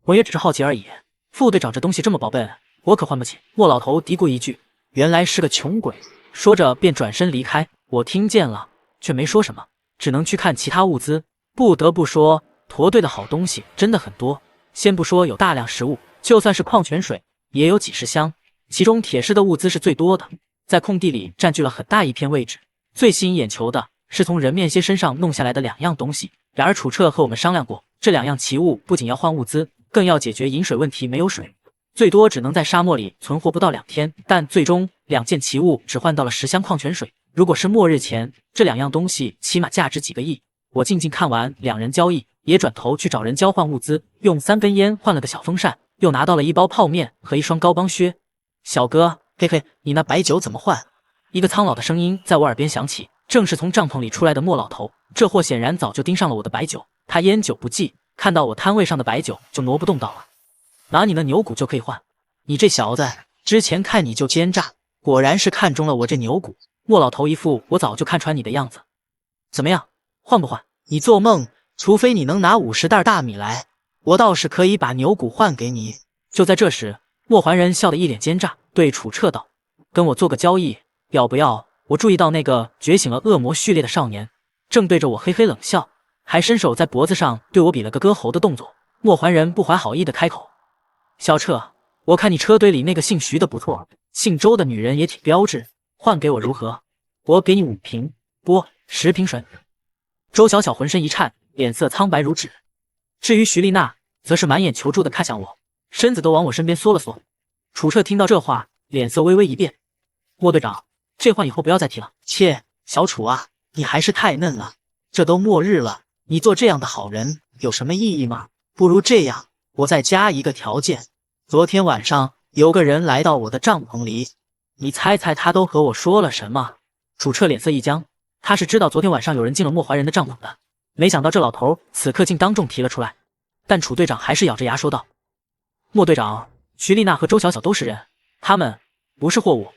我也只是好奇而已。副队长这东西这么宝贝，我可换不起。莫老头嘀咕一句，原来是个穷鬼，说着便转身离开。我听见了，却没说什么，只能去看其他物资。不得不说，驼队的好东西真的很多。先不说有大量食物，就算是矿泉水也有几十箱，其中铁狮的物资是最多的，在空地里占据了很大一片位置。最吸引眼球的是从人面蝎身上弄下来的2样东西。然而楚彻和我们商量过，这2样奇物不仅要换物资，更要解决饮水问题。没有水，最多只能在沙漠里存活不到2天。但最终2件奇物只换到了10箱矿泉水。如果是末日前，这2样东西起码价值几个亿。我静静看完2人交易，也转头去找人交换物资，用3根烟换了个小风扇，又拿到了1包泡面和1双高帮靴。小哥，嘿嘿，你那白酒怎么换？一个苍老的声音在我耳边响起，正是从帐篷里出来的莫老头。这货显然早就盯上了我的白酒，他烟酒不忌，看到我摊位上的白酒就挪不动道了。拿你的牛骨就可以换。你这小子，之前看你就奸诈，果然是看中了我这牛骨。莫老头一副我早就看穿你的样子。怎么样，换不换？你做梦，除非你能拿50袋大米来，我倒是可以把牛骨换给你。就在这时，莫怀仁笑得一脸奸诈，对楚彻道：跟我做个交易，要不要？我注意到那个觉醒了恶魔序列的少年正对着我嘿嘿冷笑，还伸手在脖子上对我比了个割喉的动作。莫怀仁不怀好意的开口：小彻，我看你车队里那个姓徐的不错，姓周的女人也挺标致，换给我如何？我给你5瓶，不10瓶水。周小小浑身一颤，脸色苍白如纸。至于徐丽娜，则是满眼求助的看向我，身子都往我身边缩了缩。楚彻听到这话，脸色微微一变：莫队长，这话以后不要再提了。切，小楚啊，你还是太嫩了。这都末日了，你做这样的好人有什么意义吗？不如这样，我再加一个条件。昨天晚上有个人来到我的帐篷里，你猜猜他都和我说了什么？楚彻脸色一僵，他是知道昨天晚上有人进了莫怀仁的帐篷的，没想到这老头此刻竟当众提了出来。但楚队长还是咬着牙说道：莫队长，徐丽娜和周小小都是人，他们不是货物，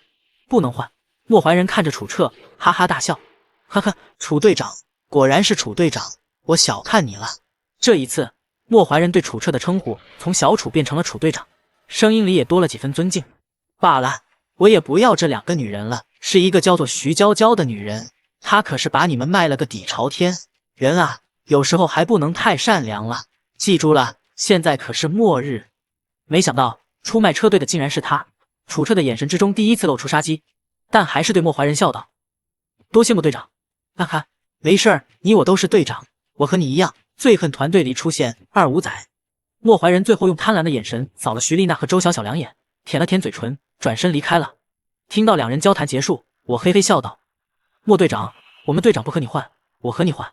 不能换。莫怀仁看着楚彻，哈哈大笑：呵呵，楚队长果然是楚队长，我小看你了。这一次，莫怀仁对楚彻的称呼从小楚变成了楚队长，声音里也多了几分尊敬。罢了，我也不要这2个女人了，是一个叫做徐娇娇的女人，她可是把你们卖了个底朝天。人啊，有时候还不能太善良了，记住了，现在可是末日。没想到出卖车队的竟然是他。楚彻的眼神之中第一次露出杀机，但还是对莫怀仁笑道：多谢莫队长。哈哈，没事儿，你我都是队长，我和你一样，最恨团队里出现2五仔。莫怀仁最后用贪婪的眼神扫了徐丽娜和周小小2眼，舔了舔嘴唇，转身离开了。听到2人交谈结束，我嘿嘿笑道：莫队长，我们队长不和你换，我和你换。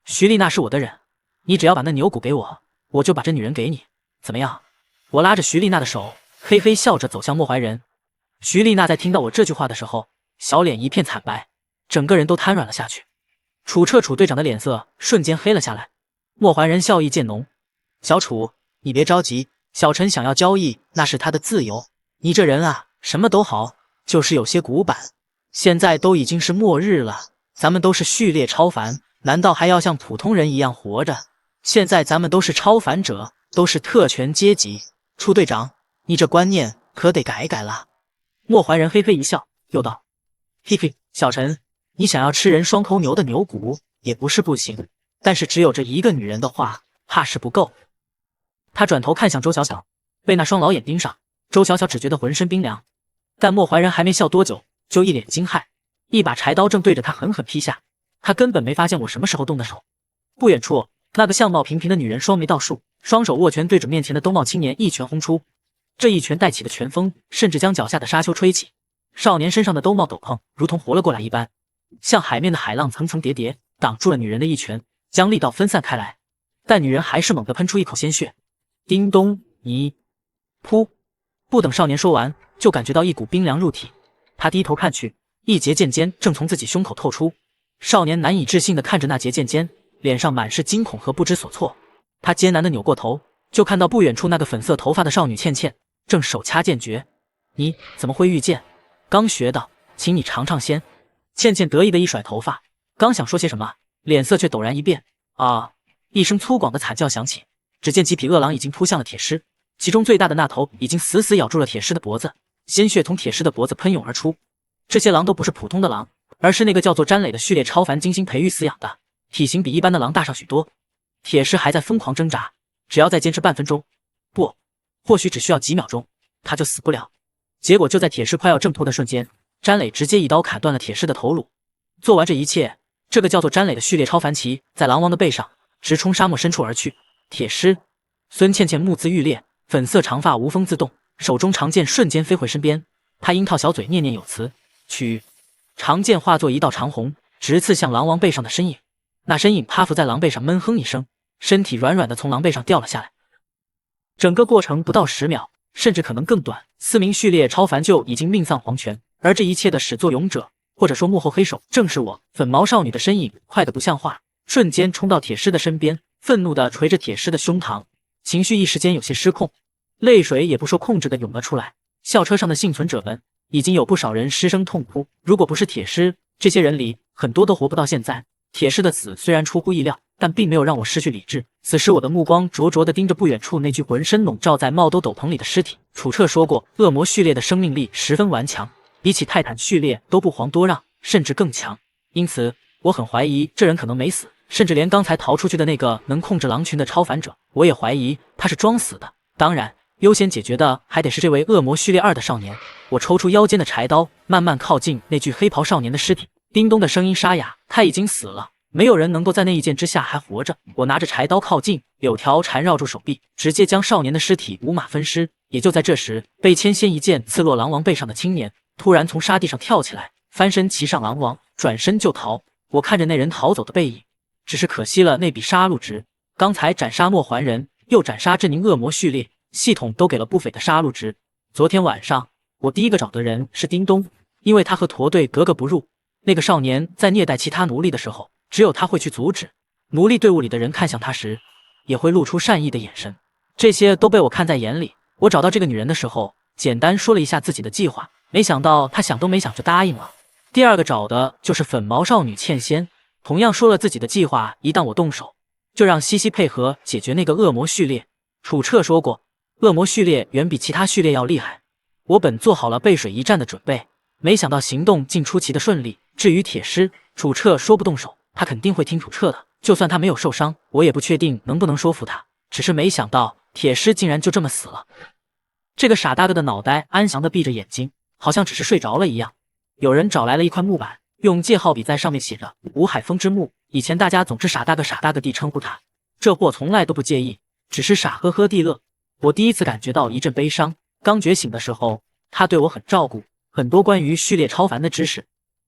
徐丽娜是我的人，你只要把那牛骨给我，我就把这女人给你，怎么样？我拉着徐丽娜的手，嘿嘿笑着走向莫怀仁。徐丽娜在听到我这句话的时候，小脸一片惨白，整个人都瘫软了下去。楚彻楚队长的脸色瞬间黑了下来。莫怀仁笑意渐浓：小楚，你别着急，小陈想要交易那是他的自由，你这人啊，什么都好，就是有些古板。现在都已经是末日了，咱们都是序列超凡，难道还要像普通人一样活着？现在咱们都是超凡者，都是特权阶级。楚队长，你这观念可得改改了。莫怀仁嘿嘿一笑，又道：嘿嘿，小陈，你想要吃人双头牛的牛骨也不是不行，但是只有这1个女人的话，怕是不够。他转头看向周小小，被那双老眼盯上，周小小只觉得浑身冰凉。但莫怀仁还没笑多久，就一脸惊骇，一把柴刀正对着他狠狠劈下。他根本没发现我什么时候动的手。不远处，那个相貌平平的女人双眉倒竖，双手握拳，对着面前的兜帽青年一拳轰出。这一拳带起的拳风，甚至将脚下的沙丘吹起。少年身上的兜帽斗篷如同活了过来一般，像海面的海浪层层叠叠，挡住了女人的一拳，将力道分散开来。但女人还是猛地喷出一口鲜血。叮咚，你！噗！不等少年说完，就感觉到一股冰凉入体。他低头看去，一截剑尖正从自己胸口透出。少年难以置信地看着那截剑尖，脸上满是惊恐和不知所措。他艰难地扭过头，就看到不远处那个粉色头发的少女倩倩正手掐剑诀。你怎么会御剑？刚学的，请你尝尝鲜。倩倩得意地一甩头发，刚想说些什么，脸色却陡然一变。啊！一声粗犷的惨叫响起，只见几匹恶狼已经扑向了铁狮，其中最大的那头已经死死咬住了铁狮的脖子，鲜血从铁狮的脖子喷涌而出。这些狼都不是普通的狼，而是那个叫做詹磊的序列超凡精心培育饲养的，体型比一般的狼大上许多。铁狮还在疯狂挣扎，只要再坚持半分钟，不，或许只需要几秒钟，他就死不了。结果就在铁狮快要挣脱的瞬间，詹磊直接一刀砍断了铁狮的头颅。做完这一切，这个叫做詹磊的序列超凡骑在狼王的背上直冲沙漠深处而去。铁狮，孙倩倩目眦欲裂，粉色长发无风自动，手中长剑瞬间飞回身边。她樱桃小嘴念念有词，取长剑化作一道长虹，直刺向狼王背上的身影。那身影趴伏在狼背上，闷哼一声，身体软软的从狼背上掉了下来。整个过程不到10秒，甚至可能更短，4名序列超凡就已经命丧黄泉。而这一切的始作俑者，或者说幕后黑手，正是我。粉毛少女的身影快得不像话，瞬间冲到铁狮的身边，愤怒地捶着铁狮的胸膛，情绪一时间有些失控，泪水也不受控制地涌了出来。校车上的幸存者们已经有不少人失声痛哭，如果不是铁狮，这些人里很多都活不到现在。铁狮的死虽然出乎意料，但并没有让我失去理智。此时我的目光灼灼地盯着不远处那具浑身笼罩在帽兜斗篷里的尸体。楚彻说过，恶魔序列的生命力十分顽强，比起泰坦序列都不遑多让，甚至更强。因此我很怀疑这人可能没死，甚至连刚才逃出去的那个能控制狼群的超凡者，我也怀疑他是装死的。当然优先解决的还得是这位恶魔序列2的少年。我抽出腰间的柴刀，慢慢靠近那具黑袍少年的尸体。叮咚的声音沙哑，他已经死了，没有人能够在那一剑之下还活着。我拿着柴刀靠近，柳条缠绕住手臂，直接将少年的尸体五马分尸。也就在这时，被千仙一剑刺落狼王背上的青年突然从沙地上跳起来，翻身骑上狼王，转身就逃。我看着那人逃走的背影，只是可惜了那笔杀戮值。刚才斩杀莫还人，又斩杀这名恶魔序列，系统都给了不菲的杀戮值。昨天晚上我第一个找的人是叮咚，因为他和驼队格格不入。那个少年在虐待其他奴隶的时候，只有他会去阻止。奴隶队伍里的人看向他时，也会露出善意的眼神。这些都被我看在眼里。我找到这个女人的时候，简单说了一下自己的计划，没想到她想都没想就答应了。第二个找的就是粉毛少女倩仙，同样说了自己的计划，一旦我动手，就让西西配合解决那个恶魔序列。楚彻说过，恶魔序列远比其他序列要厉害。我本做好了背水一战的准备，没想到行动竟出奇的顺利。至于铁狮，楚彻说不动手，他肯定会听楚彻的。就算他没有受伤，我也不确定能不能说服他。只是没想到铁狮竟然就这么死了。这个傻大个的脑袋安详地闭着眼睛，好像只是睡着了一样。有人找来了一块木板，用借号笔在上面写着吴海峰之墓。以前大家总是傻大个傻大个地称呼他，这货从来都不介意，只是傻呵呵地乐。我第一次感觉到一阵悲伤。刚觉醒的时候，他对我很照顾，很多关于序列超凡的知识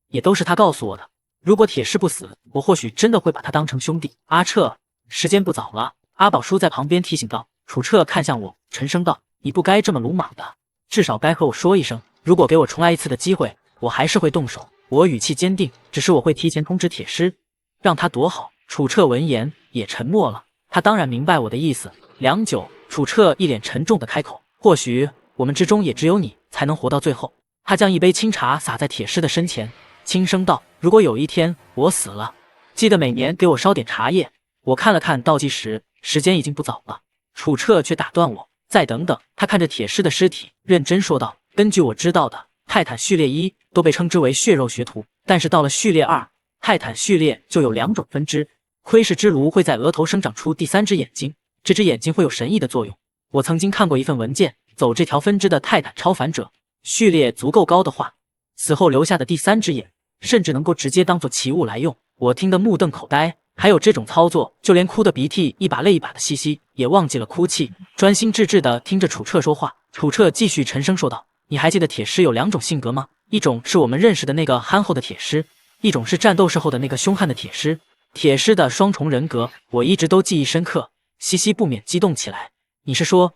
也都是他告诉我的。如果铁狮不死，我或许真的会把他当成兄弟。阿彻，时间不早了。阿宝叔在旁边提醒道。楚彻看向我，沉声道：“你不该这么鲁莽的，至少该和我说一声。如果给我重来一次的机会，我还是会动手。”我语气坚定，只是我会提前通知铁狮，让他躲好。楚彻闻言也沉默了，他当然明白我的意思。良久，楚彻一脸沉重的开口：“或许我们之中也只有你才能活到最后。”他将一杯清茶洒在铁狮的身前，轻声道：“如果有一天我死了，记得每年给我烧点茶叶。”我看了看倒计时，时间已经不早了。楚彻却打断我：“再等等。”他看着铁狮的尸体，认真说道：“根据我知道的，泰坦序列1都被称之为血肉学徒，但是到了序列2，泰坦序列就有2种分支。窥视之炉会在额头生长出第3只眼睛，这只眼睛会有神异的作用。我曾经看过一份文件，走这条分支的泰坦超凡者，序列足够高的话，死后留下的第3只眼，甚至能够直接当做奇物来用。”我听得目瞪口呆。还有这种操作，就连哭的鼻涕一把泪一把的西西也忘记了哭泣，专心致志地听着楚彻说话。楚彻继续沉声说道：“你还记得铁狮有2种性格吗？一种是我们认识的那个憨厚的铁狮，一种是战斗时候的那个凶悍的铁狮。铁狮的双重人格，我一直都记忆深刻。西西不免激动起来。你是说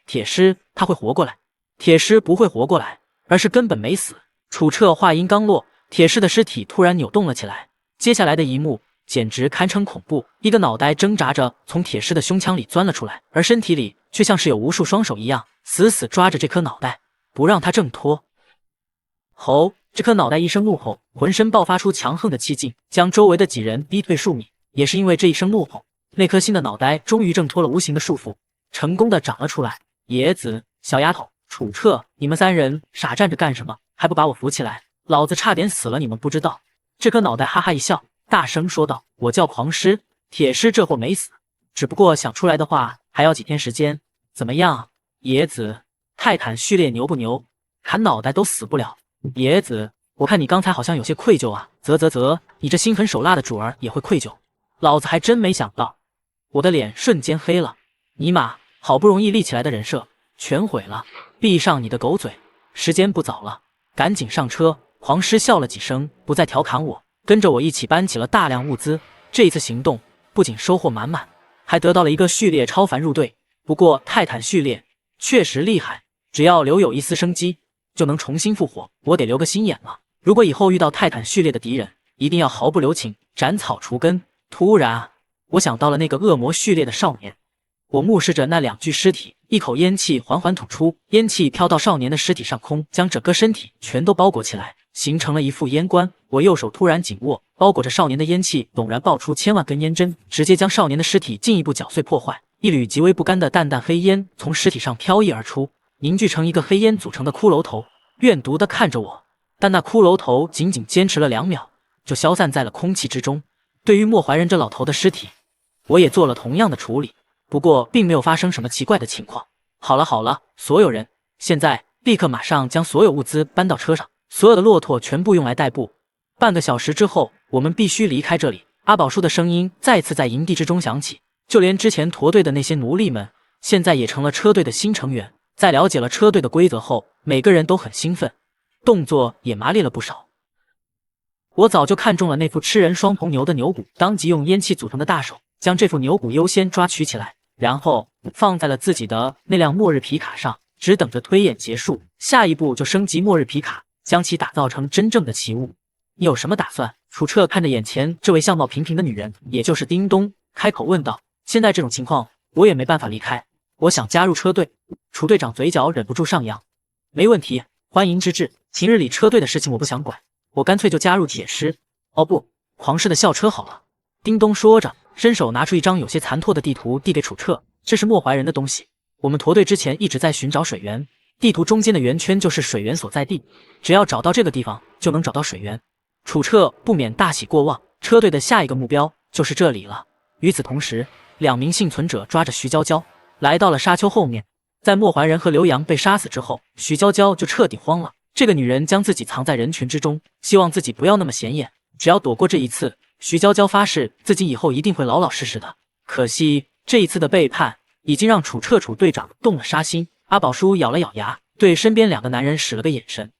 铁狮他会活过来？铁狮不会活过来，而是根本没死。楚彻话音刚落，铁狮的尸体突然扭动了起来。接下来的一幕简直堪称恐怖，一个脑袋挣扎着从铁狮的胸腔里钻了出来，而身体里却像是有无数双手一样，死死抓着这颗脑袋，不让他挣脱。吼！这颗脑袋一声怒吼，浑身爆发出强横的气劲，将周围的几人逼退数米。也是因为这一声怒吼，那颗新的脑袋终于挣脱了无形的束缚，成功的长了出来。野子，小丫头，楚彻，你们三人傻站着干什么？还不把我扶起来！老子差点死了，你们不知道。这颗脑袋哈哈一笑，大声说道：“我叫狂狮，铁狮这货没死，只不过想出来的话还要几天时间。怎么样，野子？泰坦序列牛不牛？砍脑袋都死不了。野子，我看你刚才好像有些愧疚啊。啧，你这心狠手辣的主儿也会愧疚？老子还真没想到。”我的脸瞬间黑了，尼玛，好不容易立起来的人设全毁了！闭上你的狗嘴！时间不早了，赶紧上车！狂狮笑了几声，不再调侃我，跟着我一起搬起了大量物资。这一次行动不仅收获满满，还得到了一个序列超凡入队。不过泰坦序列确实厉害，只要留有一丝生机，就能重新复活。我得留个心眼了，如果以后遇到泰坦序列的敌人，一定要毫不留情斩草除根。突然，我想到了那个恶魔序列的少年。我目视着那两具尸体，一口烟气缓缓吐出，烟气飘到少年的尸体上空，将整个身体全都包裹起来，形成了一副烟棺。我右手突然紧握，包裹着少年的烟气陡然爆出千万根烟针，直接将少年的尸体进一步搅碎破坏。一缕极为不甘的淡淡黑烟从尸体上飘逸而出，凝聚成一个黑烟组成的骷髅头，怨毒地看着我。但那骷髅头仅仅坚持了2秒，就消散在了空气之中。对于莫怀仁这老头的尸体，我也做了同样的处理，不过并没有发生什么奇怪的情况。好了，所有人，现在立刻马上将所有物资搬到车上，所有的骆驼全部用来代步。半个小时之后，我们必须离开这里。阿宝叔的声音再次在营地之中响起，就连之前驼队的那些奴隶们，现在也成了车队的新成员。在了解了车队的规则后，每个人都很兴奋，动作也麻利了不少。我早就看中了那副吃人双头牛的牛骨，当即用烟气组成的大手将这副牛骨优先抓取起来，然后放在了自己的那辆末日皮卡上，只等着推演结束。下一步就升级末日皮卡，将其打造成真正的奇物。你有什么打算？楚彻看着眼前这位相貌平平的女人，也就是叮咚，开口问道。现在这种情况，我也没办法离开，我想加入车队。楚队长嘴角忍不住上扬。没问题，欢迎之至。平日里车队的事情我不想管，我干脆就加入铁狮，哦不，狂狮的校车好了。叮咚说着，伸手拿出一张有些残破的地图递给楚彻，这是莫怀仁的东西。我们驼队之前一直在寻找水源，地图中间的圆圈就是水源所在地，只要找到这个地方，就能找到水源。楚彻不免大喜过望，车队的下一个目标就是这里了。与此同时，2名幸存者抓着徐娇娇来到了沙丘后面。在莫怀仁和刘洋被杀死之后，徐娇娇就彻底慌了。这个女人将自己藏在人群之中，希望自己不要那么显眼，只要躲过这一次，徐娇娇发誓自己以后一定会老老实实的。可惜这一次的背叛已经让楚队长动了杀心。阿宝叔咬了咬牙，对身边2个男人使了个眼神。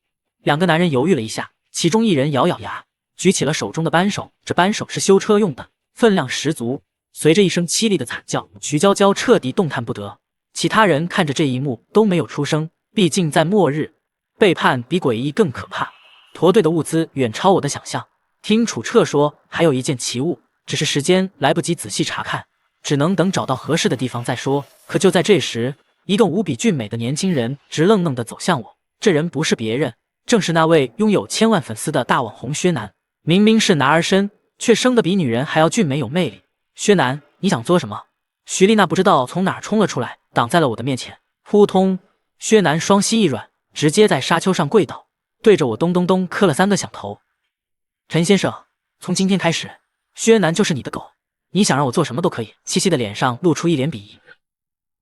2个男人犹豫了一下，其中一人咬咬牙，举起了手中的扳手，这扳手是修车用的，分量十足。随着一声凄厉的惨叫，徐娇娇彻底动弹不得。其他人看着这一幕都没有出声，毕竟在末日，背叛比诡异更可怕。驼队的物资远超我的想象，听楚彻说还有一件奇物，只是时间来不及仔细查看，只能等找到合适的地方再说。可就在这时，一个无比俊美的年轻人直愣愣地走向我，这人不是别人，正是那位拥有1000万粉丝的大网红薛楠。明明是男儿身，却生得比女人还要俊美有魅力。薛楠，你想做什么？徐丽娜不知道从哪儿冲了出来，挡在了我的面前。扑通！薛楠双膝一软，直接在沙丘上跪倒，对着我咚咚咚磕了3个响头。陈先生，从今天开始，薛楠就是你的狗，你想让我做什么都可以。七夕的脸上露出一脸鄙夷。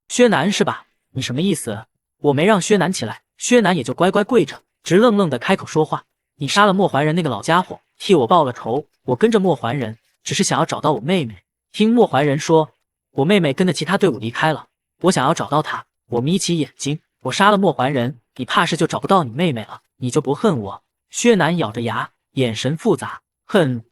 薛楠是吧？你什么意思？我没让薛楠起来，薛楠也就乖乖跪着，直愣愣的开口说话。你杀了莫怀仁那个老家伙，替我报了仇。我跟着莫怀仁，只是想要找到我妹妹。听莫怀仁说，我妹妹跟着其他队伍离开了，我想要找到她。我眯起眼睛，我杀了莫怀仁，你怕是就找不到你妹妹了，你就不恨我？薛楠咬着牙，眼神复杂。恨？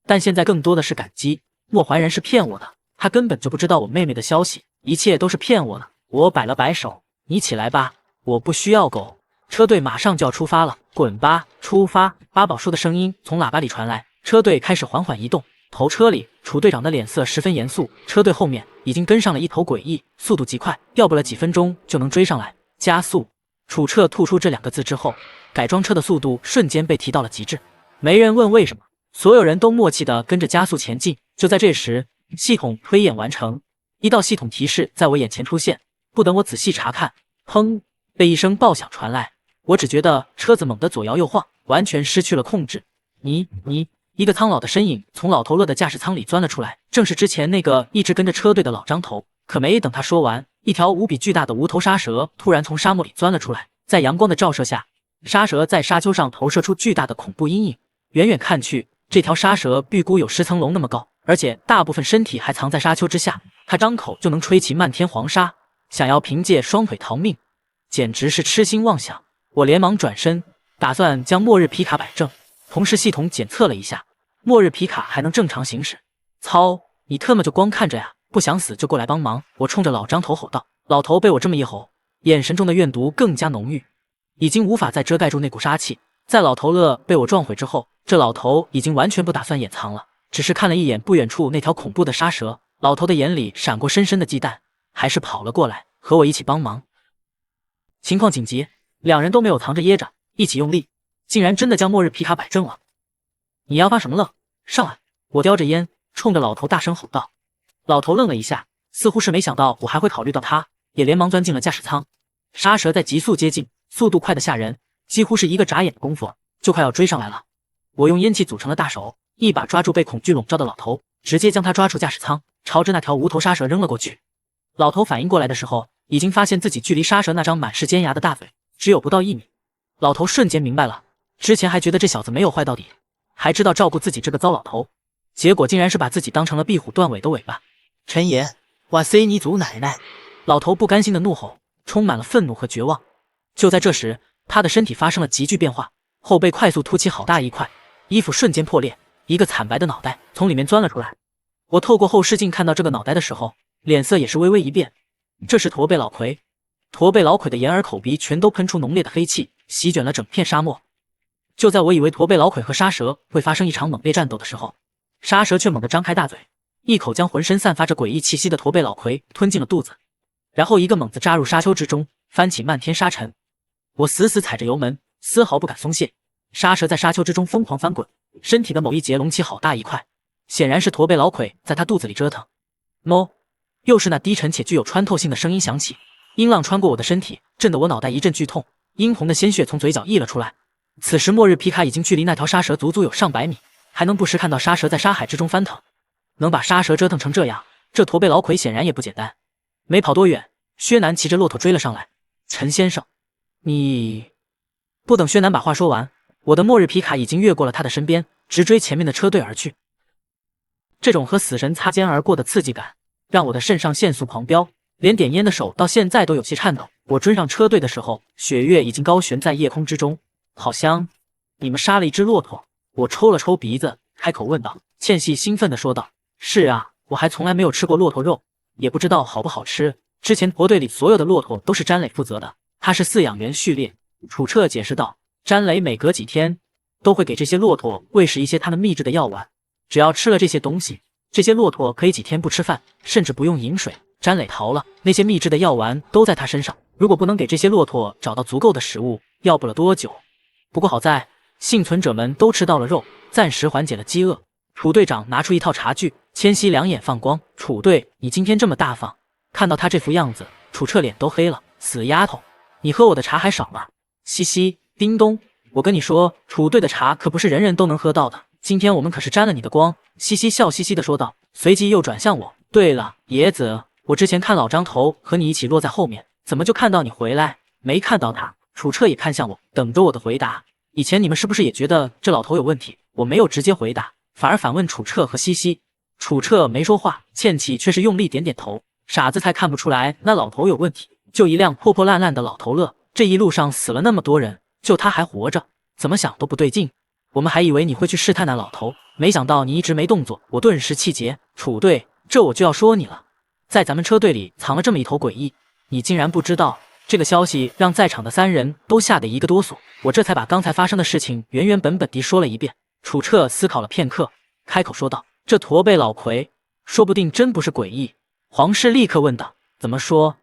但现在更多的是感激。莫怀然是骗我的，他根本就不知道我妹妹的消息，一切都是骗我的。我摆了摆手，你起来吧，我不需要狗。车队马上就要出发了，滚吧，出发！八宝叔的声音从喇叭里传来，车队开始缓缓移动。头车里，楚队长的脸色十分严肃，车队后面已经跟上了一头诡异，速度极快，要不了几分钟就能追上来。加速！楚彻吐出这2个字之后，改装车的速度瞬间被提到了极致。没人问为什么，所有人都默契地跟着加速前进。就在这时，系统推演完成，一道系统提示在我眼前出现。不等我仔细查看，砰的一声爆响传来，我只觉得车子猛地左摇右晃，完全失去了控制。你，一个苍老的身影从老头乐的驾驶舱里钻了出来，正是之前那个一直跟着车队的老张头。可没等他说完，一条无比巨大的无头沙蛇突然从沙漠里钻了出来，在阳光的照射下，沙蛇在沙丘上投射出巨大的恐怖阴影。远远看去，这条沙蛇预估有10层楼那么高，而且大部分身体还藏在沙丘之下，它张口就能吹起漫天黄沙，想要凭借双腿逃命，简直是痴心妄想。我连忙转身，打算将末日皮卡摆正，同时系统检测了一下，末日皮卡还能正常行驶。操，你特么就光看着呀，不想死就过来帮忙！我冲着老张头吼道。老头被我这么一吼，眼神中的怨毒更加浓郁，已经无法再遮盖住那股杀气。在老头乐被我撞毁之后，这老头已经完全不打算掩藏了，只是看了一眼不远处那条恐怖的沙蛇，老头的眼里闪过深深的忌惮，还是跑了过来和我一起帮忙。情况紧急，2人都没有藏着掖着，一起用力，竟然真的将末日皮卡摆正了。你要发什么愣？上来！我叼着烟，冲着老头大声吼道。老头愣了一下，似乎是没想到我还会考虑到他，也连忙钻进了驾驶舱。沙蛇在急速接近，速度快得吓人，几乎是一个眨眼的功夫就快要追上来了。我用烟气组成了大手，一把抓住被恐惧笼罩的老头，直接将他抓出驾驶舱，朝着那条无头沙蛇扔了过去。老头反应过来的时候，已经发现自己距离沙蛇那张满是尖牙的大嘴只有不到1米。老头瞬间明白了，之前还觉得这小子没有坏到底，还知道照顾自己这个糟老头，结果竟然是把自己当成了壁虎断尾的尾巴。陈爷，哇塞你祖奶奶！老头不甘心的怒吼，充满了愤怒和绝望。就在这时，他的身体发生了急剧变化，后背快速凸起好大一块，衣服瞬间破裂，一个惨白的脑袋从里面钻了出来。我透过后视镜看到这个脑袋的时候，脸色也是微微一变。这是驼背老魁。驼背老魁的眼耳口鼻全都喷出浓烈的黑气，席卷了整片沙漠。就在我以为驼背老魁和沙蛇会发生一场猛烈战斗的时候，沙蛇却猛地张开大嘴，一口将浑身散发着诡异气息的驼背老魁吞进了肚子，然后一个猛子扎入沙丘之中，翻起漫天沙尘。我死死踩着油门，丝毫不敢松懈。沙蛇在沙丘之中疯狂翻滚，身体的某一节隆起好大一块，显然是驼背老魁在他肚子里折腾。哞，又是那低沉且具有穿透性的声音响起，音浪穿过我的身体，震得我脑袋一阵剧痛，殷红的鲜血从嘴角溢了出来。此时末日皮卡已经距离那条沙蛇足足有上百米，还能不时看到沙蛇在沙海之中翻腾。能把沙蛇折腾成这样，这驼背老魁显然也不简单。没跑多远，薛南骑着骆驼追了上来。陈先生，你……不等薛南把话说完，我的末日皮卡已经越过了他的身边，直追前面的车队而去。这种和死神擦肩而过的刺激感，让我的肾上腺素狂飙，连点烟的手到现在都有些颤抖。我追上车队的时候，雪月已经高悬在夜空之中。好香！你们杀了一只骆驼？我抽了抽鼻子，开口问道。倩系兴奋地说道：“是啊，我还从来没有吃过骆驼肉，也不知道好不好吃。之前驼队里所有的骆驼都是詹磊负责的，他是饲养员序列。”楚彻解释道：“詹磊每隔几天都会给这些骆驼喂食一些他们秘制的药丸，只要吃了这些东西，这些骆驼可以几天不吃饭，甚至不用饮水。詹磊逃了，那些秘制的药丸都在他身上。如果不能给这些骆驼找到足够的食物，要不了多久。不过好在幸存者们都吃到了肉，暂时缓解了饥饿。”楚队长拿出一套茶具，千玺两眼放光：“楚队，你今天这么大方。”看到他这副样子，楚彻脸都黑了。死丫头，你喝我的茶还少吗？嘻嘻，叮咚，我跟你说，楚队的茶可不是人人都能喝到的，今天我们可是沾了你的光。嘻嘻笑嘻嘻的说道，随即又转向我：“对了，野子，我之前看老张头和你一起落在后面，怎么就看到你回来，没看到他？”楚彻也看向我，等着我的回答。以前你们是不是也觉得这老头有问题？我没有直接回答，反而反问楚彻和西西。楚彻没说话，倩琪却是用力点点头。傻子才看不出来那老头有问题，就一辆破破烂烂的老头乐，这一路上死了那么多人，就他还活着，怎么想都不对劲。我们还以为你会去试探那老头，没想到你一直没动作，我顿时气结。楚队，这我就要说你了，在咱们车队里藏了这么一头诡异，你竟然不知道。这个消息让在场的3人都吓得一个哆嗦，我这才把刚才发生的事情原原本本地说了一遍。楚彻思考了片刻，开口说道：“这驼背老魁，说不定真不是诡异。”黄氏立刻问道：“怎么说？”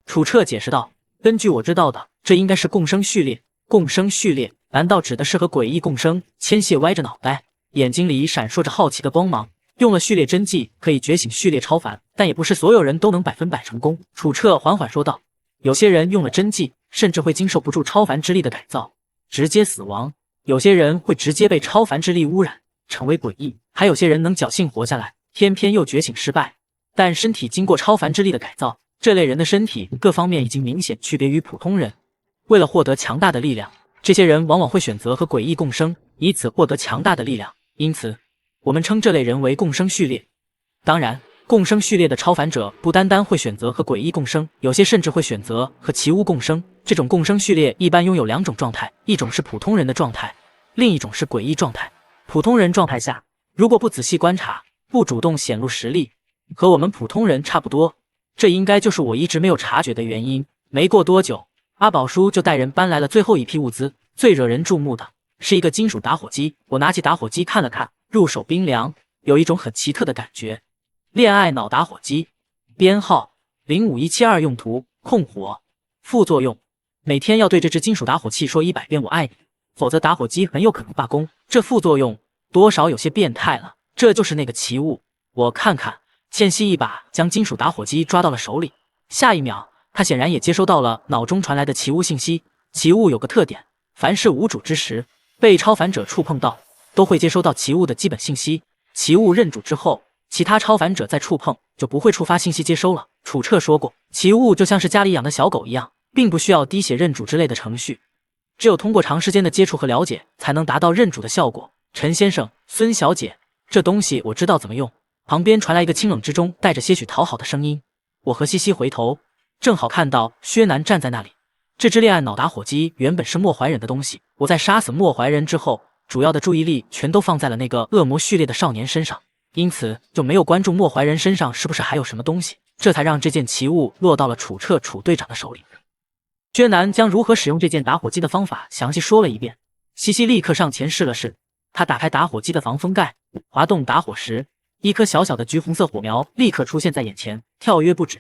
楚彻解释道：“根据我知道的，这应该是共生序列。共生序列难道指的是和诡异共生？”千谢歪着脑袋，眼睛里闪烁着好奇的光芒。用了序列真迹可以觉醒序列超凡，但也不是所有人都能100%成功。楚彻缓缓说道：“有些人用了真迹，甚至会经受不住超凡之力的改造，直接死亡；有些人会直接被超凡之力污染，成为诡异；还有些人能侥幸活下来，偏偏又觉醒失败，但身体经过超凡之力的改造。这类人的身体各方面已经明显区别于普通人。为了获得强大的力量，这些人往往会选择和诡异共生，以此获得强大的力量。因此，我们称这类人为共生序列。当然，共生序列的超凡者不单单会选择和诡异共生，有些甚至会选择和奇物共生。这种共生序列一般拥有2种状态，一种是普通人的状态，另一种是诡异状态。普通人状态下，如果不仔细观察，不主动显露实力，和我们普通人差不多。这应该就是我一直没有察觉的原因。没过多久，阿宝叔就带人搬来了最后一批物资。最惹人注目的是一个金属打火机。我拿起打火机看了看，入手冰凉，有一种很奇特的感觉。恋爱脑打火机，编号05172，用途控火，副作用：每天要对这只金属打火器说100遍我爱你，否则打火机很有可能罢工。这副作用多少有些变态了。这就是那个奇物。我看看。倩熙一把将金属打火机抓到了手里，下一秒，他显然也接收到了脑中传来的奇物信息。奇物有个特点，凡是无主之时，被超凡者触碰到，都会接收到奇物的基本信息。奇物认主之后，其他超凡者再触碰就不会触发信息接收了。楚彻说过，奇物就像是家里养的小狗一样，并不需要滴血认主之类的程序，只有通过长时间的接触和了解，才能达到认主的效果。陈先生，孙小姐，这东西我知道怎么用。旁边传来一个清冷之中带着些许讨好的声音。我和西西回头，正好看到薛南站在那里。这只恋爱脑打火机原本是莫怀忍的东西，我在杀死莫怀忍之后，主要的注意力全都放在了那个恶魔序列的少年身上，因此就没有关注莫怀忍身上是不是还有什么东西，这才让这件奇物落到了楚彻楚队长的手里。薛南将如何使用这件打火机的方法详细说了一遍。西西立刻上前试了试，他打开打火机的防风盖，滑动打火石，一颗小小的橘红色火苗立刻出现在眼前，跳跃不止。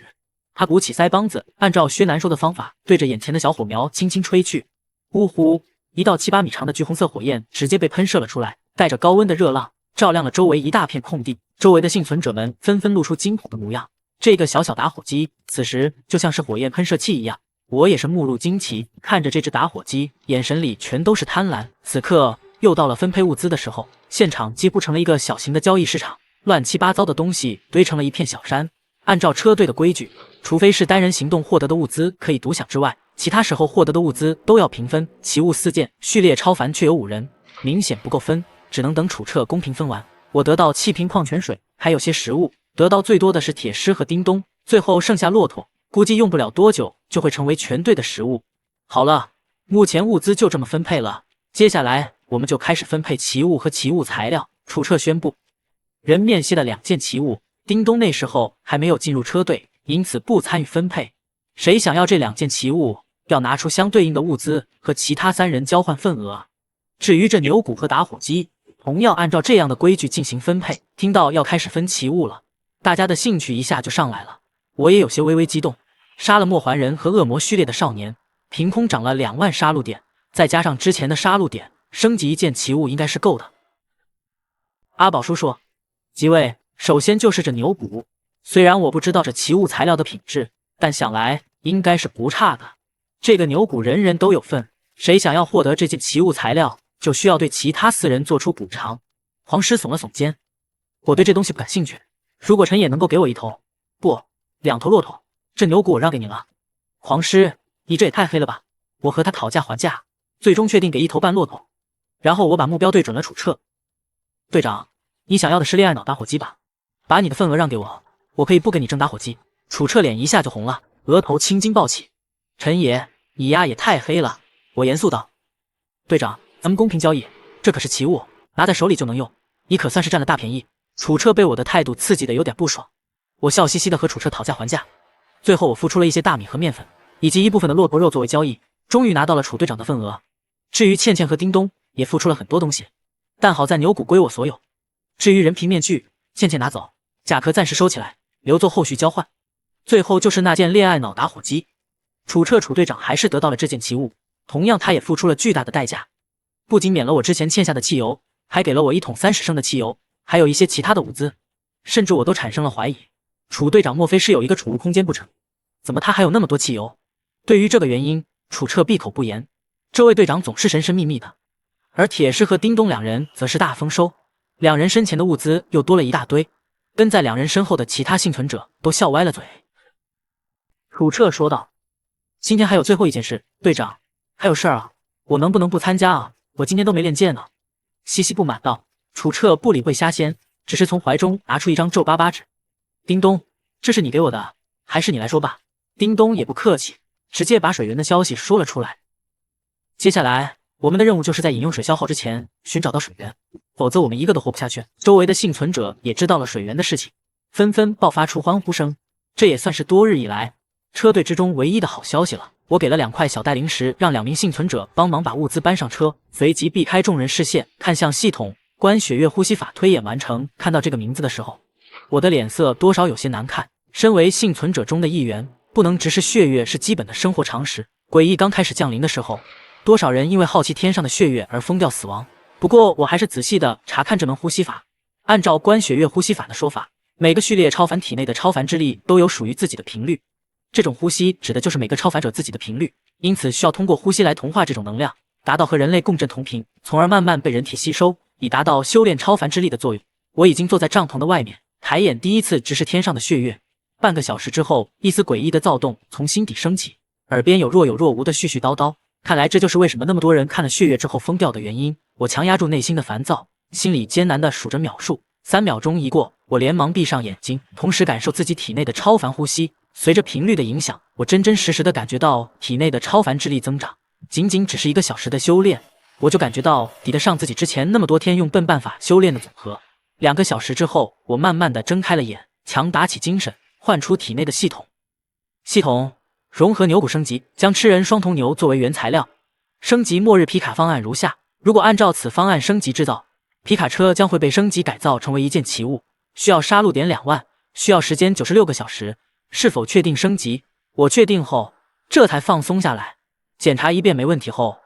他鼓起腮帮子，按照薛南说的方法，对着眼前的小火苗轻轻吹去。呜呼！一道7、8米长的橘红色火焰直接被喷射了出来，带着高温的热浪，照亮了周围一大片空地。周围的幸存者们纷纷露出惊恐的模样。这个小小打火机此时就像是火焰喷射器一样，我也是目露惊奇，看着这只打火机，眼神里全都是贪婪。此刻又到了分配物资的时候，现场几乎成了一个小型的交易市场。乱七八糟的东西堆成了一片小山。按照车队的规矩，除非是单人行动获得的物资可以独享之外，其他时候获得的物资都要平分。奇物4件，序列超凡却有5人，明显不够分，只能等楚彻公平分完。我得到7瓶矿泉水，还有些食物，得到最多的是铁狮和叮咚，最后剩下骆驼，估计用不了多久就会成为全队的食物。好了，目前物资就这么分配了，接下来我们就开始分配奇物和奇物材料。楚彻宣布。人面蟹的2件奇物，叮咚那时候还没有进入车队，因此不参与分配。谁想要这2件奇物，要拿出相对应的物资和其他3人交换份额。至于这牛骨和打火机，同样按照这样的规矩进行分配。听到要开始分奇物了，大家的兴趣一下就上来了，我也有些微微激动。杀了莫还人和恶魔序列的少年，凭空涨了2万杀戮点，再加上之前的杀戮点，升级1件奇物应该是够的。阿宝叔说，几位，首先就是这牛骨，虽然我不知道这奇物材料的品质，但想来应该是不差的。这个牛骨人人都有份，谁想要获得这件奇物材料，就需要对其他4人做出补偿。黄师耸了耸肩，我对这东西不感兴趣，如果陈野能够给我1头，不，2头骆驼，这牛骨我让给你了。黄师，你这也太黑了吧！我和他讨价还价，最终确定给1头半骆驼，然后我把目标对准了楚彻。队长，你想要的是恋爱脑打火机吧？把你的份额让给我，我可以不跟你争打火机。楚彻脸一下就红了，额头青筋暴起。陈爷，你丫也太黑了。我严肃道。队长，咱们公平交易，这可是奇物，拿在手里就能用，你可算是占了大便宜。楚彻被我的态度刺激的有点不爽，我笑嘻嘻的和楚彻讨价还价，最后我付出了一些大米和面粉，以及一部分的骆驼肉作为交易，终于拿到了楚队长的份额。至于倩倩和叮咚，也付出了很多东西，但好在牛骨归我所有。至于人皮面具，倩倩拿走，甲壳暂时收起来，留作后续交换。最后就是那件恋爱脑打火机，楚队长还是得到了这件奇物，同样他也付出了巨大的代价，不仅免了我之前欠下的汽油，还给了我1桶30升的汽油，还有一些其他的物资，甚至我都产生了怀疑，楚队长莫非是有一个储物空间不成？怎么他还有那么多汽油？对于这个原因，楚彻闭口不言。这位队长总是神神秘秘的，而铁狮和叮咚两人则是大丰收，两人身前的物资又多了一大堆，跟在两人身后的其他幸存者都笑歪了嘴。楚彻说道：“今天还有最后一件事，队长，还有事儿啊，我能不能不参加啊？我今天都没练剑呢。”西西不满道。楚彻不理会虾仙，只是从怀中拿出一张皱巴巴纸。叮咚，这是你给我的，还是你来说吧？叮咚也不客气，直接把水源的消息说了出来。接下来我们的任务就是在饮用水消耗之前寻找到水源，否则我们一个都活不下去。周围的幸存者也知道了水源的事情，纷纷爆发出欢呼声。这也算是多日以来车队之中唯一的好消息了。我给了2块小袋零食，让2名幸存者帮忙把物资搬上车，随即避开众人视线，看向系统。关血月呼吸法推演完成。看到这个名字的时候，我的脸色多少有些难看。身为幸存者中的一员，不能直视血月是基本的生活常识。诡异刚开始降临的时候，多少人因为好奇天上的血月而疯掉死亡。不过我还是仔细的查看这门呼吸法。按照关血月呼吸法的说法，每个序列超凡体内的超凡之力都有属于自己的频率，这种呼吸指的就是每个超凡者自己的频率，因此需要通过呼吸来同化这种能量，达到和人类共振同频，从而慢慢被人体吸收，以达到修炼超凡之力的作用。我已经坐在帐篷的外面，抬眼第一次直视天上的血月。半个小时之后，一丝诡异的躁动从心底升起，耳边有若有若无的絮絮叨叨。看来这就是为什么那么多人看了血月之后疯掉的原因。我强压住内心的烦躁，心里艰难地数着秒数。3秒钟一过，我连忙闭上眼睛，同时感受自己体内的超凡呼吸。随着频率的影响，我真真实实地感觉到体内的超凡之力增长。仅仅只是1个小时的修炼，我就感觉到抵得上自己之前那么多天用笨办法修炼的总和。2个小时之后，我慢慢地睁开了眼，强打起精神，唤出体内的系统。系统融合牛骨升级，将吃人双头牛作为原材料，升级末日皮卡方案如下：如果按照此方案升级制造，皮卡车将会被升级改造成为一件奇物，需要杀戮点2万，需要时间96个小时。是否确定升级？我确定后，这才放松下来，检查一遍没问题后，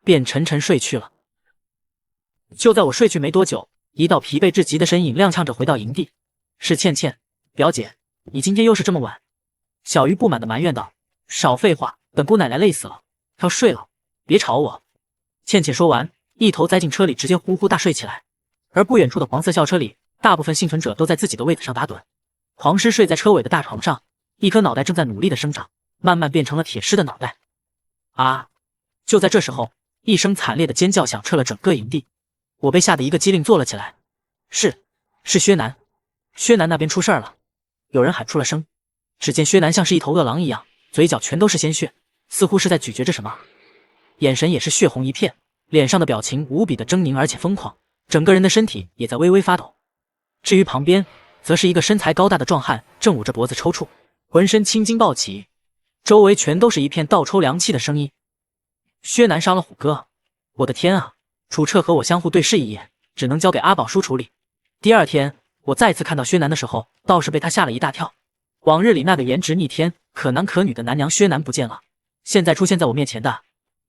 便沉沉睡去了。就在我睡去没多久，一道疲惫至极的身影踉跄着回到营地。是倩倩，表姐，你今天又是这么晚？小鱼不满地埋怨道。少废话，本姑奶奶累死了，要睡了，别吵我。倩倩说完，一头栽进车里，直接呼呼大睡起来。而不远处的黄色校车里，大部分幸存者都在自己的位子上打盹。黄狮睡在车尾的大床上，一颗脑袋正在努力的生长，慢慢变成了铁狮的脑袋。啊！就在这时候，一声惨烈的尖叫响彻了整个营地。我被吓得一个机灵坐了起来。是薛南，薛南那边出事儿了。有人喊出了声。只见薛南像是一头饿狼一样，嘴角全都是鲜血，似乎是在咀嚼着什么，眼神也是血红一片，脸上的表情无比的狰狞而且疯狂，整个人的身体也在微微发抖。至于旁边，则是一个身材高大的壮汉，正捂着脖子抽搐，浑身青筋暴起，周围全都是一片倒抽凉气的声音。薛南杀了虎哥，我的天啊！楚彻和我相互对视一眼，只能交给阿宝叔处理。第二天，我再次看到薛南的时候，倒是被他吓了一大跳。往日里那个颜值逆天、可男可女的男娘薛南不见了，现在出现在我面前的，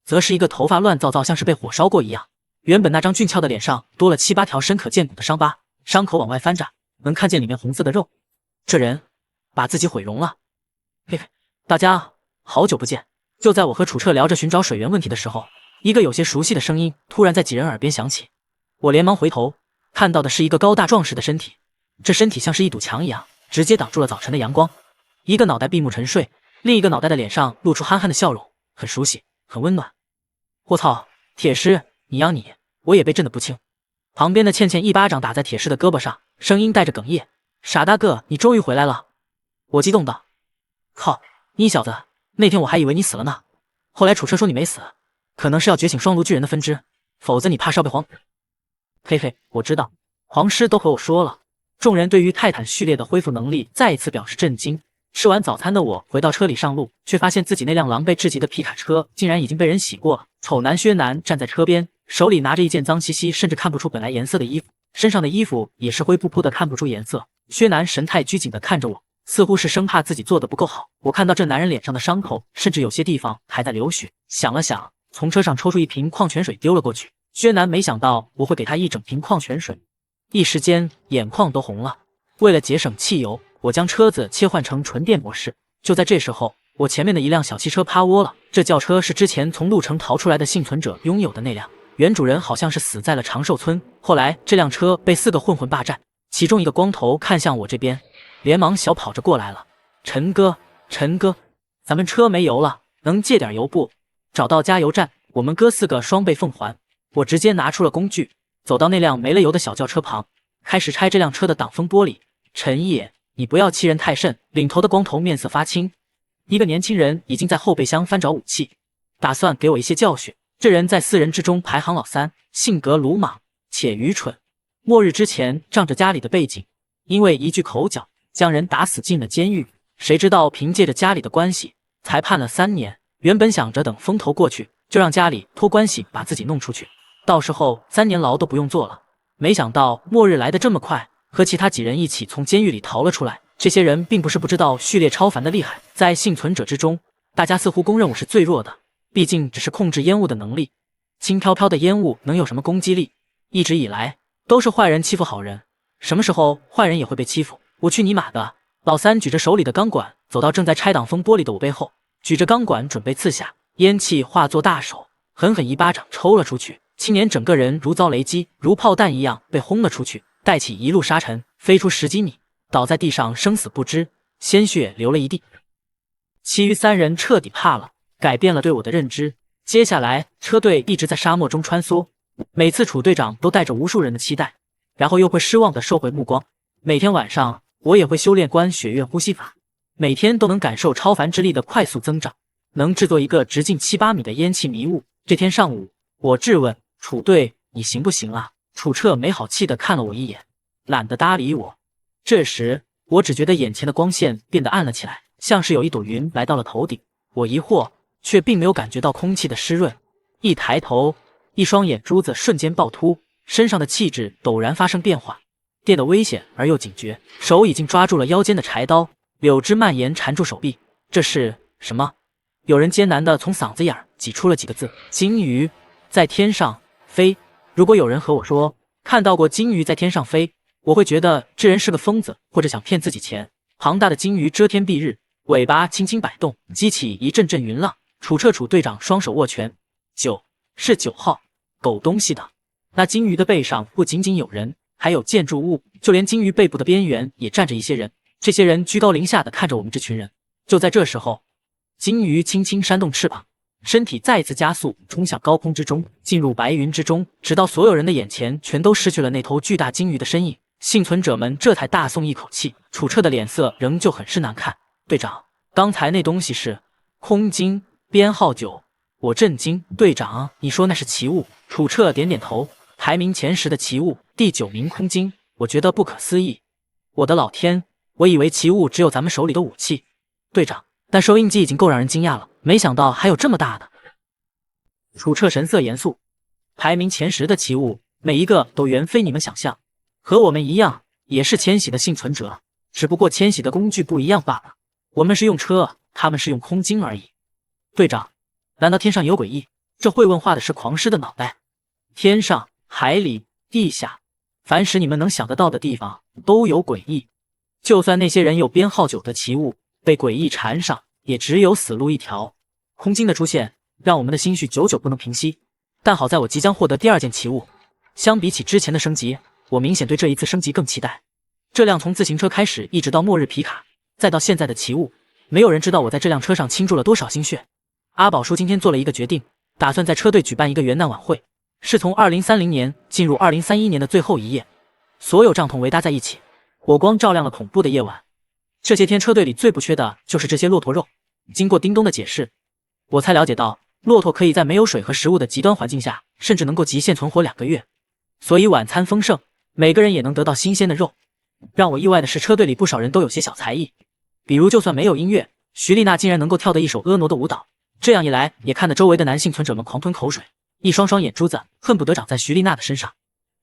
则是一个头发乱糟糟，像是被火烧过一样。原本那张俊俏的脸上多了7、8条深可见骨的伤疤，伤口往外翻着，能看见里面红色的肉。这人把自己毁容了。嘿嘿，大家好久不见。就在我和楚彻聊着寻找水源问题的时候，一个有些熟悉的声音突然在几人耳边响起。我连忙回头，看到的是一个高大壮实的身体，这身体像是一堵墙一样，直接挡住了早晨的阳光。一个脑袋闭目沉睡，另一个脑袋的脸上露出憨憨的笑容，很熟悉，很温暖。我操，铁狮，你养你，我也被震得不轻。旁边的倩倩一巴掌打在铁狮的胳膊上，声音带着哽咽：“傻大个，你终于回来了！”我激动道：“靠，你小子，那天我还以为你死了呢，后来楚车说你没死，可能是要觉醒双炉巨人的分支，否则你怕是要被黄……嘿嘿，我知道，黄师都和我说了。众人对于泰坦序列的恢复能力再一次表示震惊。吃完早餐的我回到车里上路，却发现自己那辆狼狈至极的皮卡车竟然已经被人洗过了。丑男薛南站在车边，手里拿着一件脏兮兮甚至看不出本来颜色的衣服，身上的衣服也是灰扑扑的，看不出颜色。薛南神态拘谨的看着我，似乎是生怕自己做的不够好。我看到这男人脸上的伤口，甚至有些地方还在流血。想了想，从车上抽出一瓶矿泉水丢了过去。薛南没想到我会给他一整瓶矿泉水，一时间眼眶都红了。为了节省汽油，我将车子切换成纯电模式。就在这时候，我前面的一辆小汽车趴窝了。这轿车是之前从路城逃出来的幸存者拥有的那辆，原主人好像是死在了长寿村。后来这辆车被4个混混霸占，其中一个光头看向我这边，连忙小跑着过来了。陈哥，咱们车没油了，能借点油不？找到加油站，我们哥4个双倍奉还。我直接拿出了工具，走到那辆没了油的小轿车旁，开始拆这辆车的挡风玻璃。陈野，你不要欺人太甚！领头的光头面色发青，一个年轻人已经在后备箱翻找武器，打算给我一些教训。这人在4人之中排行老3，性格鲁莽且愚蠢。末日之前仗着家里的背景，因为一句口角将人打死进了监狱。谁知道凭借着家里的关系，才判了3年。原本想着等风头过去，就让家里托关系把自己弄出去，到时候3年牢都不用坐了。没想到末日来得这么快，和其他几人一起从监狱里逃了出来。这些人并不是不知道序列超凡的厉害，在幸存者之中，大家似乎公认我是最弱的，毕竟只是控制烟雾的能力，轻飘飘的烟雾能有什么攻击力？一直以来都是坏人欺负好人，什么时候坏人也会被欺负？我去你妈的！老3举着手里的钢管走到正在拆挡风玻璃的我背后，举着钢管准备刺下，烟气化作大手，狠狠一巴掌抽了出去。青年整个人如遭雷击，如炮弹一样被轰了出去，带起一路沙尘，飞出10几米，倒在地上生死不知，鲜血流了一地。其余3人彻底怕了，改变了对我的认知。接下来车队一直在沙漠中穿梭，每次楚队长都带着无数人的期待，然后又会失望地收回目光。每天晚上我也会修炼观血月呼吸法，每天都能感受超凡之力的快速增长，能制作一个直径7、8米的烟气迷雾。这天上午，我质问楚队：“你行不行啊？”楚彻没好气地看了我一眼，懒得搭理我。这时，我只觉得眼前的光线变得暗了起来，像是有一朵云来到了头顶。我疑惑，却并没有感觉到空气的湿润。一抬头，一双眼珠子瞬间暴突，身上的气质陡然发生变化，变得危险而又警觉，手已经抓住了腰间的柴刀，柳枝蔓延缠住手臂。这是什么？有人艰难地从嗓子眼儿挤出了几个字：鲸鱼在天上飞。如果有人和我说看到过鲸鱼在天上飞，我会觉得这人是个疯子，或者想骗自己钱。庞大的鲸鱼遮天蔽日，尾巴轻轻摆动，激起一阵阵云浪。楚队长双手握拳，9是9号，狗东西的！那鲸鱼的背上不仅仅有人，还有建筑物，就连鲸鱼背部的边缘也站着一些人。这些人居高临下的看着我们这群人。就在这时候，鲸鱼轻轻扇动翅膀，身体再次加速，冲向高空之中，进入白云之中，直到所有人的眼前全都失去了那头巨大鲸鱼的身影。幸存者们这才大松一口气。楚彻的脸色仍旧很是难看。队长，刚才那东西是空鲸编号9。我震惊。队长，你说那是奇物？楚彻点点头，排名前10的奇物，第9名空鲸。我觉得不可思议。我的老天，我以为奇物只有咱们手里的武器。队长，但收音机已经够让人惊讶了，没想到还有这么大的。楚彻神色严肃，排名前10的奇物，每一个都远非你们想象。和我们一样，也是迁徙的幸存者，只不过迁徙的工具不一样罢了。我们是用车，他们是用空鲸而已。队长，难道天上有诡异？这会问话的是狂狮的脑袋。天上、海里、地下，凡是你们能想得到的地方都有诡异。就算那些人有编号9的奇物，被诡异缠上，也只有死路一条。空鲸的出现，让我们的心绪久久不能平息。但好在我即将获得第2件奇物，相比起之前的升级，我明显对这一次升级更期待。这辆从自行车开始一直到末日皮卡，再到现在的奇物，没有人知道我在这辆车上倾注了多少心血。阿宝叔今天做了一个决定，打算在车队举办一个元旦晚会，是从2030年进入2031年的最后一夜，所有帐篷围搭在一起，火光照亮了恐怖的夜晚。这些天车队里最不缺的就是这些骆驼肉。经过叮咚的解释，我才了解到骆驼可以在没有水和食物的极端环境下，甚至能够极限存活2个月。所以晚餐丰盛，每个人也能得到新鲜的肉。让我意外的是，车队里不少人都有些小才艺，比如就算没有音乐，徐丽娜竟然能够跳得一手婀娜的舞蹈。这样一来，也看得周围的男幸存者们狂吞口水，一双双眼珠子恨不得长在徐丽娜的身上。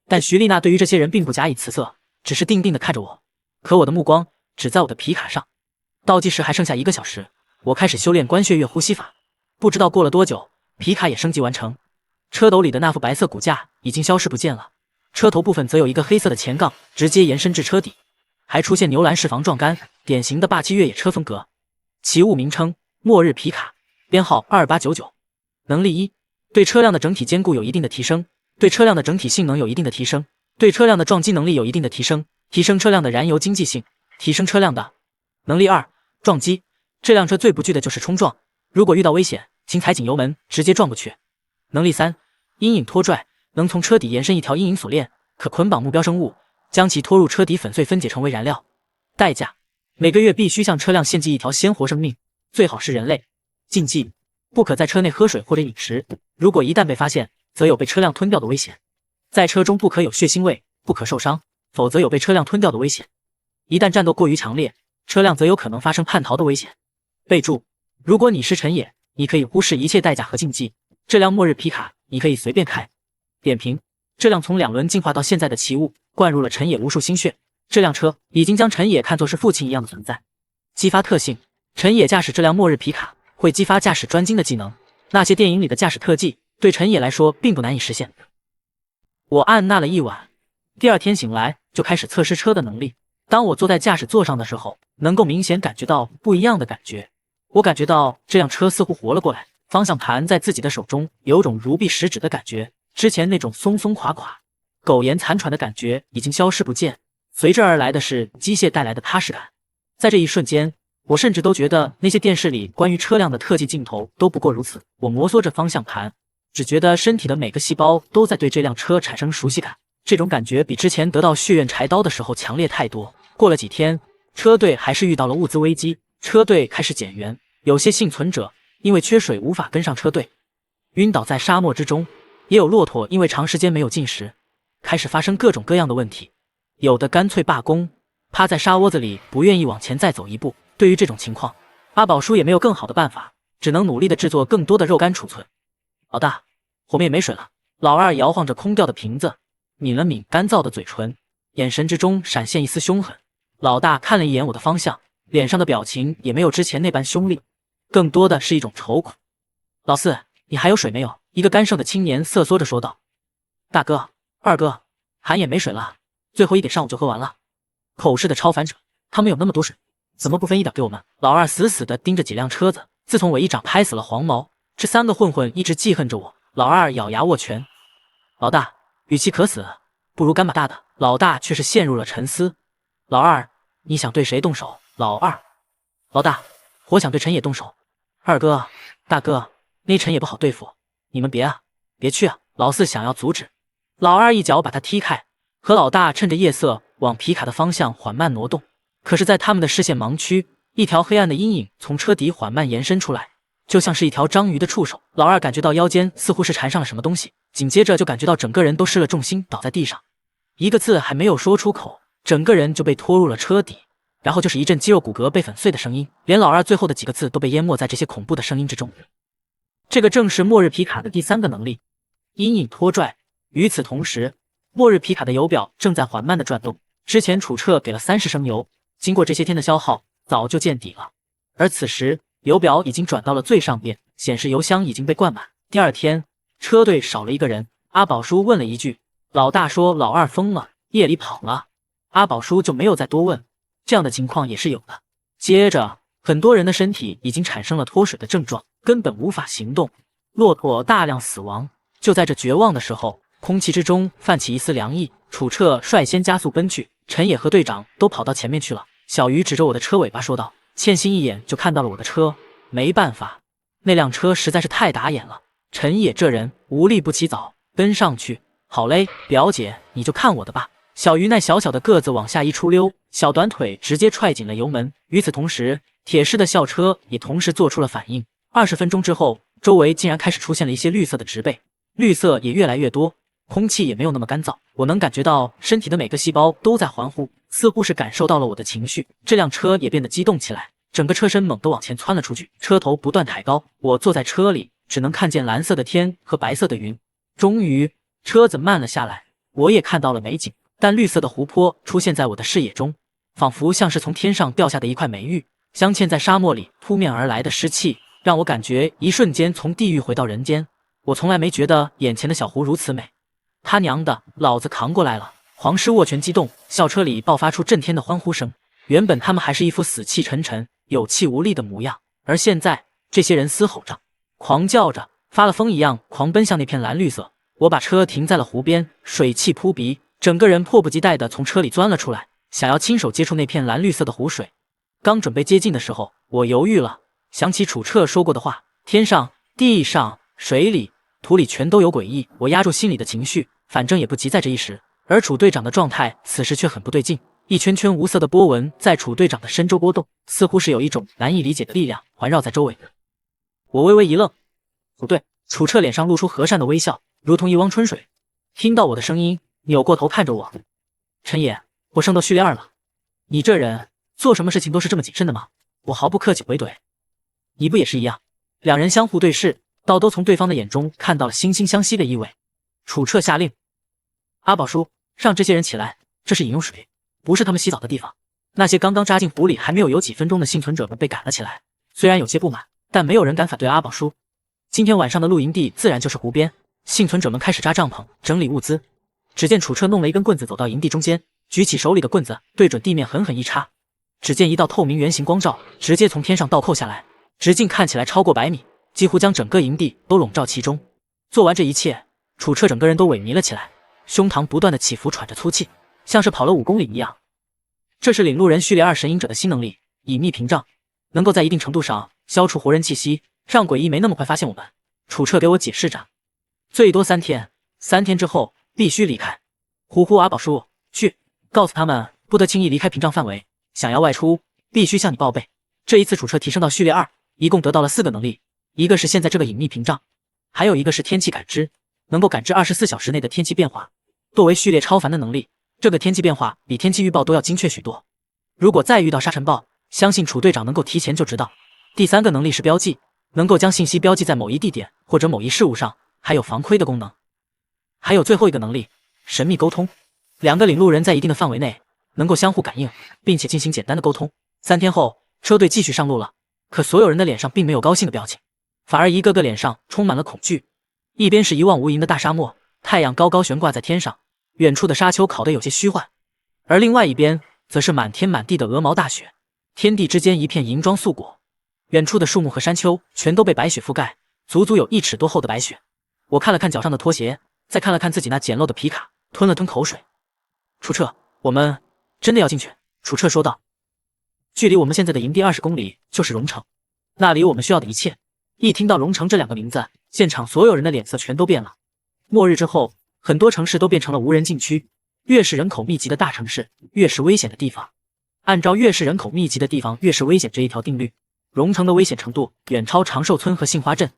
但徐丽娜对于这些人并不假以辞色，只是定定地看着我。可我的目光只在我的皮卡上。倒计时还剩下1个小时，我开始修炼关血月呼吸法。不知道过了多久，皮卡也升级完成。车斗里的那副白色骨架已经消失不见了，车头部分则有一个黑色的前杠直接延伸至车底，还出现牛栏式防撞杆，典型的霸气越野车风格。奇物名称：末日皮卡，编号2899。能力1：对车辆的整体坚固有一定的提升，对车辆的整体性能有一定的提升，对车辆的撞击能力有一定的提升，提升车辆的燃油经济性，提升车辆的能力2：撞击。这辆车最不惧的就是冲撞，如果遇到危险，请踩紧油门，直接撞过去。能力3：阴影拖拽，能从车底延伸一条阴影锁链，可捆绑目标生物，将其拖入车底粉碎分解成为燃料。代价：每个月必须向车辆献祭一条鲜活生命，最好是人类。禁忌：不可在车内喝水或者饮食，如果一旦被发现，则有被车辆吞掉的危险。在车中不可有血腥味，不可受伤，否则有被车辆吞掉的危险。一旦战斗过于强烈，车辆则有可能发生叛逃的危险。备注：如果你是陈野，你可以忽视一切代价和禁忌，这辆末日皮卡你可以随便开。点评：这辆从2轮进化到现在的奇物，灌入了陈野无数心血。这辆车已经将陈野看作是父亲一样的存在。激发特性：陈野驾驶这辆末日皮卡会激发驾驶专精的技能，那些电影里的驾驶特技对陈野来说并不难以实现。我按捺了一晚，第二天醒来就开始测试车的能力。当我坐在驾驶座上的时候，能够明显感觉到不一样的感觉。我感觉到这辆车似乎活了过来，方向盘在自己的手中有种如臂使指的感觉，之前那种松松垮垮、苟延残喘的感觉已经消失不见，随之而来的是机械带来的踏实感。在这一瞬间，我甚至都觉得那些电视里关于车辆的特技镜头都不过如此。我摩挲着方向盘，只觉得身体的每个细胞都在对这辆车产生熟悉感，这种感觉比之前得到血怨柴刀的时候强烈太多。过了几天，车队还是遇到了物资危机，车队开始减员，有些幸存者因为缺水无法跟上车队，晕倒在沙漠之中，也有骆驼因为长时间没有进食，开始发生各种各样的问题，有的干脆罢工，趴在沙窝子里不愿意往前再走一步。对于这种情况，阿宝叔也没有更好的办法，只能努力的制作更多的肉干储存。老大，我们也没水了。老二摇晃着空掉的瓶子，抿了抿干燥的嘴唇，眼神之中闪现一丝凶狠。老大看了一眼我的方向，脸上的表情也没有之前那般凶厉，更多的是一种愁苦。老四，你还有水没有？一个干瘦的青年瑟缩着说道。大哥，二哥，俺也没水了，最后一点上午就喝完了。口试的超凡者，他们有那么多水，怎么不分一点给我们？老二死死地盯着几辆车子，自从我一掌拍死了黄毛，这3个混混一直记恨着我。老二咬牙握拳。老大，与其渴死，不如干把大的。老大却是陷入了沉思。老二，你想对谁动手？老二，老大，我想对陈野动手。二哥，大哥，那陈野不好对付，你们别啊，别去啊！老四想要阻止，老二一脚把他踢开，和老大趁着夜色往皮卡的方向缓慢挪动。可是，在他们的视线盲区，一条黑暗的阴影从车底缓慢延伸出来，就像是一条章鱼的触手。老二感觉到腰间似乎是缠上了什么东西，紧接着就感觉到整个人都失了重心，倒在地上，一个字还没有说出口，整个人就被拖入了车底。然后就是一阵肌肉骨骼被粉碎的声音，连老二最后的几个字都被淹没在这些恐怖的声音之中。这个正是末日皮卡的第3个能力，阴影拖拽。与此同时，末日皮卡的油表正在缓慢的转动，之前储车给了30升油，经过这些天的消耗，早就见底了。而此时油表已经转到了最上边，显示油箱已经被灌满。第二天，车队少了一个人。阿宝叔问了一句，老大说老二疯了，夜里跑了。阿宝叔就没有再多问，这样的情况也是有的。接着，很多人的身体已经产生了脱水的症状，根本无法行动，骆驼大量死亡。就在这绝望的时候，空气之中泛起一丝凉意。楚彻率先加速奔去，陈野和队长都跑到前面去了。小鱼指着我的车尾巴说道，倩心一眼就看到了我的车，没办法，那辆车实在是太打眼了。陈野这人无利不起早，跟上去。好嘞，表姐，你就看我的吧。小鱼那小小的个子往下一出溜，小短腿直接踹紧了油门。与此同时，铁狮的校车也同时做出了反应。20分钟之后，周围竟然开始出现了一些绿色的植被，绿色也越来越多，空气也没有那么干燥，我能感觉到身体的每个细胞都在欢呼，似乎是感受到了我的情绪。这辆车也变得激动起来，整个车身猛地往前窜了出去，车头不断抬高，我坐在车里，只能看见蓝色的天和白色的云。终于，车子慢了下来，我也看到了美景，淡绿色的湖泊出现在我的视野中，仿佛像是从天上掉下的一块美玉。镶嵌在沙漠里扑面而来的湿气，让我感觉一瞬间从地狱回到人间。我从来没觉得眼前的小湖如此美。他娘的，老子扛过来了！黄狮握拳激动，校车里爆发出震天的欢呼声。原本他们还是一副死气沉沉、有气无力的模样，而现在这些人嘶吼着、狂叫着，发了疯一样狂奔向那片蓝绿色。我把车停在了湖边，水汽扑鼻，整个人迫不及待地从车里钻了出来，想要亲手接触那片蓝绿色的湖水。刚准备接近的时候，我犹豫了，想起楚彻说过的话：天上、地上、水里、土里全都有诡异。我压住心里的情绪，反正也不急在这一时。而楚队长的状态此时却很不对劲，一圈圈无色的波纹在楚队长的身周波动，似乎是有一种难以理解的力量环绕在周围。我微微一愣，不对，楚彻脸上露出和善的微笑，如同一汪春水。听到我的声音，扭过头看着我：陈野，我升到序列2了，你这人做什么事情都是这么谨慎的吗？我毫不客气回怼：你不也是一样？两人相互对视，倒都从对方的眼中看到了惺惺相惜的意味。楚彻下令：阿宝叔，让这些人起来，这是饮用水，不是他们洗澡的地方。那些刚刚扎进湖里还没有游几分钟的幸存者们被赶了起来，虽然有些不满，但没有人敢反对阿宝叔。今天晚上的露营地自然就是湖边，幸存者们开始扎帐篷、整理物资。只见楚彻弄了一根棍子走到营地中间，举起手里的棍子对准地面狠狠一插，只见一道透明圆形光罩直接从天上倒扣下来，直径看起来超过100米，几乎将整个营地都笼罩其中。做完这一切，楚彻整个人都萎靡了起来，胸膛不断的起伏，喘着粗气，像是跑了5公里一样。这是领路人序列2神隐者的新能力隐秘屏障，能够在一定程度上消除活人气息，让诡异没那么快发现我们。楚彻给我解释着，最多3天，3天之后必须离开。呼呼，阿宝叔，去告诉他们不得轻易离开屏障范围，想要外出必须向你报备。这一次楚彻提升到序列2，一共得到了4个能力，一个是现在这个隐秘屏障，还有一个是天气感知，能够感知24小时内的天气变化。作为序列超凡的能力，这个天气变化比天气预报都要精确许多。如果再遇到沙尘暴，相信楚队长能够提前就知道。第3个能力是标记，能够将信息标记在某一地点或者某一事物上，还有防窥的功能。还有最后一个能力，神秘沟通。2个领路人在一定的范围内能够相互感应，并且进行简单的沟通。3天后，车队继续上路了，可所有人的脸上并没有高兴的表情，反而一个个脸上充满了恐惧。一边是一望无垠的大沙漠，太阳高高悬挂在天上，远处的沙丘烤得有些虚幻，而另外一边则是满天满地的鹅毛大雪，天地之间一片银装素裹，远处的树木和山丘全都被白雪覆盖，足足有1尺多厚的白雪。我看了看脚上的拖鞋，再看了看自己那简陋的皮卡，吞了吞口水。楚彻，我们真的要进去？楚彻说道。距离我们现在的营地20公里就是荣城，那里有我们需要的一切。一听到荣城这2个名字，现场所有人的脸色全都变了。末日之后，很多城市都变成了无人禁区，越是人口密集的大城市，越是危险的地方。按照越是人口密集的地方越是危险这一条定律，荣城的危险程度远超长寿村和杏花镇。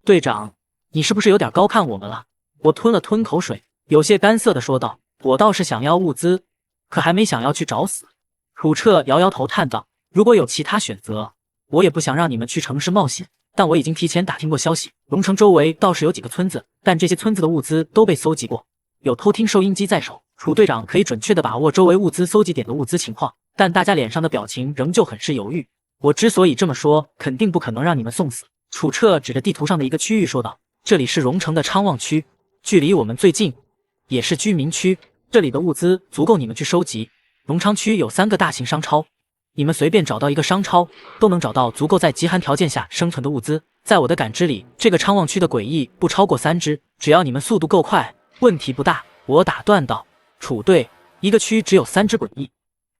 队长，你是不是有点高看我们了？我吞了吞口水，有些干涩的说道。我倒是想要物资，可还没想要去找死。楚彻摇摇头叹道，如果有其他选择，我也不想让你们去城市冒险，但我已经提前打听过消息，荣城周围倒是有几个村子，但这些村子的物资都被搜集过，有偷听收音机在手，楚队长可以准确地把握周围物资搜集点的物资情况，但大家脸上的表情仍旧很是犹豫。我之所以这么说，肯定不可能让你们送死。楚彻指着地图上的一个区域说道，这里是荣城的昌旺区，距离我们最近，也是居民区，这里的物资足够你们去收集。荣昌区有3个大型商超，你们随便找到一个商超，都能找到足够在极寒条件下生存的物资。在我的感知里，这个昌旺区的诡异不超过3只，只要你们速度够快，问题不大。我打断道，楚队，一个区只有3只诡异，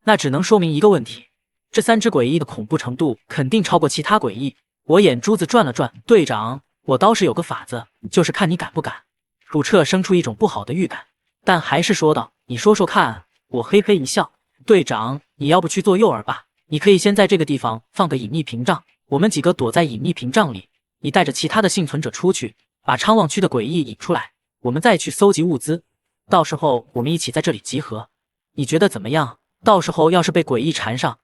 那只能说明一个问题，这3只诡异的恐怖程度肯定超过其他诡异。我眼珠子转了转，队长，我倒是有个法子，就是看你敢不敢。楚彻生出一种不好的预感，但还是说道，你说说看。我嘿嘿一笑，队长，你要不去做诱饵吧？你可以先在这个地方放个隐秘屏障，我们几个躲在隐秘屏障里，你带着其他的幸存者出去，把昌旺区的诡异引出来，我们再去搜集物资，到时候我们一起在这里集合，你觉得怎么样？到时候要是被诡异缠上，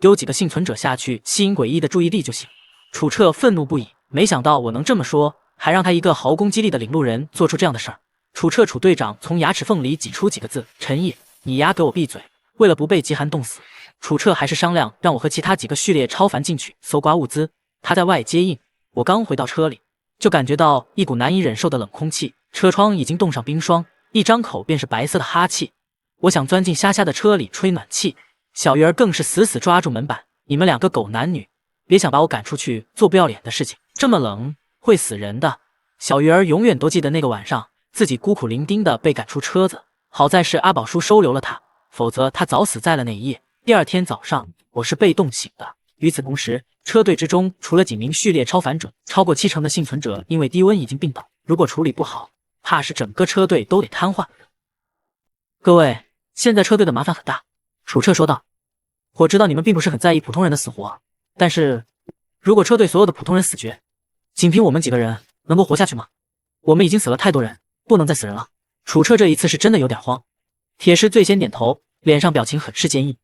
丢几个幸存者下去，吸引诡异的注意力就行。楚彻愤怒不已，没想到我能这么说，还让他一个毫攻击力的领路人做出这样的事儿。楚彻楚队长从牙齿缝里挤出几个字：陈毅，你丫给我闭嘴！为了不被极寒冻死，楚彻还是商量让我和其他几个序列超凡进去搜刮物资。他在外接应，我刚回到车里，就感觉到一股难以忍受的冷空气，车窗已经冻上冰霜，一张口便是白色的哈气。我想钻进虾虾的车里吹暖气，小鱼儿更是死死抓住门板。你们两个狗男女，别想把我赶出去做不要脸的事情，这么冷会死人的。小鱼儿永远都记得那个晚上，自己孤苦伶仃的被赶出车子，好在是阿宝叔收留了他，否则他早死在了那一夜。第二天早上，我是被冻醒的。与此同时，车队之中除了几名序列超凡者，超过70%的幸存者因为低温已经病倒，如果处理不好，怕是整个车队都得瘫痪。各位，现在车队的麻烦很大，楚彻说道。我知道你们并不是很在意普通人的死活，但是如果车队所有的普通人死绝，仅凭我们几个人能够活下去吗？我们已经死了太多人，不能再死人了。楚彻这一次是真的有点慌。铁狮最先点头，脸上表情很是坚毅。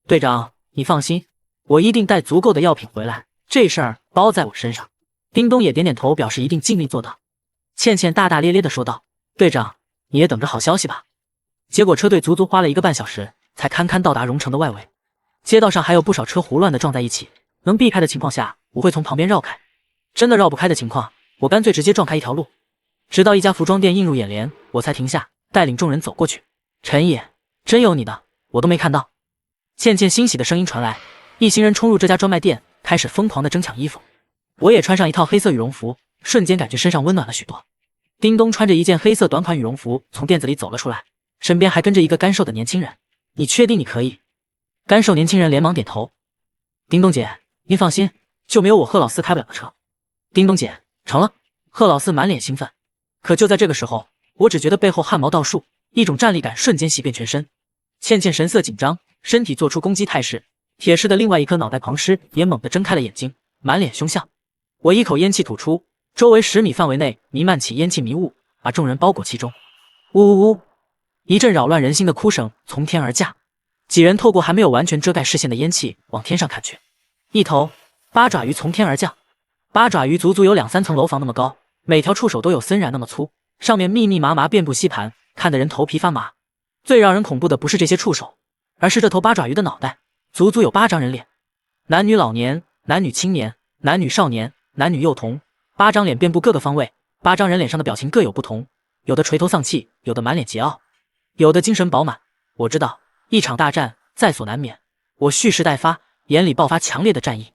队长，你放心，我一定带足够的药品回来，这事儿包在我身上。叮咚也点点头，表示一定尽力做到。倩倩大大咧咧地说道：队长，你也等着好消息吧。结果车队足足花了1个半小时，才堪堪到达荣城的外围。街道上还有不少车胡乱的撞在一起，能避开的情况下，我会从旁边绕开。真的绕不开的情况，我干脆直接撞开一条路。直到一家服装店映入眼帘，我才停下，带领众人走过去。陈野，真有你的，我都没看到。倩倩欣喜的声音传来，一行人冲入这家专卖店，开始疯狂的争抢衣服。我也穿上一套黑色羽绒服，瞬间感觉身上温暖了许多。叮咚穿着一件黑色短款羽绒服从店子里走了出来，身边还跟着一个干瘦的年轻人。你确定你可以？干瘦年轻人连忙点头。叮咚姐，您放心，就没有我贺老四开不了的车。叮咚姐，成了。贺老四满脸兴奋。可就在这个时候，我只觉得背后汗毛倒竖，一种战栗感瞬间袭遍全身。倩倩神色紧张，身体做出攻击态势。铁狮的另外一颗脑袋狂狮也猛地睁开了眼睛，满脸凶相。我一口烟气吐出，周围10米范围内弥漫起烟气迷雾，把众人包裹其中。呜呜呜！一阵扰乱人心的哭声从天而降。几人透过还没有完全遮盖视线的烟气往天上看去，一头八爪鱼从天而降。八爪鱼足足有2-3层楼房那么高，每条触手都有森然那么粗，上面密密麻麻遍布吸盘，看得人头皮发麻。最让人恐怖的不是这些触手，而是这头八爪鱼的脑袋，足足有8张人脸，男女老年、男女青年、男女少年、男女幼童，8张脸遍布各个方位，8张人脸上的表情各有不同，有的垂头丧气，有的满脸桀骜，有的精神饱满。我知道一场大战在所难免，我蓄势待发，眼里爆发强烈的战意。